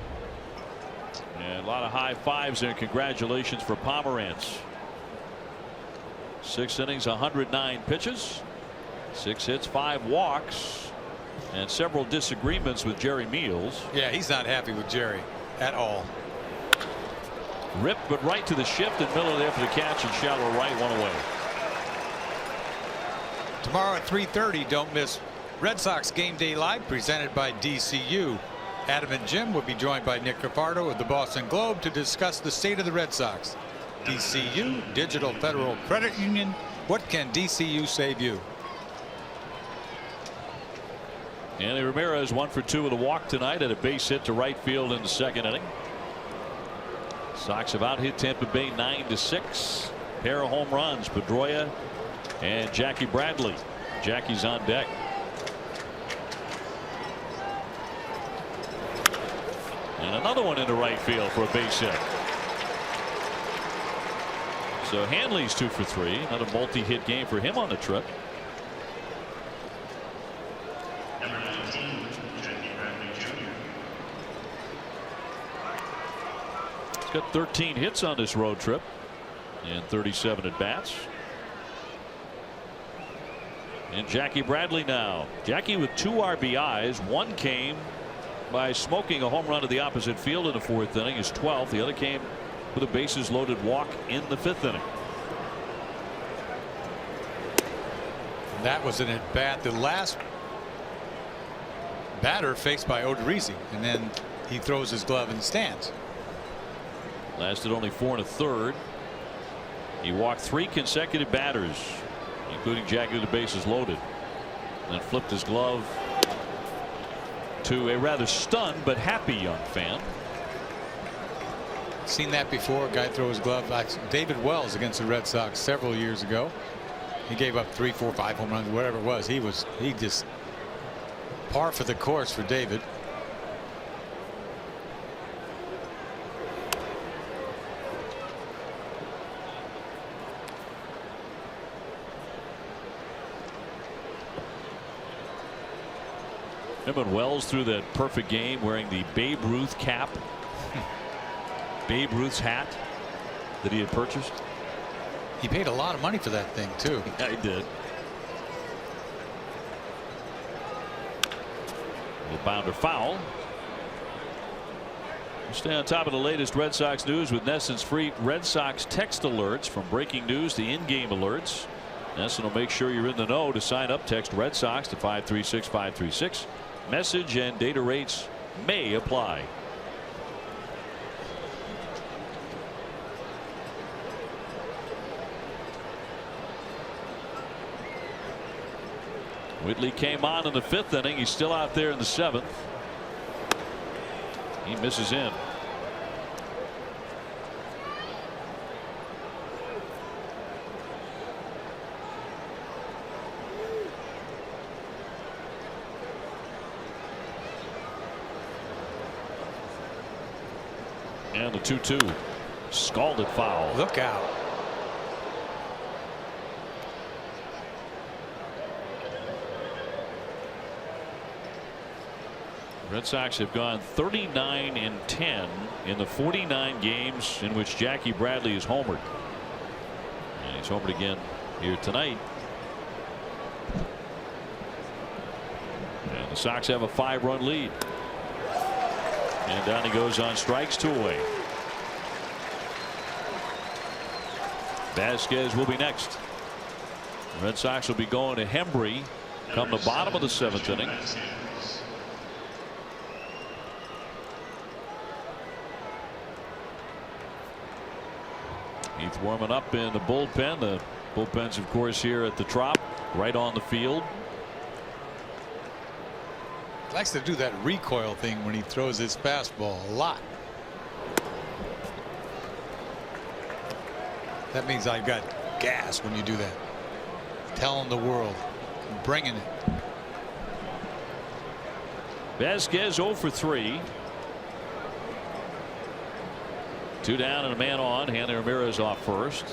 And a lot of high fives and congratulations for Pomerantz. 6 innings, 109 pitches, 6 hits, 5 walks, and several disagreements with Jerry Meals. Yeah, he's not happy with Jerry at all. Ripped, but right to the shift, and Miller there for the catch and shallow right, 1 away. Tomorrow at 3:30, don't miss Red Sox Game Day Live presented by DCU. Adam and Jim will be joined by Nick Capardo of the Boston Globe to discuss the state of the Red Sox. DCU, Digital Federal Credit Union. What can DCU save you? Andy Ramirez 1 for 2 with a walk tonight at a base hit to right field in the 2nd inning. Sox have out hit Tampa Bay 9-6. Pair of home runs, Pedroia and Jackie Bradley. Jackie's on deck. And another one into right field for a base hit. So Hanley's 2 for 3. Another multi-hit game for him on the trip. Number 19, Jackie Bradley Jr. He's got 13 hits on this road trip and 37 at bats. And Jackie Bradley now. Jackie with 2 RBIs. One came by smoking a home run to the opposite field in the 4th inning, his 12th. The other came with a bases loaded walk in the 5th inning. That was an at bat. The last batter faced by Odorizzi, and then he throws his glove in the stands. Lasted only 4 1/3. He walked 3 consecutive batters, including Jackie with the bases loaded, and then flipped his glove to a rather stunned but happy young fan. Seen that before. A guy throw his glove. David Wells against the Red Sox several years ago. He gave up 3, 4, 5 home runs, whatever it was. He just par for the course for David. Remember when Wells threw that perfect game wearing the Babe Ruth cap? Babe Ruth's hat that he had purchased. He paid a lot of money for that thing too. Yeah, he did. The bounder foul. We'll stay on top of the latest Red Sox news with NESN's free Red Sox text alerts, from breaking news to in-game alerts. NESN will make sure you're in the know. To sign up, text Red Sox to 536-536. Message and data rates may apply. Whitley came on in the 5th inning. He's still out there in the 7th. He misses in. And the 2-2. Scalded foul. Look out. Red Sox have gone 39-10 in the 49 games in which Jackie Bradley is homered. And he's homered again here tonight. And the Sox have a 5-run lead. And down he goes on strikes, 2 away. Vasquez will be next. The Red Sox will be going to Hembree come the bottom of the 7th inning. He's warming up in the bullpen. The bullpen's, of course, here at the Trop, right on the field. Likes to do that recoil thing when he throws his fastball a lot. That means I got gas when you do that. Telling the world, bringing it. Vasquez 0 for 3. 2 down and a man on. Hanley Ramirez off first.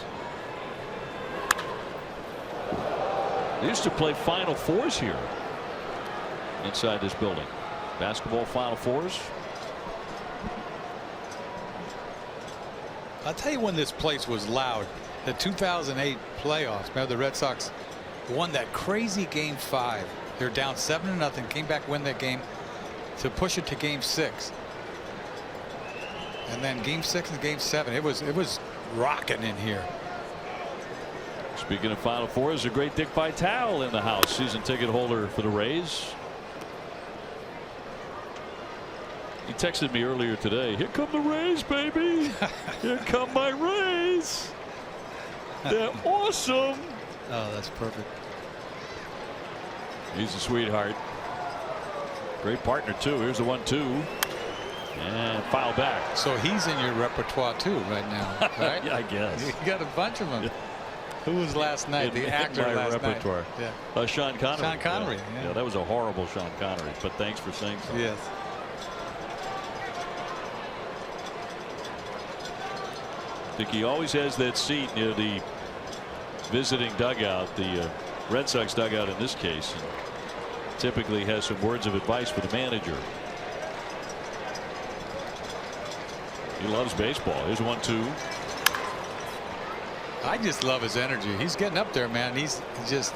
They used to play Final Fours here inside this building. Basketball Final Fours. I'll tell you when this place was loud. The 2008 playoffs. Remember the Red Sox won that crazy Game 5. They were down 7-0. Came back, win that game to push it to Game 6. And then Game 6 and Game 7. It was rocking in here. Speaking of Final Fours, a great Dick Vitale in the house, season ticket holder for the Rays. He texted me earlier today. Here come the Rays, baby. Here come my Rays. They're awesome. Oh, that's perfect. He's a sweetheart. Great partner too. Here's the 1-2. And foul back. So he's in your repertoire too right now, right? Yeah, I guess. You got a bunch of them. Yeah. Who was last night? The actor my last repertoire. night. Yeah. Sean Connery. Sean Connery. Yeah. Yeah. That was a horrible Sean Connery. But thanks for saying so. Yes. I think he always has that seat near the visiting dugout, the Red Sox dugout in this case. And typically has some words of advice for the manager. He loves baseball. Here's 1-2. I just love his energy. He's getting up there, man. He's just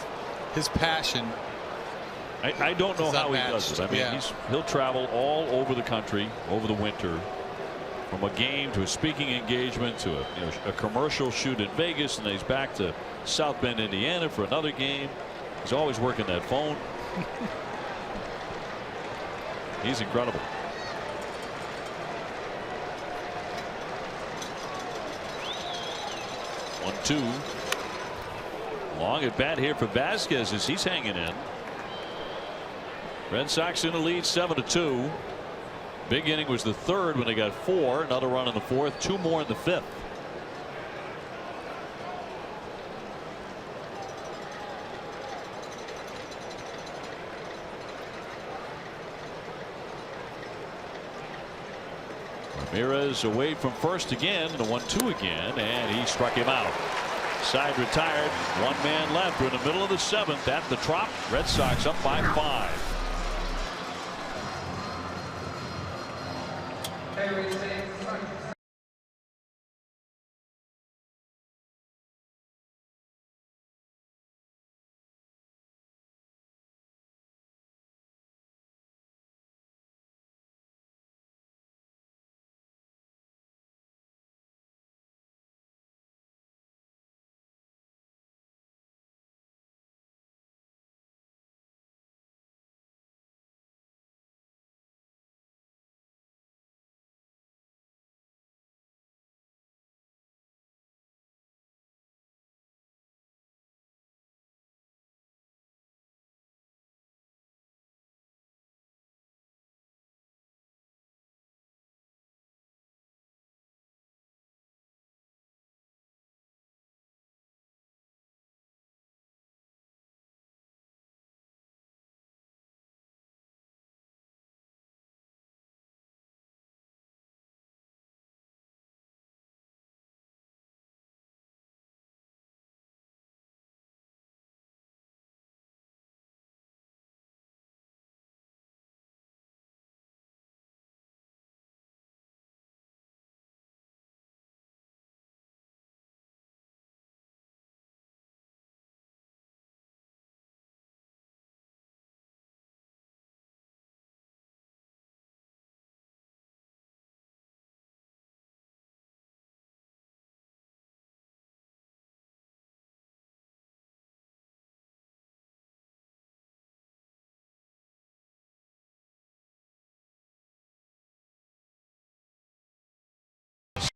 his passion. I don't know how he does it. I mean, yeah. He'll travel all over the country over the winter, from a game to a speaking engagement to a commercial shoot in Vegas, and then he's back to South Bend, Indiana for another game. He's always working that phone. He's incredible. 1-2. Long at bat here for Vasquez as he's hanging in. Red Sox in the lead 7-2. Big inning was the third when they got 4. Another run in the fourth. 2 more in the fifth. Ramirez away from first again, and a 1-2 again, and he struck him out. Side retired. 1 man left. We're in the middle of the 7th at the Trop. Red Sox up by 5.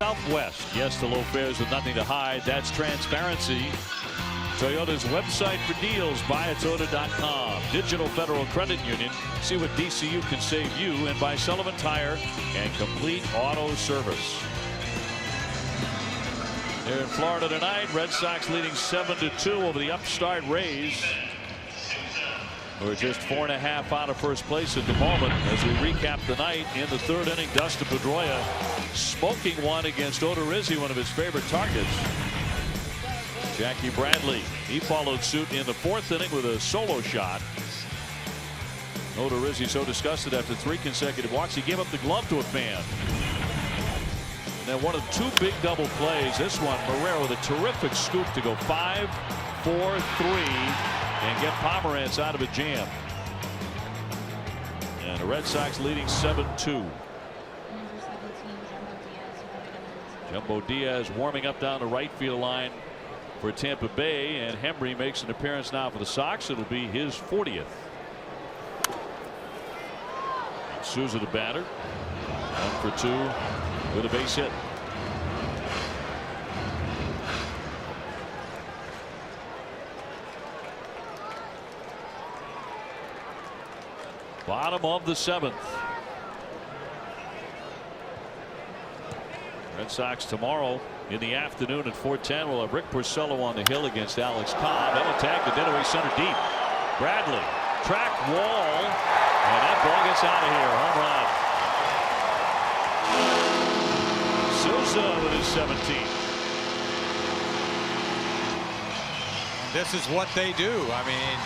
Southwest. Yes, the low fares with nothing to hide. That's transparency. Toyota's website for deals, buyatoyota.com. Digital Federal Credit Union. See what DCU can save you, and by Sullivan Tire and Complete Auto Service. Here in Florida tonight, Red Sox leading 7-2 over the upstart Rays. We're just 4.5 out of first place at the moment as we recap the night. In the third inning, Dustin Pedroia smoking one against Odorizzi, one of his favorite targets. Jackie Bradley, he followed suit in the fourth inning with a solo shot. Odorizzi so disgusted after 3 consecutive walks, he gave up the glove to a fan. And then one of 2 big double plays. This one, Marrero with a terrific scoop to go 5-4-3. And get Pomeranz out of a jam. And the Red Sox leading 7-2. Jumbo Diaz warming up down the right field line for Tampa Bay, and Hembree makes an appearance now for the Sox. It'll be his 40th. And Souza the batter, 1 for 2 with a base hit. Bottom of the 7th. Red Sox tomorrow in the afternoon at 4:10. We'll have Rick Porcello on the hill against Alex Cobb. That'll tag the dead away center deep. Bradley, track wall, and that ball gets out of here. Home run. Souza with his 17th. This is what they do. I mean,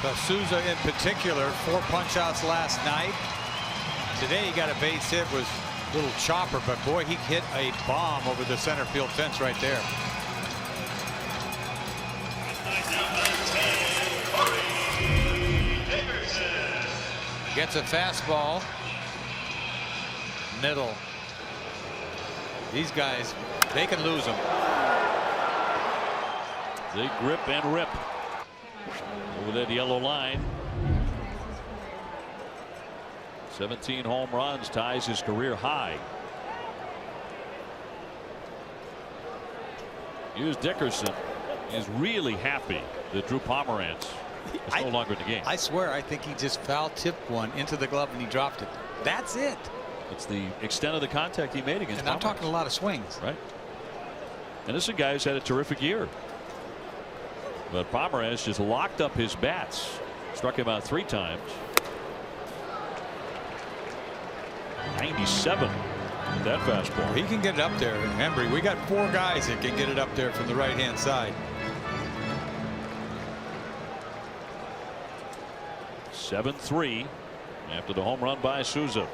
the Souza in particular, 4 punch-outs last night. Today he got a base hit, was a little chopper, but boy, he hit a bomb over the center field fence right there. Gets a fastball. Middle. These guys, they can lose them. They grip and rip over that yellow line. 17 home runs, ties his career high. Here's Dickerson is really happy that Drew Pomeranz is no longer in the game. I swear, I think he just foul tipped one into the glove and he dropped it. That's it. It's the extent of the contact he made against And Pomeranz. I'm talking a lot of swings. Right. And this is a guy who's had a terrific year. But Pomeranz just locked up his bats. Struck him out 3 times. 97 with that fastball. He can get it up there. Remember, we got 4 guys that can get it up there from the right-hand side. 7-3 after the home run by Souza.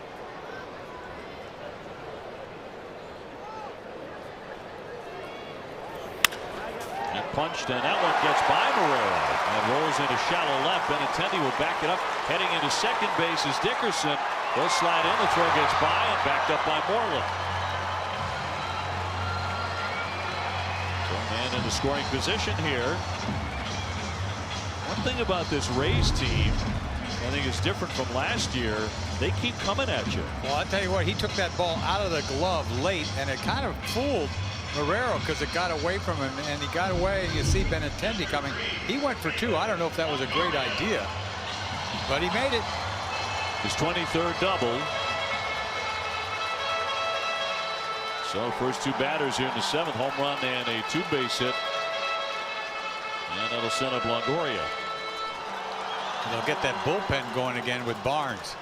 Punched, and that one gets by Marrero and rolls into shallow left. Benintendi will back it up. Heading into second base is Dickerson. They'll slide in. The throw gets by and backed up by Moreland. So man in the scoring position here. One thing about this Rays team, I think is different from last year. They keep coming at you. Well, I'll tell you what, he took that ball out of the glove late, and it kind of fooled Marrero because it got away from him, and he got away, and you see Benintendi coming. He went for 2. I don't know if that was a great idea, but he made it. His 23rd double. So first 2 batters here in the 7th, home run and a 2-base hit, and that'll send up Longoria. And they'll get that bullpen going again with Barnes.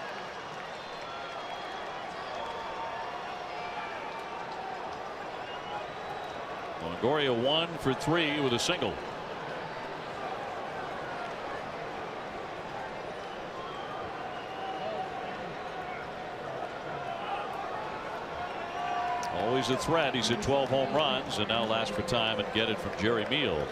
Longoria 1 for 3 with a single. Always a threat. He's hit 12 home runs and now last for time and get it from Jerry Meals.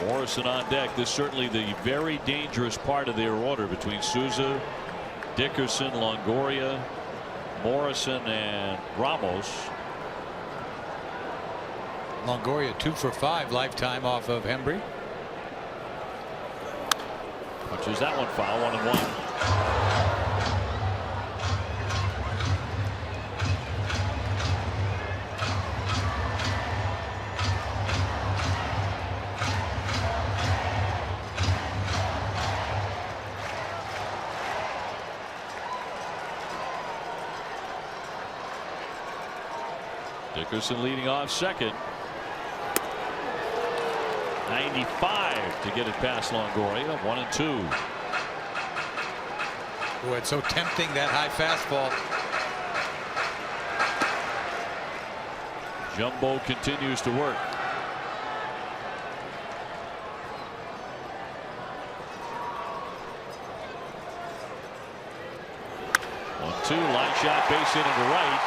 Morrison on deck. This is certainly the very dangerous part of their order between Souza, Dickerson, Longoria, Morrison, and Ramos. Longoria 2 for 5 lifetime off of Hembree. Which is that one foul, 1-1. Dickerson leading off second. 95 to get it past Longoria. 1-2. Boy, it's so tempting, that high fastball. Jumbo continues to work. Line shot, base hit into right.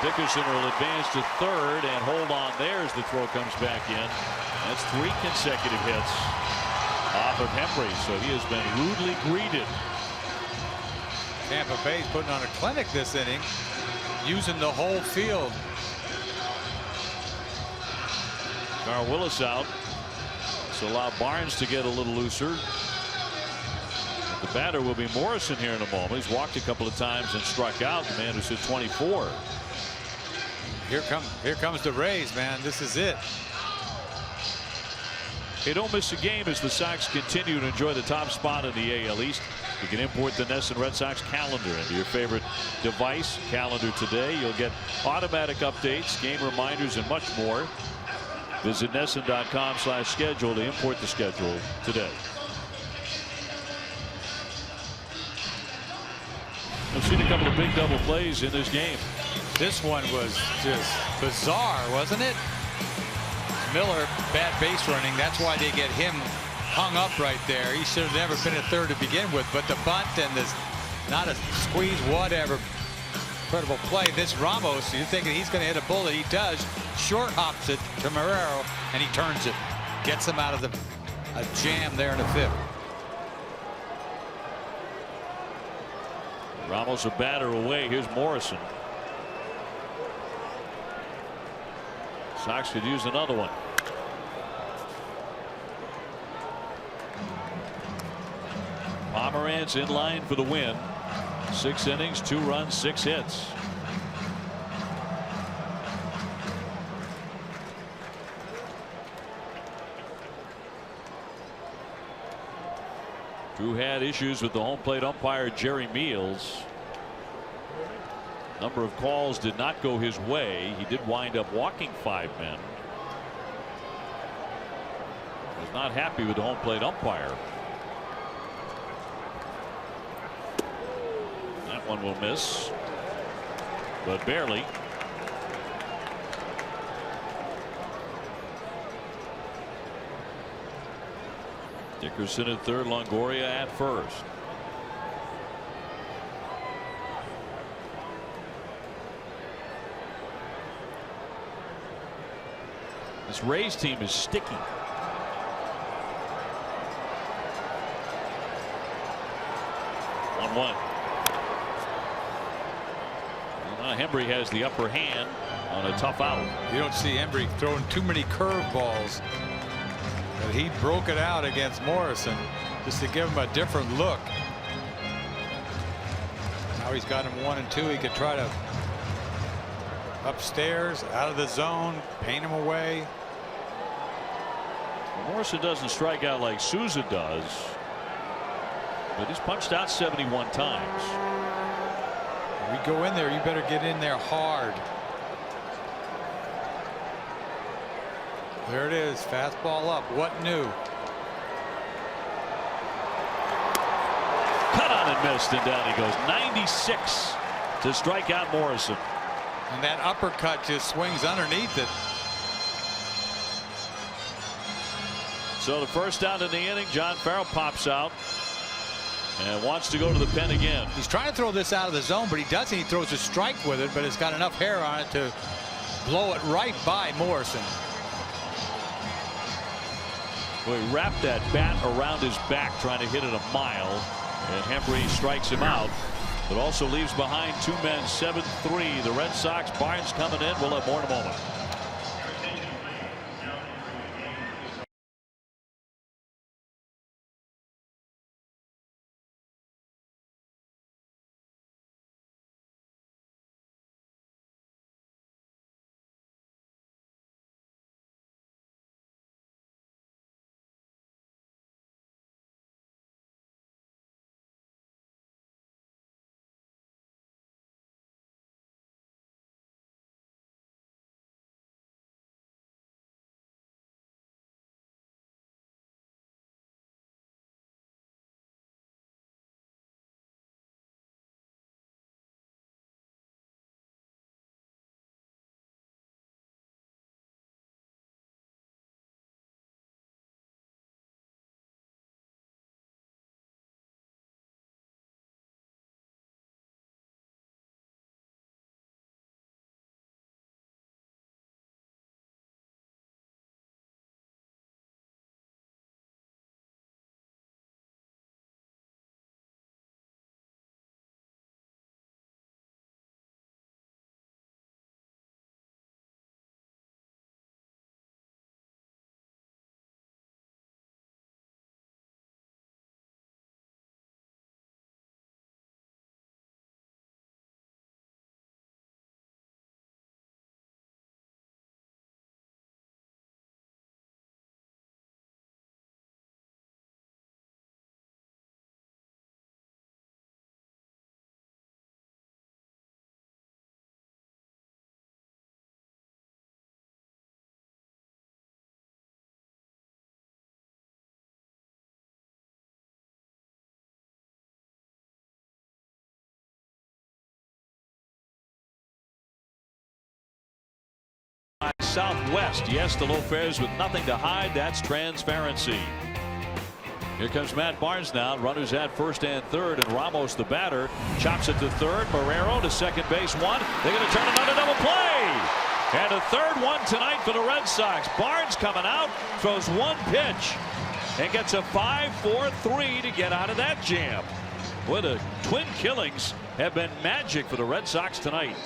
Dickerson will advance to third and hold on there as the throw comes back in. That's 3 consecutive hits off of Hembree, so he has been rudely greeted. Tampa Bay's putting on a clinic this inning, using the whole field. Carl Willis out. So allow Barnes to get a little looser. The batter will be Morrison here in a moment. He's walked a couple of times and struck out. The man who's hit 24. Here comes the Rays, man. This is it. Hey, don't miss a game as the Sox continue to enjoy the top spot in the AL East. You can import the NESN Red Sox calendar into your favorite device. Calendar today. You'll get automatic updates, game reminders, and much more. Visit NESN.com/schedule to import the schedule today. We've seen a couple of big double plays in this game. This one was just bizarre, wasn't it? Miller, bad base running. That's why they get him hung up right there. He should have never been a third to begin with. But the bunt and this, not a squeeze, whatever. Incredible play. This Ramos, you're thinking he's going to hit a bullet. He does. Short hops it to Marrero, and he turns it. Gets him out of a jam there in the 5th. Ramos a batter away. Here's Morrison. Sox could use another one. Pomeranz in line for the win. 6 innings, 2 runs, 6 hits. Drew had issues with the home plate umpire Jerry Meals. Number of calls did not go his way. He did wind up walking 5 men. Was not happy with the home plate umpire. That one will miss, but barely. Dickerson at third, Longoria at first. This Rays team is sticky. One. Hembree has the upper hand on a tough out. You don't see Hembree throwing too many curveballs, but he broke it out against Morrison just to give him a different look. Now he's got him 1-2. He could try to upstairs, out of the zone, paint him away. Morrison doesn't strike out like Souza does, but he's punched out 71 times. We go in there, you better get in there hard. There it is, fastball up. What new? Cut on and missed, and down he goes. 96 to strike out Morrison. And that uppercut just swings underneath it. So the first out in the inning, John Farrell pops out and wants to go to the pen again. He's trying to throw this out of the zone, but he doesn't. He throws a strike with it, but it's got enough hair on it to blow it right by Morrison. Well, he wrapped that bat around his back trying to hit it a mile, and Hembree strikes him out, but also leaves behind 2 men, 7-3. The Red Sox. Barnes coming in. We'll have more in a moment. Southwest. Yes, the low fares with nothing to hide. That's transparency. Here comes Matt Barnes now. Runners at first and third, and Ramos, the batter, chops it to third. Marrero to second base. One. They're going to turn another double play. And a third one tonight for the Red Sox. Barnes coming out, throws one pitch, and gets a 5-4-3 to get out of that jam. Boy, the twin killings have been magic for the Red Sox tonight.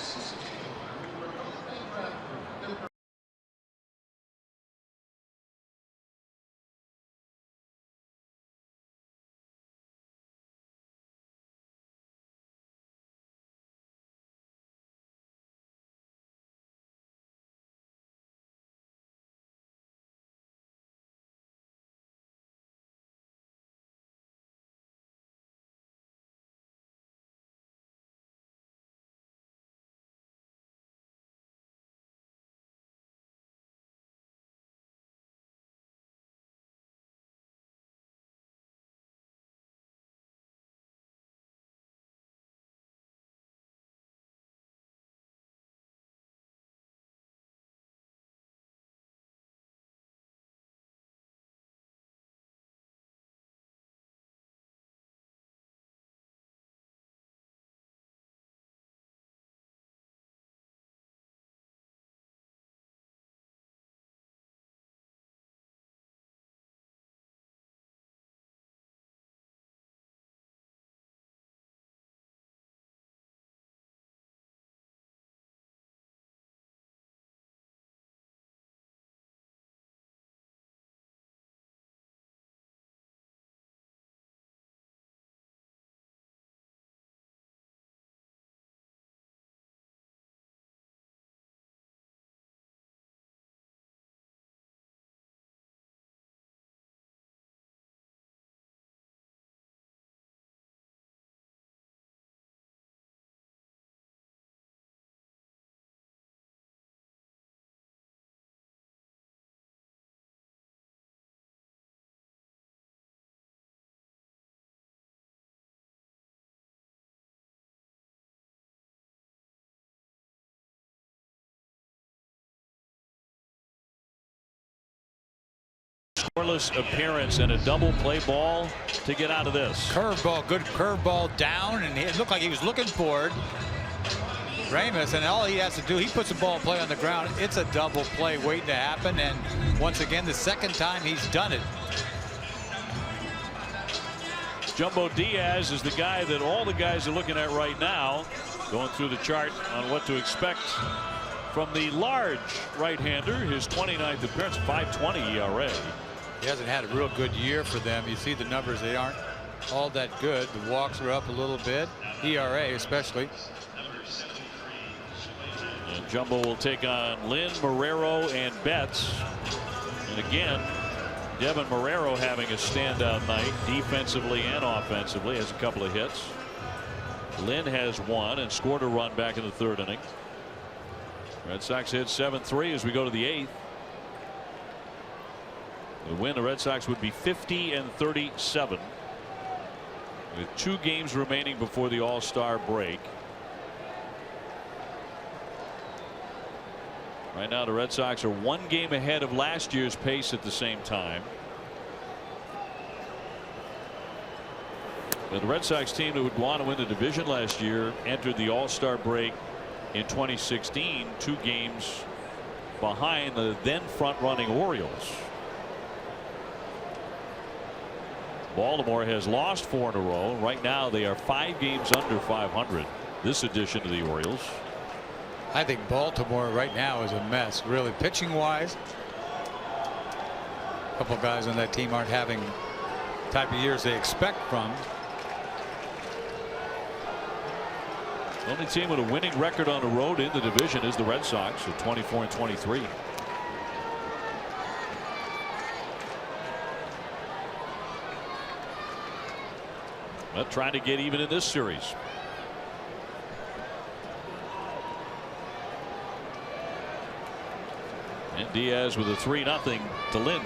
Scoreless appearance and a double play ball to get out of this. Curveball, good curveball down, and it looked like he was looking for it. Ramos, and all he has to do, he puts the ball in play on the ground. It's a double play waiting to happen, and once again, the second time he's done it. Jumbo Diaz is the guy that all the guys are looking at right now, going through the chart on what to expect from the large right-hander. His 29th appearance, 5.20 ERA. He hasn't had a real good year for them. You see the numbers, they aren't all that good. The walks are up a little bit, ERA especially. And Jumbo will take on Lynn, Marrero, and Betts. And again, Devin Marrero having a standout night defensively and offensively, has a couple of hits. Lynn has one and scored a run back in the third inning. Red Sox hit 7-3 as we go to the eighth. The win, the Red Sox would be 50-37 with 2 games remaining before the All-Star break. Right now the Red Sox are 1 game ahead of last year's pace at the same time. The Red Sox team that would go on to win the division last year entered the All-Star break in 2016 2 games behind the then front-running Orioles. Baltimore has lost 4 in a row. Right now they are 5 games under 500. This addition to the Orioles. I think Baltimore right now is a mess, really, pitching wise. A couple of guys on that team aren't having the type of years they expect from. The only team with a winning record on the road in the division is the Red Sox at 24-23. But trying to get even in this series. And Diaz with a 3-0 to Lynn.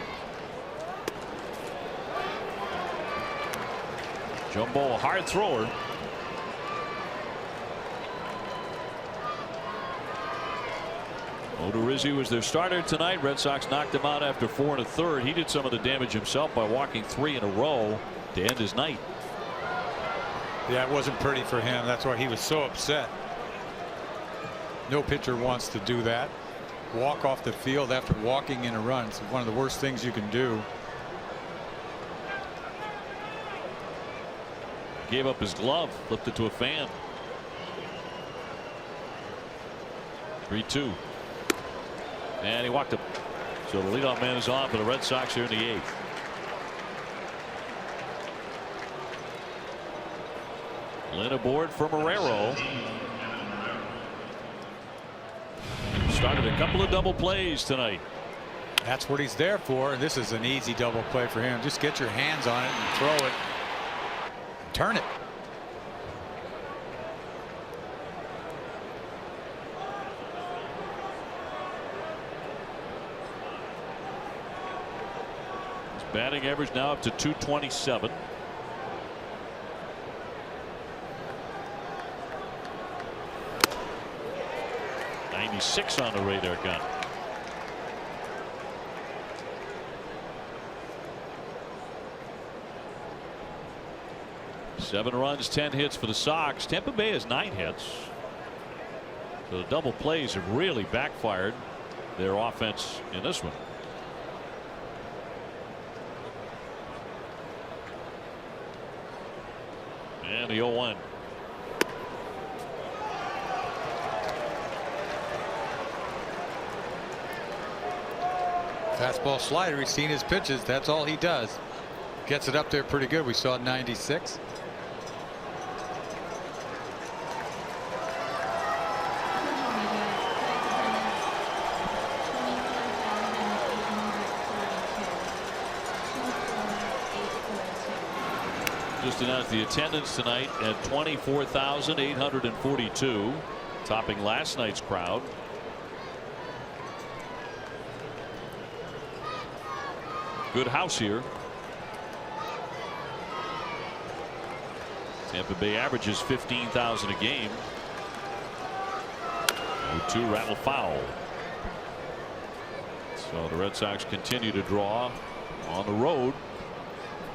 Jumbo, a hard thrower. Odorizzi was their starter tonight. Red Sox knocked him out after 4 1/3. He did some of the damage himself by walking 3 in a row to end his night. Yeah, it wasn't pretty for him. That's why he was so upset. No pitcher wants to do that. Walk off the field after walking in a run. It's one of the worst things you can do. Gave up his glove, flipped it to a fan. 3-2. And he walked him. So the leadoff man is on for the Red Sox here in the 8th. Lynn aboard for Marrero. Started a couple of double plays tonight. That's what he's there for. And this is an easy double play for him. Just get your hands on it and throw it. Turn it. His batting average now up to .227. .96 on the radar gun. Seven runs, 10 hits for the Sox. Tampa Bay has 9 hits. So the double plays have really backfired their offense in this one. And the 0-1. Fastball slider. He's seen his pitches. That's all he does. Gets it up there pretty good. We saw 96. Just announced the attendance tonight at 24,842, topping last night's crowd. Good house here. Tampa Bay averages 15,000 a game. 0-2 rattle foul. So the Red Sox continue to draw on the road.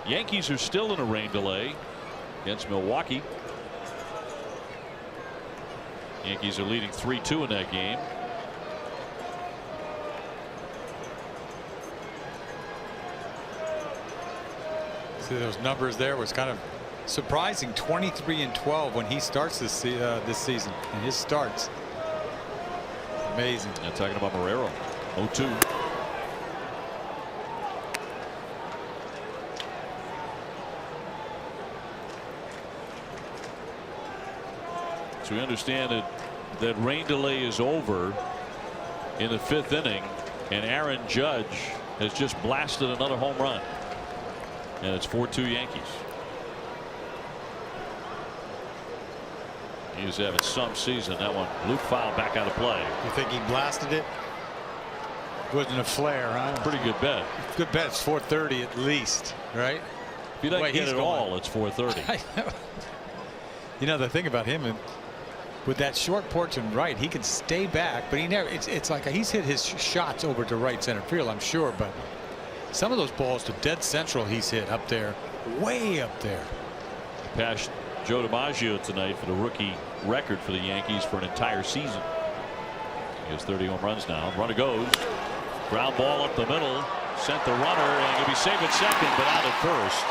Yankees are still in a rain delay against Milwaukee. Yankees are leading 3-2 in that game. See those numbers there was kind of surprising. 23-12 when he starts this season in his starts. Amazing. And talking about Marrero. 0-2. So we understand that rain delay is over in the 5th inning, and Aaron Judge has just blasted another home run, and it's 4-2 Yankees. He's having some season. That one loop foul back out of play. You think he blasted it? Wasn't a flare, huh? Pretty good bet. Good bet. It's 430 at least, right? If he doesn't get it all, it's 430. You know the thing about him, with that short porch and right, he can stay back, but he never. It's like he's hit his shots over to right center field, I'm sure, but some of those balls to dead central he's hit up there, way up there. Passed Joe DiMaggio tonight for the rookie record for the Yankees for an entire season. He has 30 home runs now. Runner goes. Ground ball up the middle. Sent the runner, and he'll be safe at second, but out at first.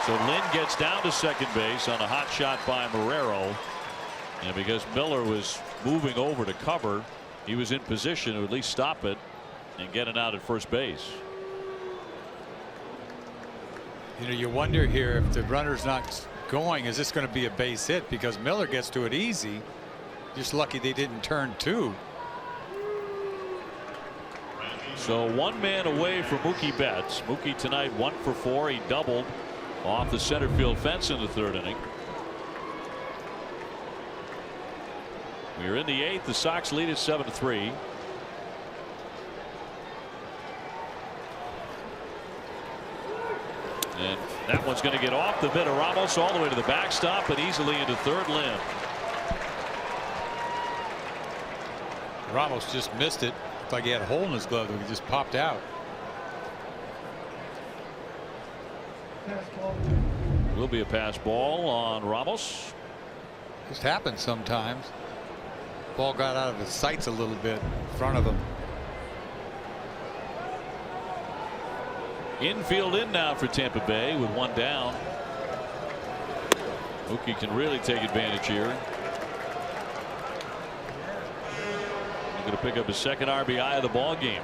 So Lynn gets down to second base on a hot shot by Marrero. And because Miller was moving over to cover, he was in position to at least stop it and get it out at first base. You know, you wonder here if the runner's not going, is this going to be a base hit? Because Miller gets to it easy. Just lucky they didn't turn 2. So one man away from Mookie Betts. Mookie tonight 1 for 4. He doubled off the center field fence in the 3rd inning. We're in the 8th. The Sox lead at 7-3. And that one's going to get off the mid of Ramos all the way to the backstop and easily into third limb. Ramos just missed it. Looked like he had a hole in his glove that he just popped out. Will be a pass ball on Ramos. Just happens sometimes. Ball got out of his sights a little bit in front of him. Infield in now for Tampa Bay with one down. Mookie can really take advantage here. He's going to pick up his second RBI of the ball game.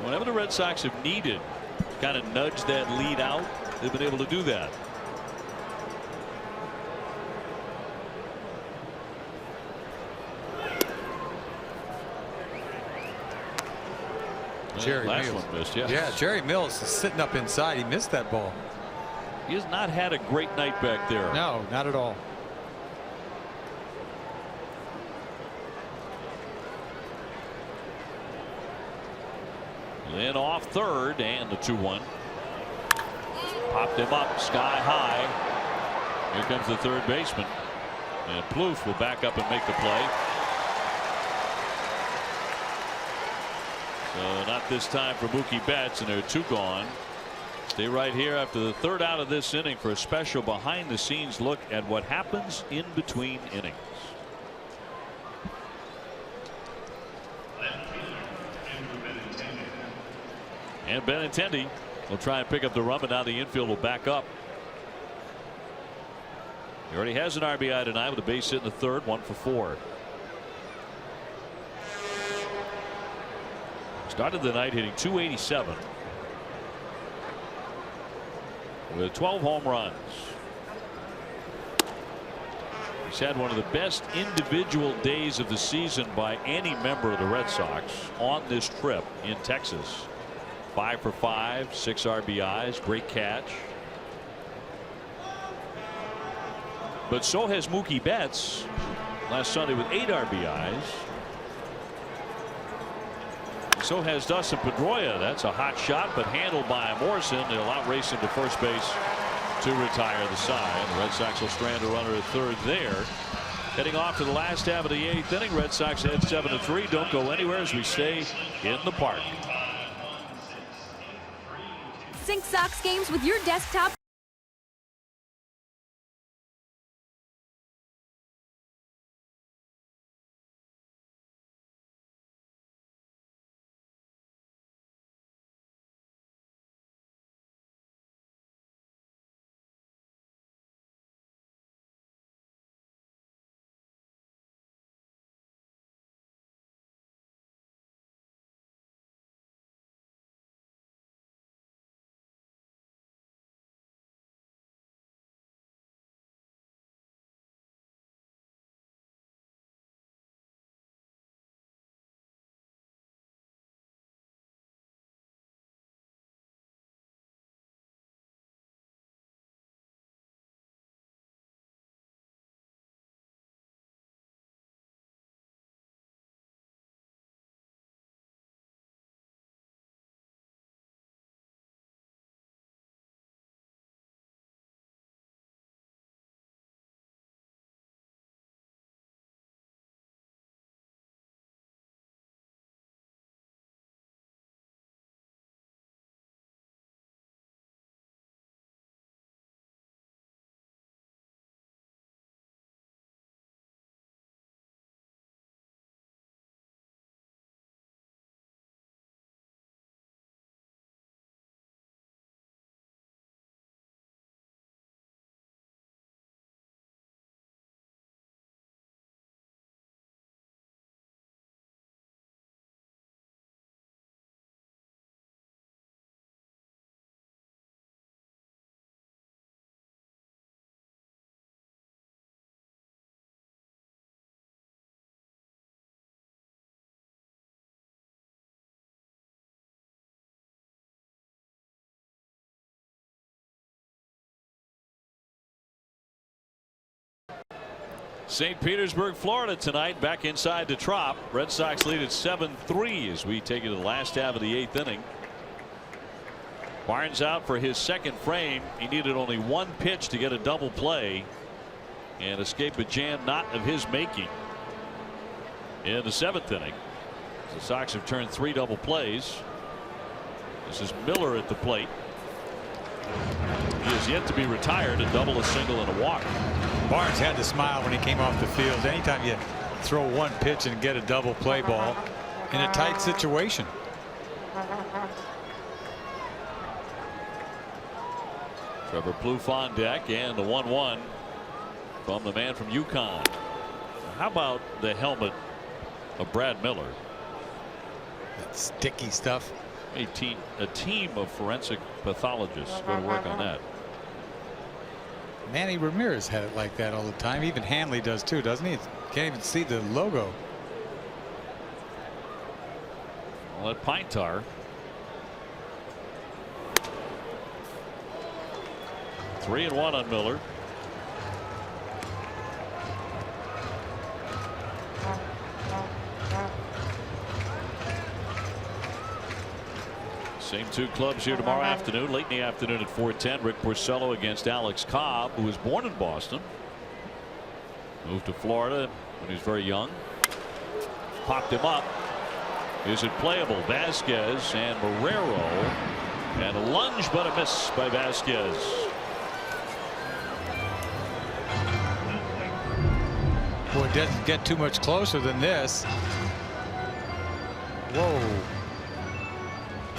Whenever the Red Sox have needed to kind of nudge that lead out, they've been able to do that. Last one missed, yeah. Yeah, Jerry Mills is sitting up inside. He missed that ball. He has not had a great night back there. No, not at all. Then off third and the 2-1. Popped him up sky high. Here comes the third baseman. And Plouffe will back up and make the play. So not this time for Mookie Betts, and there are two gone. Stay right here after the third out of this inning for a special behind the scenes look at what happens in between innings. And Benintendi will try and pick up the run, but now the infield will back up. He already has an RBI tonight with a base hit in the third, 1 for 4. Started the night hitting .287 with 12 home runs. He's had one of the best individual days of the season by any member of the Red Sox on this trip in Texas. 5 for 5, 6 RBIs, great catch. But so has Mookie Betts last Sunday with 8 RBIs. So has Dustin Pedroia. That's a hot shot, but handled by Morrison. They'll outrace him to first base to retire the side. The Red Sox will strand a runner at third there. Heading off to the last half of the 8th inning. Red Sox head 7-3. Don't go anywhere as we stay in the park. Sync Sox games with your desktop. St. Petersburg, Florida tonight, back inside the Trop. Red Sox lead at 7-3 as we take it to the last half of the 8th inning. Barnes out for his second frame. He needed only one pitch to get a double play and escape a jam not of his making in the 7th inning. The Sox have turned 3 double plays. This is Miller at the plate. He is yet to be retired. A double, a single, and a walk. Barnes had to smile when he came off the field. Anytime you throw one pitch and get a double play ball in a tight situation. Trevor Plouffe on deck, and the 1-1 from the man from UConn. How about the helmet of Brad Miller? That sticky stuff. A team of forensic pathologists go to work on that. Manny Ramirez had it like that all the time. Even Hanley does too, doesn't he? Can't even see the logo. Well, at Pine Tar. 3-1 on Miller. Same 2 clubs here tomorrow afternoon. Late in the afternoon at 4:10. Rick Porcello against Alex Cobb, who was born in Boston. Moved to Florida when he was very young. Popped him up. Is it playable? Vasquez and Marrero. And a lunge, but a miss by Vasquez. Boy, it doesn't get too much closer than this. Whoa.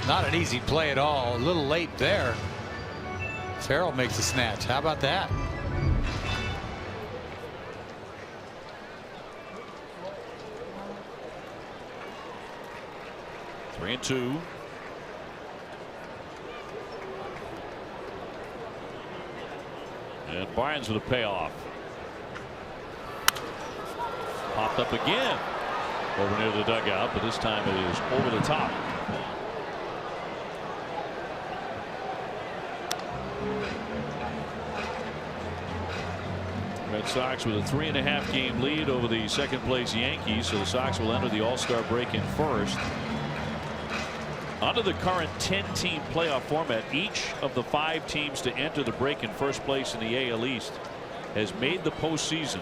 Not an easy play at all. A little late there. Farrell makes a snatch. How about that? Three and 2. And Barnes with a payoff. Popped up again over near the dugout, but this time it is over the top. Red Sox with a 3.5 game lead over the second place Yankees, so the Sox will enter the All-Star break in first. Under the current 10-team playoff format, each of the 5 teams to enter the break in first place in the AL East has made the postseason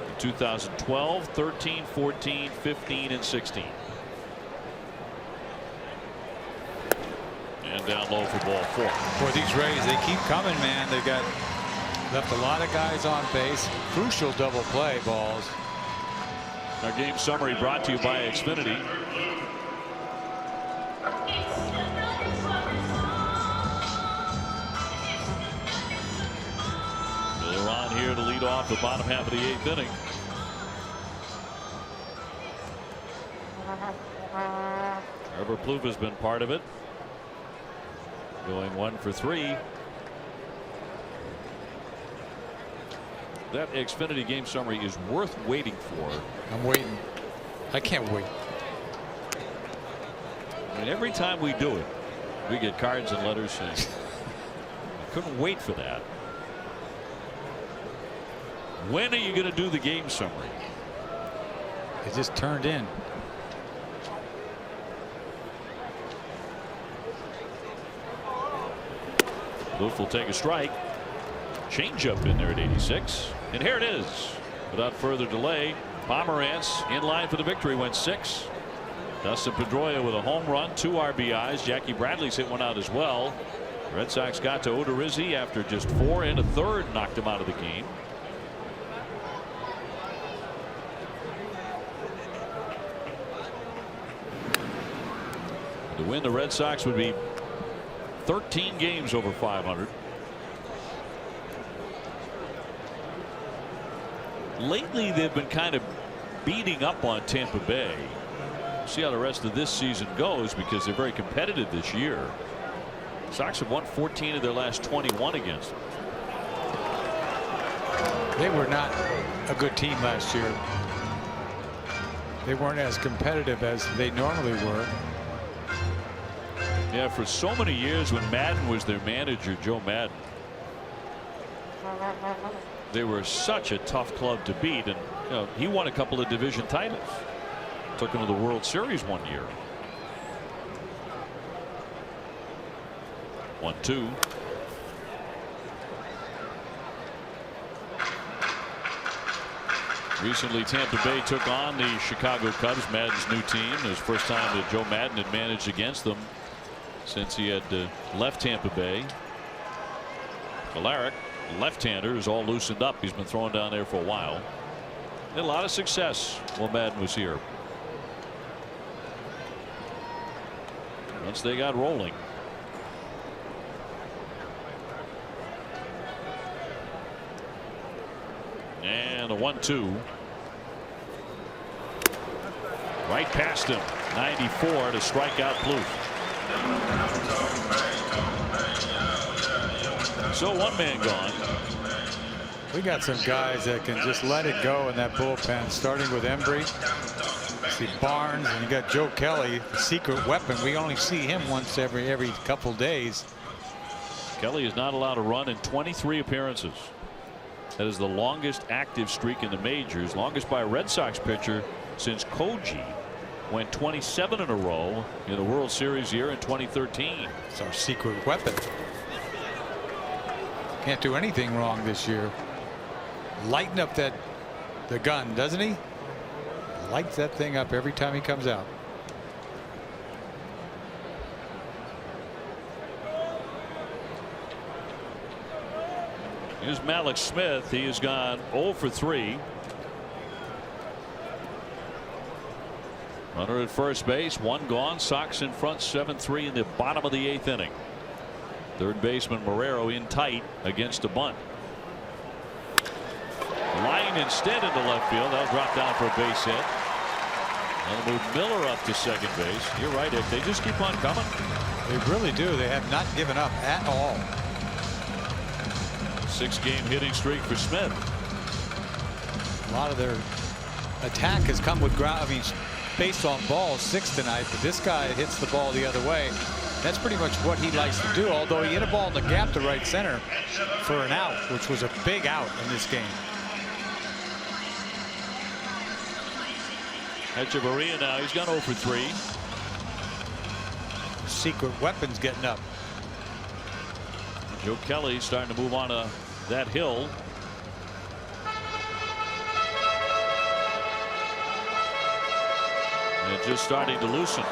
in 2012, 13, 14, 15, and 16. And down low for ball 4. Boy, these Rays, they keep coming, man. They've got left a lot of guys on base. Crucial double play balls. Our game summary brought to you by Xfinity. Miller on here to lead off the bottom half of the 8th inning. Trevor Plouffe has been part of it. Going 1 for 3. That Xfinity game summary is worth waiting for. I'm waiting. I can't wait. I mean, every time we do it, we get cards and letters saying, I couldn't wait for that. When are you going to do the game summary? It just turned in. Plouffe will take a strike. Changeup in there at 86. And here it is. Without further delay, Pomerantz in line for the victory, went 6. Dustin Pedroia with a home run, 2 RBIs. Jackie Bradley's hit one out as well. The Red Sox got to Odorizzi after just 4 1/3 knocked him out of the game. To win, the Red Sox would be 13 games over 500. Lately, they've been kind of beating up on Tampa Bay. See how the rest of this season goes, because they're very competitive this year. Sox have won 14 of their last 21 against them. They were not a good team last year. They weren't as competitive as they normally were. Yeah, for so many years when Madden was their manager, Joe Madden, they were such a tough club to beat, and you know, he won a couple of division titles. Took him to the World Series one year. 1-2. Recently, Tampa Bay took on the Chicago Cubs, Madden's new team. It was the first time that Joe Madden had managed against them since he had left Tampa Bay. Valeric, left-hander, is all loosened up. He's been throwing down there for a while. Had a lot of success while Madden was here. Once they got rolling. And a 1-2. Right past him. 94 to strike out Plouffe. So one man gone. We got some guys that can just let it go in that bullpen, starting with Embry. See Barnes, and you got Joe Kelly, the secret weapon. We only see him once every couple days. Kelly is not allowed to run in 23 appearances. That is the longest active streak in the majors, longest by a Red Sox pitcher since Koji went 27 in a row in the World Series year in 2013. It's our secret weapon. Can't do anything wrong this year. Lighten up the gun, doesn't he? Lights that thing up every time he comes out. Here's Malik Smith. He has gone 0 for 3. Runner at first base, one gone. Sox in front 7-3 in the bottom of the 8th inning. Third baseman Marrero in tight against a bunt. Line instead into left field. That'll drop down for a base hit. They'll move Miller up to second base. You're right, Dick. They just keep on coming. They really do. They have not given up at all. 6-game hitting streak for Smith. A lot of their attack has come with ground. I mean, based on balls 6 tonight, but this guy hits the ball the other way. That's pretty much what he likes to do, although he hit a ball in the gap to right center for an out, which was a big out in this game. Echeverria now, he's gone 0 for 3. Secret weapons getting up. Joe Kelly starting to move on to that hill. And just starting to loosen.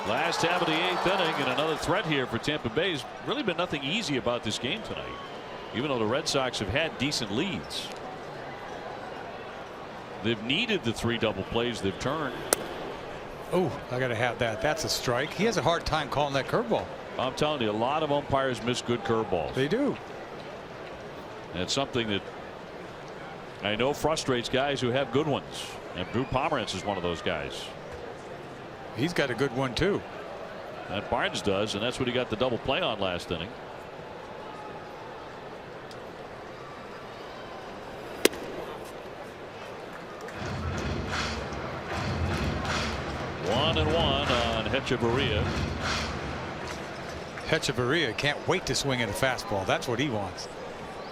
Last half of the 8th inning, and another threat here for Tampa Bay. Has really been nothing easy about this game tonight, even though the Red Sox have had decent leads. They've needed the 3 double plays they've turned. Oh, I got to have that. That's a strike. He has a hard time calling that curveball. I'm telling you, a lot of umpires miss good curveballs. They do. And it's something that I know frustrates guys who have good ones. And Drew Pomerantz is one of those guys. He's got a good one, too. That Barnes does, and that's what he got the double play on last inning. One and one on Hechavarria. Hechavarria can't wait to swing at a fastball. That's what he wants.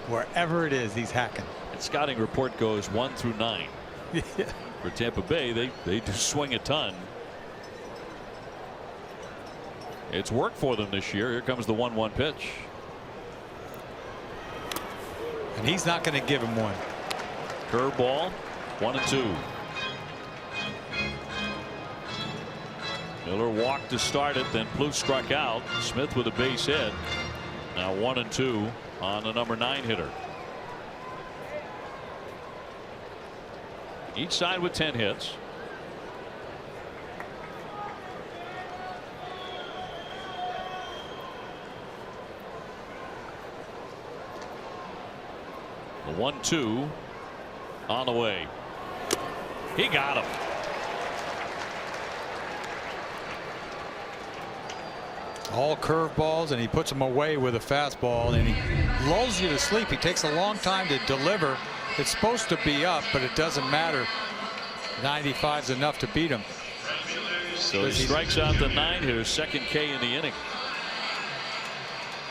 Wherever it is, he's hacking. And scouting report goes 1 through 9. Yeah. For Tampa Bay, they do swing a ton. It's worked for them this year. Here comes the 1-1 pitch. And he's not going to give him one. Curveball, 1-2. Miller walked to start it, then Plouffe struck out. Smith with a base hit. Now 1-2 on the number 9 hitter. Each side with 10 hits. The 1-2 on the way. He got him. All curveballs, and he puts them away with a fastball, and he lulls you to sleep. He takes a long time to deliver. It's supposed to be up, but it doesn't matter. 95 is enough to beat him. So he strikes out the 9 hitter, second K in the inning.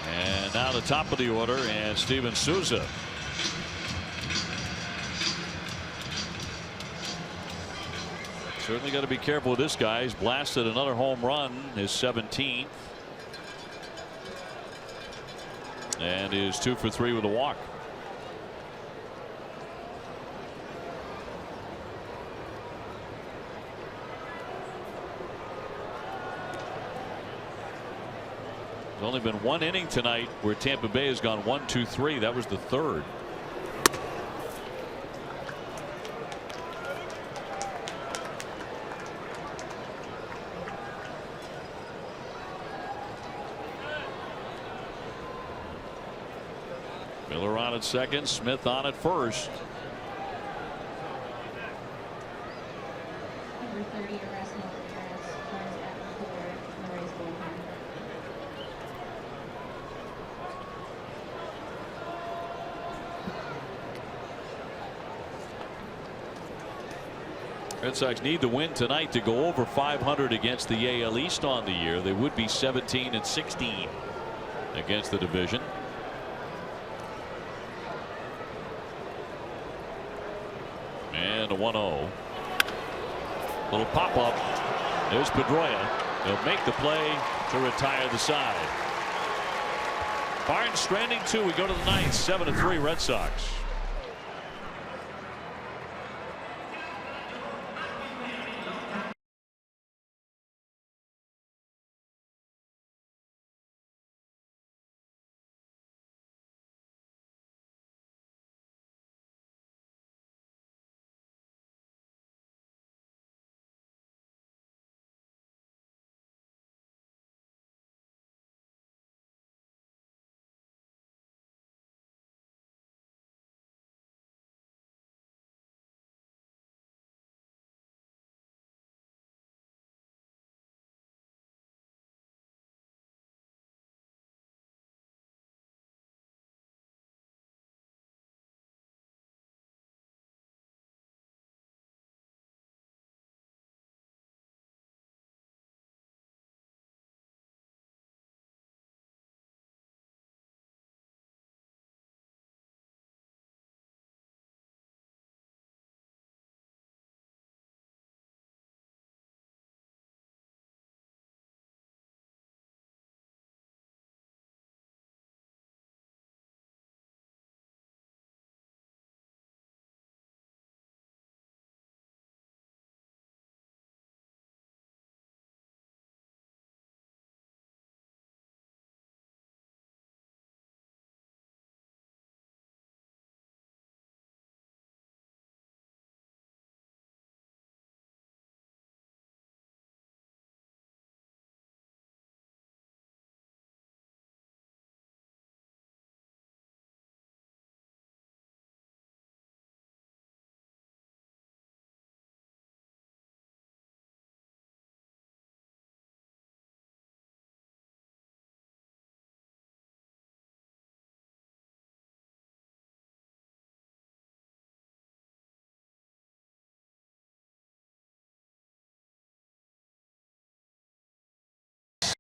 And now the top of the order, and Steven Souza. Certainly got to be careful with this guy. He's blasted another home run, his 17th. And is 2 for 3 with a walk. There's only been one inning tonight where Tampa Bay has gone 1, 2, 3. That was the third. Miller on at second, Smith on at first. Number 30, Erasmo Contreras, runs at the floor, Murray's bullpen. Red Sox need the win tonight to go over 500 against the AL East on the year. They would be 17-16 against the division. And a 1-0. Little pop up. There's Pedroia. He'll make the play to retire the side. Barnes stranding 2. We go to the ninth. 7-3 Red Sox.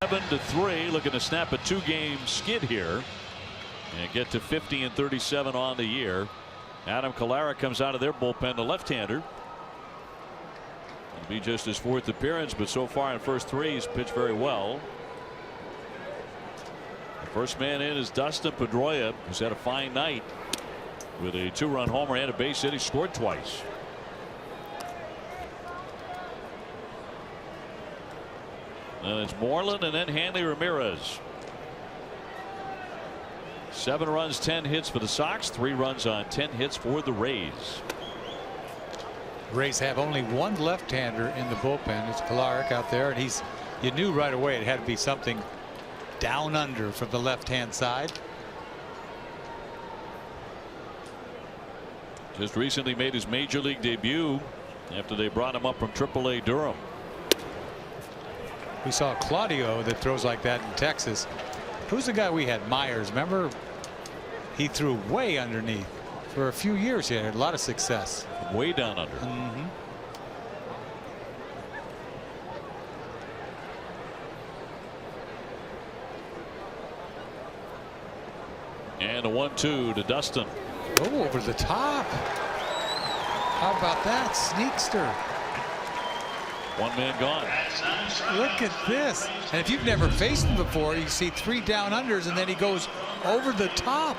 Seven to 3, looking to snap a 2-game skid here and get to 50-37 on the year. Adam Collara comes out of their bullpen, the left-hander. It'll be just his 4th appearance, but so far in first 3 he's pitched very well. The first man in is Dustin Pedroia, who's had a fine night with a 2-run homer and a base hit. He scored twice. And it's Moreland and then Hanley Ramirez. 7 runs, 10 hits for the Sox, 3 runs on 10 hits for the Rays. Rays have only one left-hander in the bullpen. It's Kolarek out there, and you knew right away it had to be something down under from the left-hand side. Just recently made his major league debut after they brought him up from AAA Durham. We saw Claudio that throws like that in Texas. Who's the guy we had? Myers. Remember, he threw way underneath for a few years. He had a lot of success. Way down under. And a 1-2 to Dustin. Oh, over the top. How about that sneakster? 1 man gone. Look at this. And if you've never faced him before, you see 3 down unders, and then he goes over the top.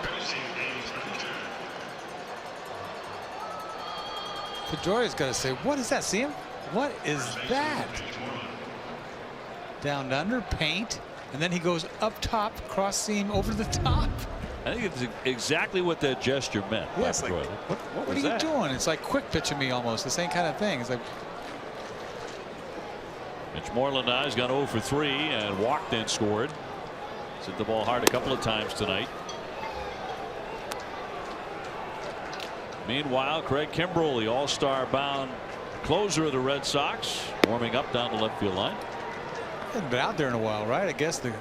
Pedroia's got to say, what is that? See him? What is that? Down under, paint, and then he goes up top, cross seam over the top. I think it's exactly what that gesture meant. Yeah, it's like, what are you doing? It's like quick pitching me almost. The same kind of thing. It's like. Mitch Moreland now has gone 0 for 3 and walked and scored. He's hit the ball hard a couple of times tonight. Meanwhile, Craig Kimbrel, the all-star bound closer of the Red Sox, warming up down the left field line. Hasn't been out there in a while, right? I guess the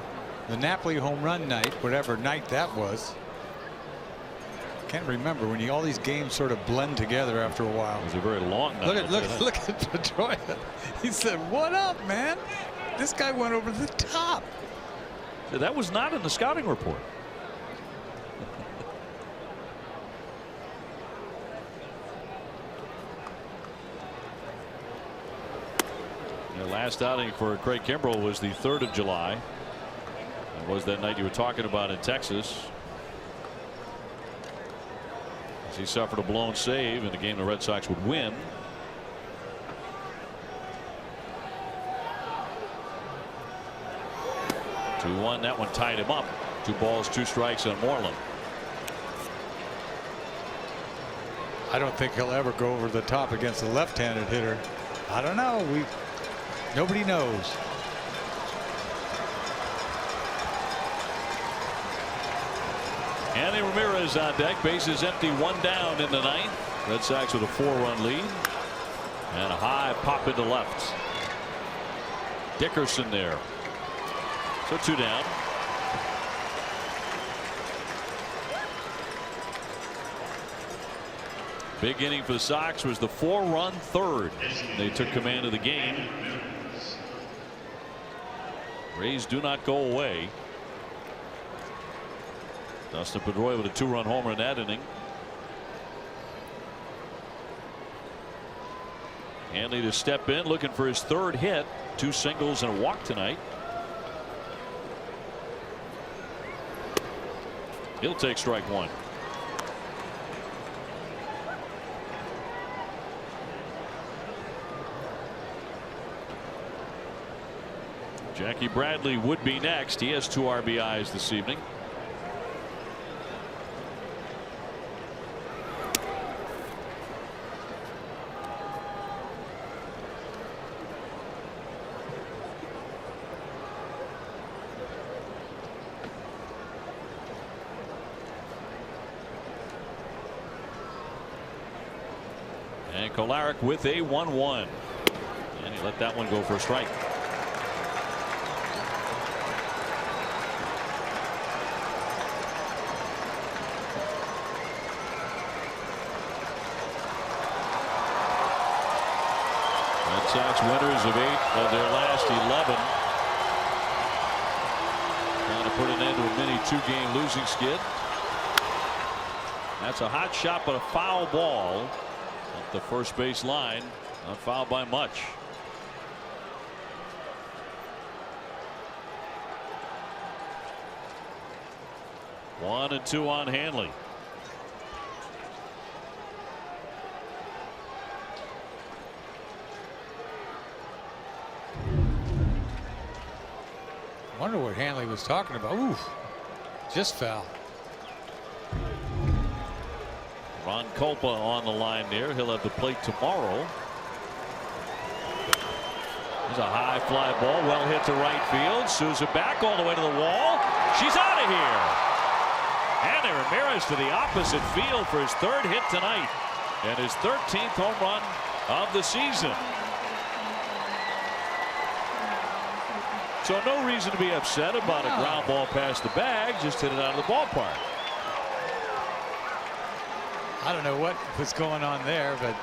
Napoli home run night, whatever night that was. Can't remember when all these games sort of blend together after a while. It was a very long night. Look at Pedroia. He said, "What up, man? This guy went over the top." That was not in the scouting report. The last outing for Craig Kimbrel was the 3rd of July. It was that night you were talking about in Texas. He suffered a blown save in a game the Red Sox would win. Two 2-1. That one tied him up. 2 balls, 2 strikes on Moreland. I don't think he'll ever go over the top against a left-handed hitter. I don't know. Nobody knows. Andy Ramirez on deck. Bases empty, 1 down in the 9th. Red Sox with a 4-run lead. And a high pop into left. Dickerson there. So 2 down. Big inning for the Sox was the 4-run 3rd. They took command of the game. Rays do not go away. Dustin Pedroia with a 2-run homer in that inning. Hanley to step in, looking for his 3rd hit. 2 singles and a walk tonight. He'll take strike 1. Jackie Bradley would be next. He has 2 RBIs this evening. And Kolarek with a 1-1. And he let that one go for a strike. Sox winners of 8 of their last 11. Trying to put an end to a mini 2-game losing skid. That's a hot shot, but a foul ball up the first base line. Not fouled by much. One and 2 on Hanley. I wonder what Hanley was talking about. Ooh, just foul. Ron Culpa on the line there. He'll have the plate tomorrow. There's a high fly ball, well hit to right field. Souza back all the way to the wall. She's out of here. Andy Ramirez to the opposite field for his 3rd hit tonight and his 13th home run of the season. So no reason to be upset about a ground ball past the bag. Just hit it out of the ballpark. I don't know what was going on there, but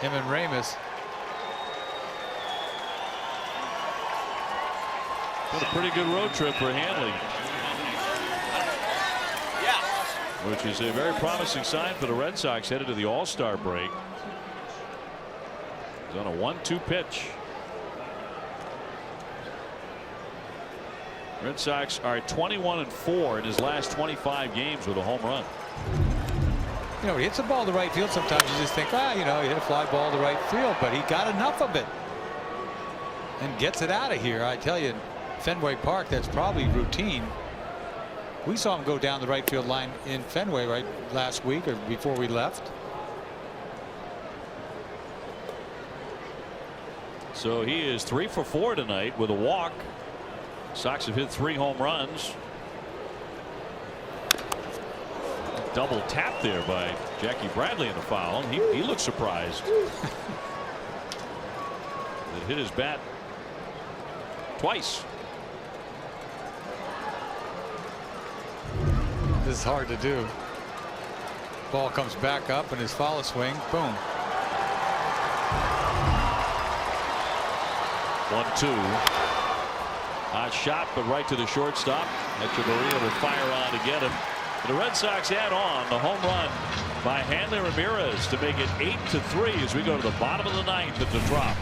him and Ramis. What a pretty good road trip for Hanley. Which is a very promising sign for the Red Sox headed to the All-Star break. He's on a 1-2 pitch. Red Sox are 21-4 in his last 25 games with a home run. You know, he hits the ball to right field. Sometimes you just think, you know, he hit a fly ball to right field, but he got enough of it and gets it out of here. I tell you, Fenway Park, that's probably routine. We saw him go down the right field line in Fenway right last week or before we left. So he is 3 for 4 tonight with a walk. Sox have hit 3 home runs. Double tap there by Jackie Bradley in the foul. He looks surprised. It hit his bat twice. This is hard to do. Ball comes back up and his foul swing. Boom. 1-2. Hot shot, but right to the shortstop. Echeverria will fire on to get him. The Red Sox add on the home run by Hanley Ramirez to make it 8-3 as we go to the bottom of the 9th at the Trop.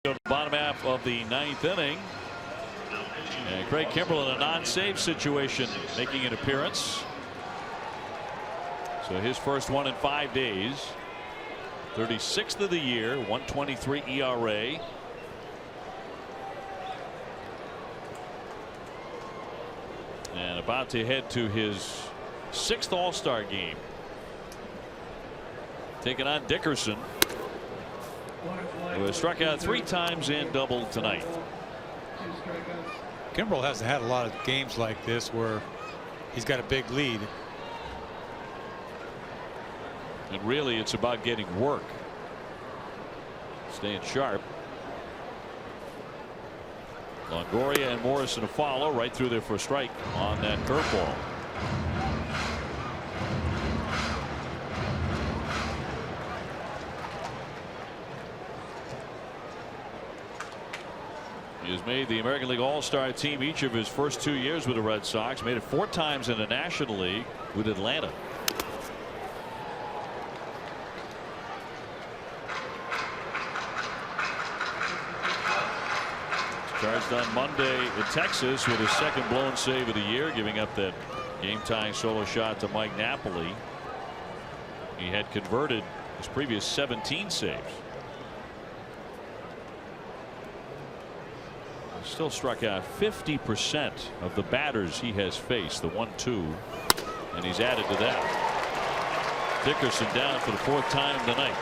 The bottom half of the 9th inning, and Craig Kimbrell in a non-save situation making an appearance. So his first one in 5 days. 36th of the year, 1.23 ERA. And about to head to his 6th All-Star game, taking on Dickerson, who has struck out 3 times and doubled tonight. Kimbrell hasn't had a lot of games like this where he's got a big lead. And really, it's about getting work, staying sharp. Longoria and Morrison to follow right through there for a strike on that curveball. He has made the American League All-Star team each of his first 2 years with the Red Sox. Made it 4 times in the National League with Atlanta. Charged on Monday in Texas with his 2nd blown save of the year, giving up that game-tying solo shot to Mike Napoli. He had converted his previous 17 saves. Still struck out 50% of the batters he has faced, the 1-2, and he's added to that. Dickerson down for the 4th time tonight.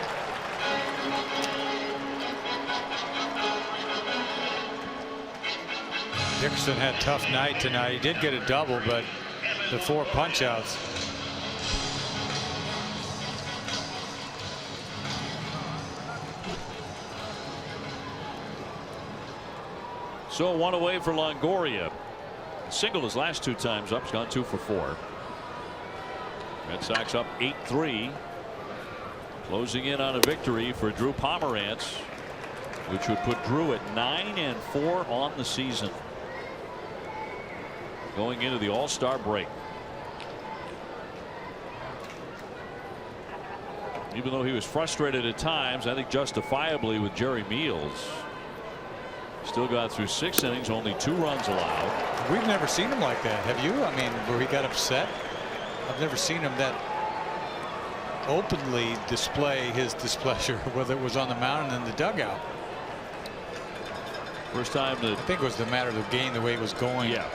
Dickerson had a tough night tonight. He did get a double, but the 4 punch-outs. So 1 away for Longoria. Singled his last 2 times up. He's gone 2 for 4. Red Sox up 8-3. Closing in on a victory for Drew Pomerantz, which would put Drew at 9-4 on the season, going into the All-Star break. Even though he was frustrated at times, I think justifiably, with Jerry Meals, still got through 6 innings, only 2 runs allowed. We've never seen him like that, have you? I mean, where he got upset. I've never seen him that openly display his displeasure, whether it was on the mound and in the dugout. First time that I think it was the matter of the game, the way it was going. Yeah.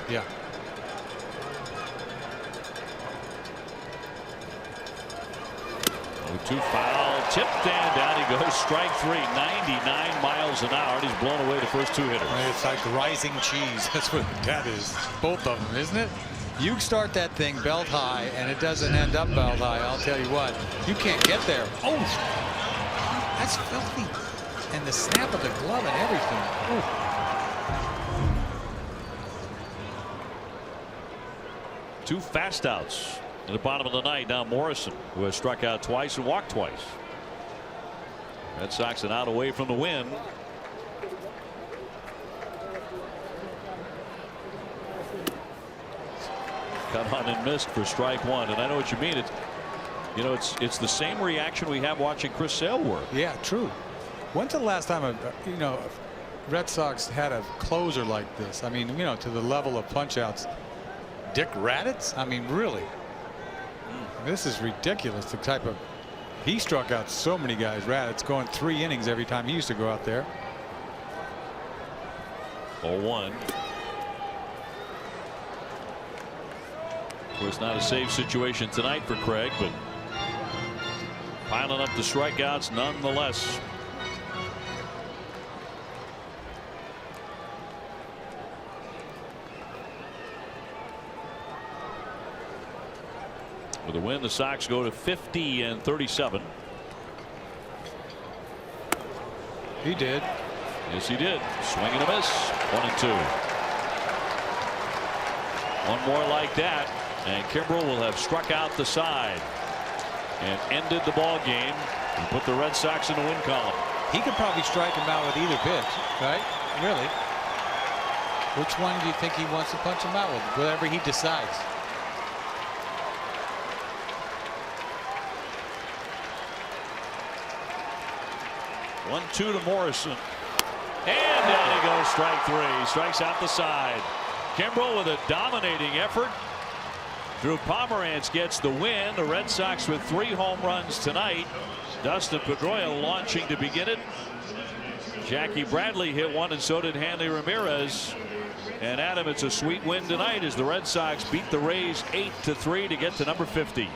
0-2 foul, tipped and down he goes. Strike 3, 99 miles an hour, and he's blown away the first 2 hitters. It's like rising cheese. That's what that is. Both of them, isn't it? You start that thing belt high and it doesn't end up belt high. I'll tell you what, you can't get there. Oh, that's filthy. And the snap of the glove and everything. Oh. 2 fast outs in the bottom of the ninth. Now Morrison, who has struck out twice and walked twice. Red Sox an out away from the win. Cut on and missed for strike 1, and I know what you mean. It's the same reaction we have watching Chris Sale work. Yeah, true. When's the last time Red Sox had a closer like this? I mean, to the level of punch-outs. Dick Raditz? I mean, really. This is ridiculous. The type of he struck out so many guys. Raditz going 3 innings every time he used to go out there. 0-1. Of course, not a safe situation tonight for Craig, but piling up the strikeouts nonetheless. With a win, the Sox go to 50-37. He did. Yes, he did. Swing and a miss. 1-2. One more like that, and Kimbrel will have struck out the side and ended the ball game and put the Red Sox in the win column. He could probably strike him out with either pitch, right? Really? Which one do you think he wants to punch him out with? Whatever he decides. One, 2 to Morrison. And down he goes, strike 3. Strikes out the side. Kimbrel with a dominating effort. Drew Pomerantz gets the win. The Red Sox with 3 home runs tonight. Dustin Pedroia launching to begin it. Jackie Bradley hit 1, and so did Hanley Ramirez. And Adam, it's a sweet win tonight as the Red Sox beat the Rays 8-3 to get to number 50.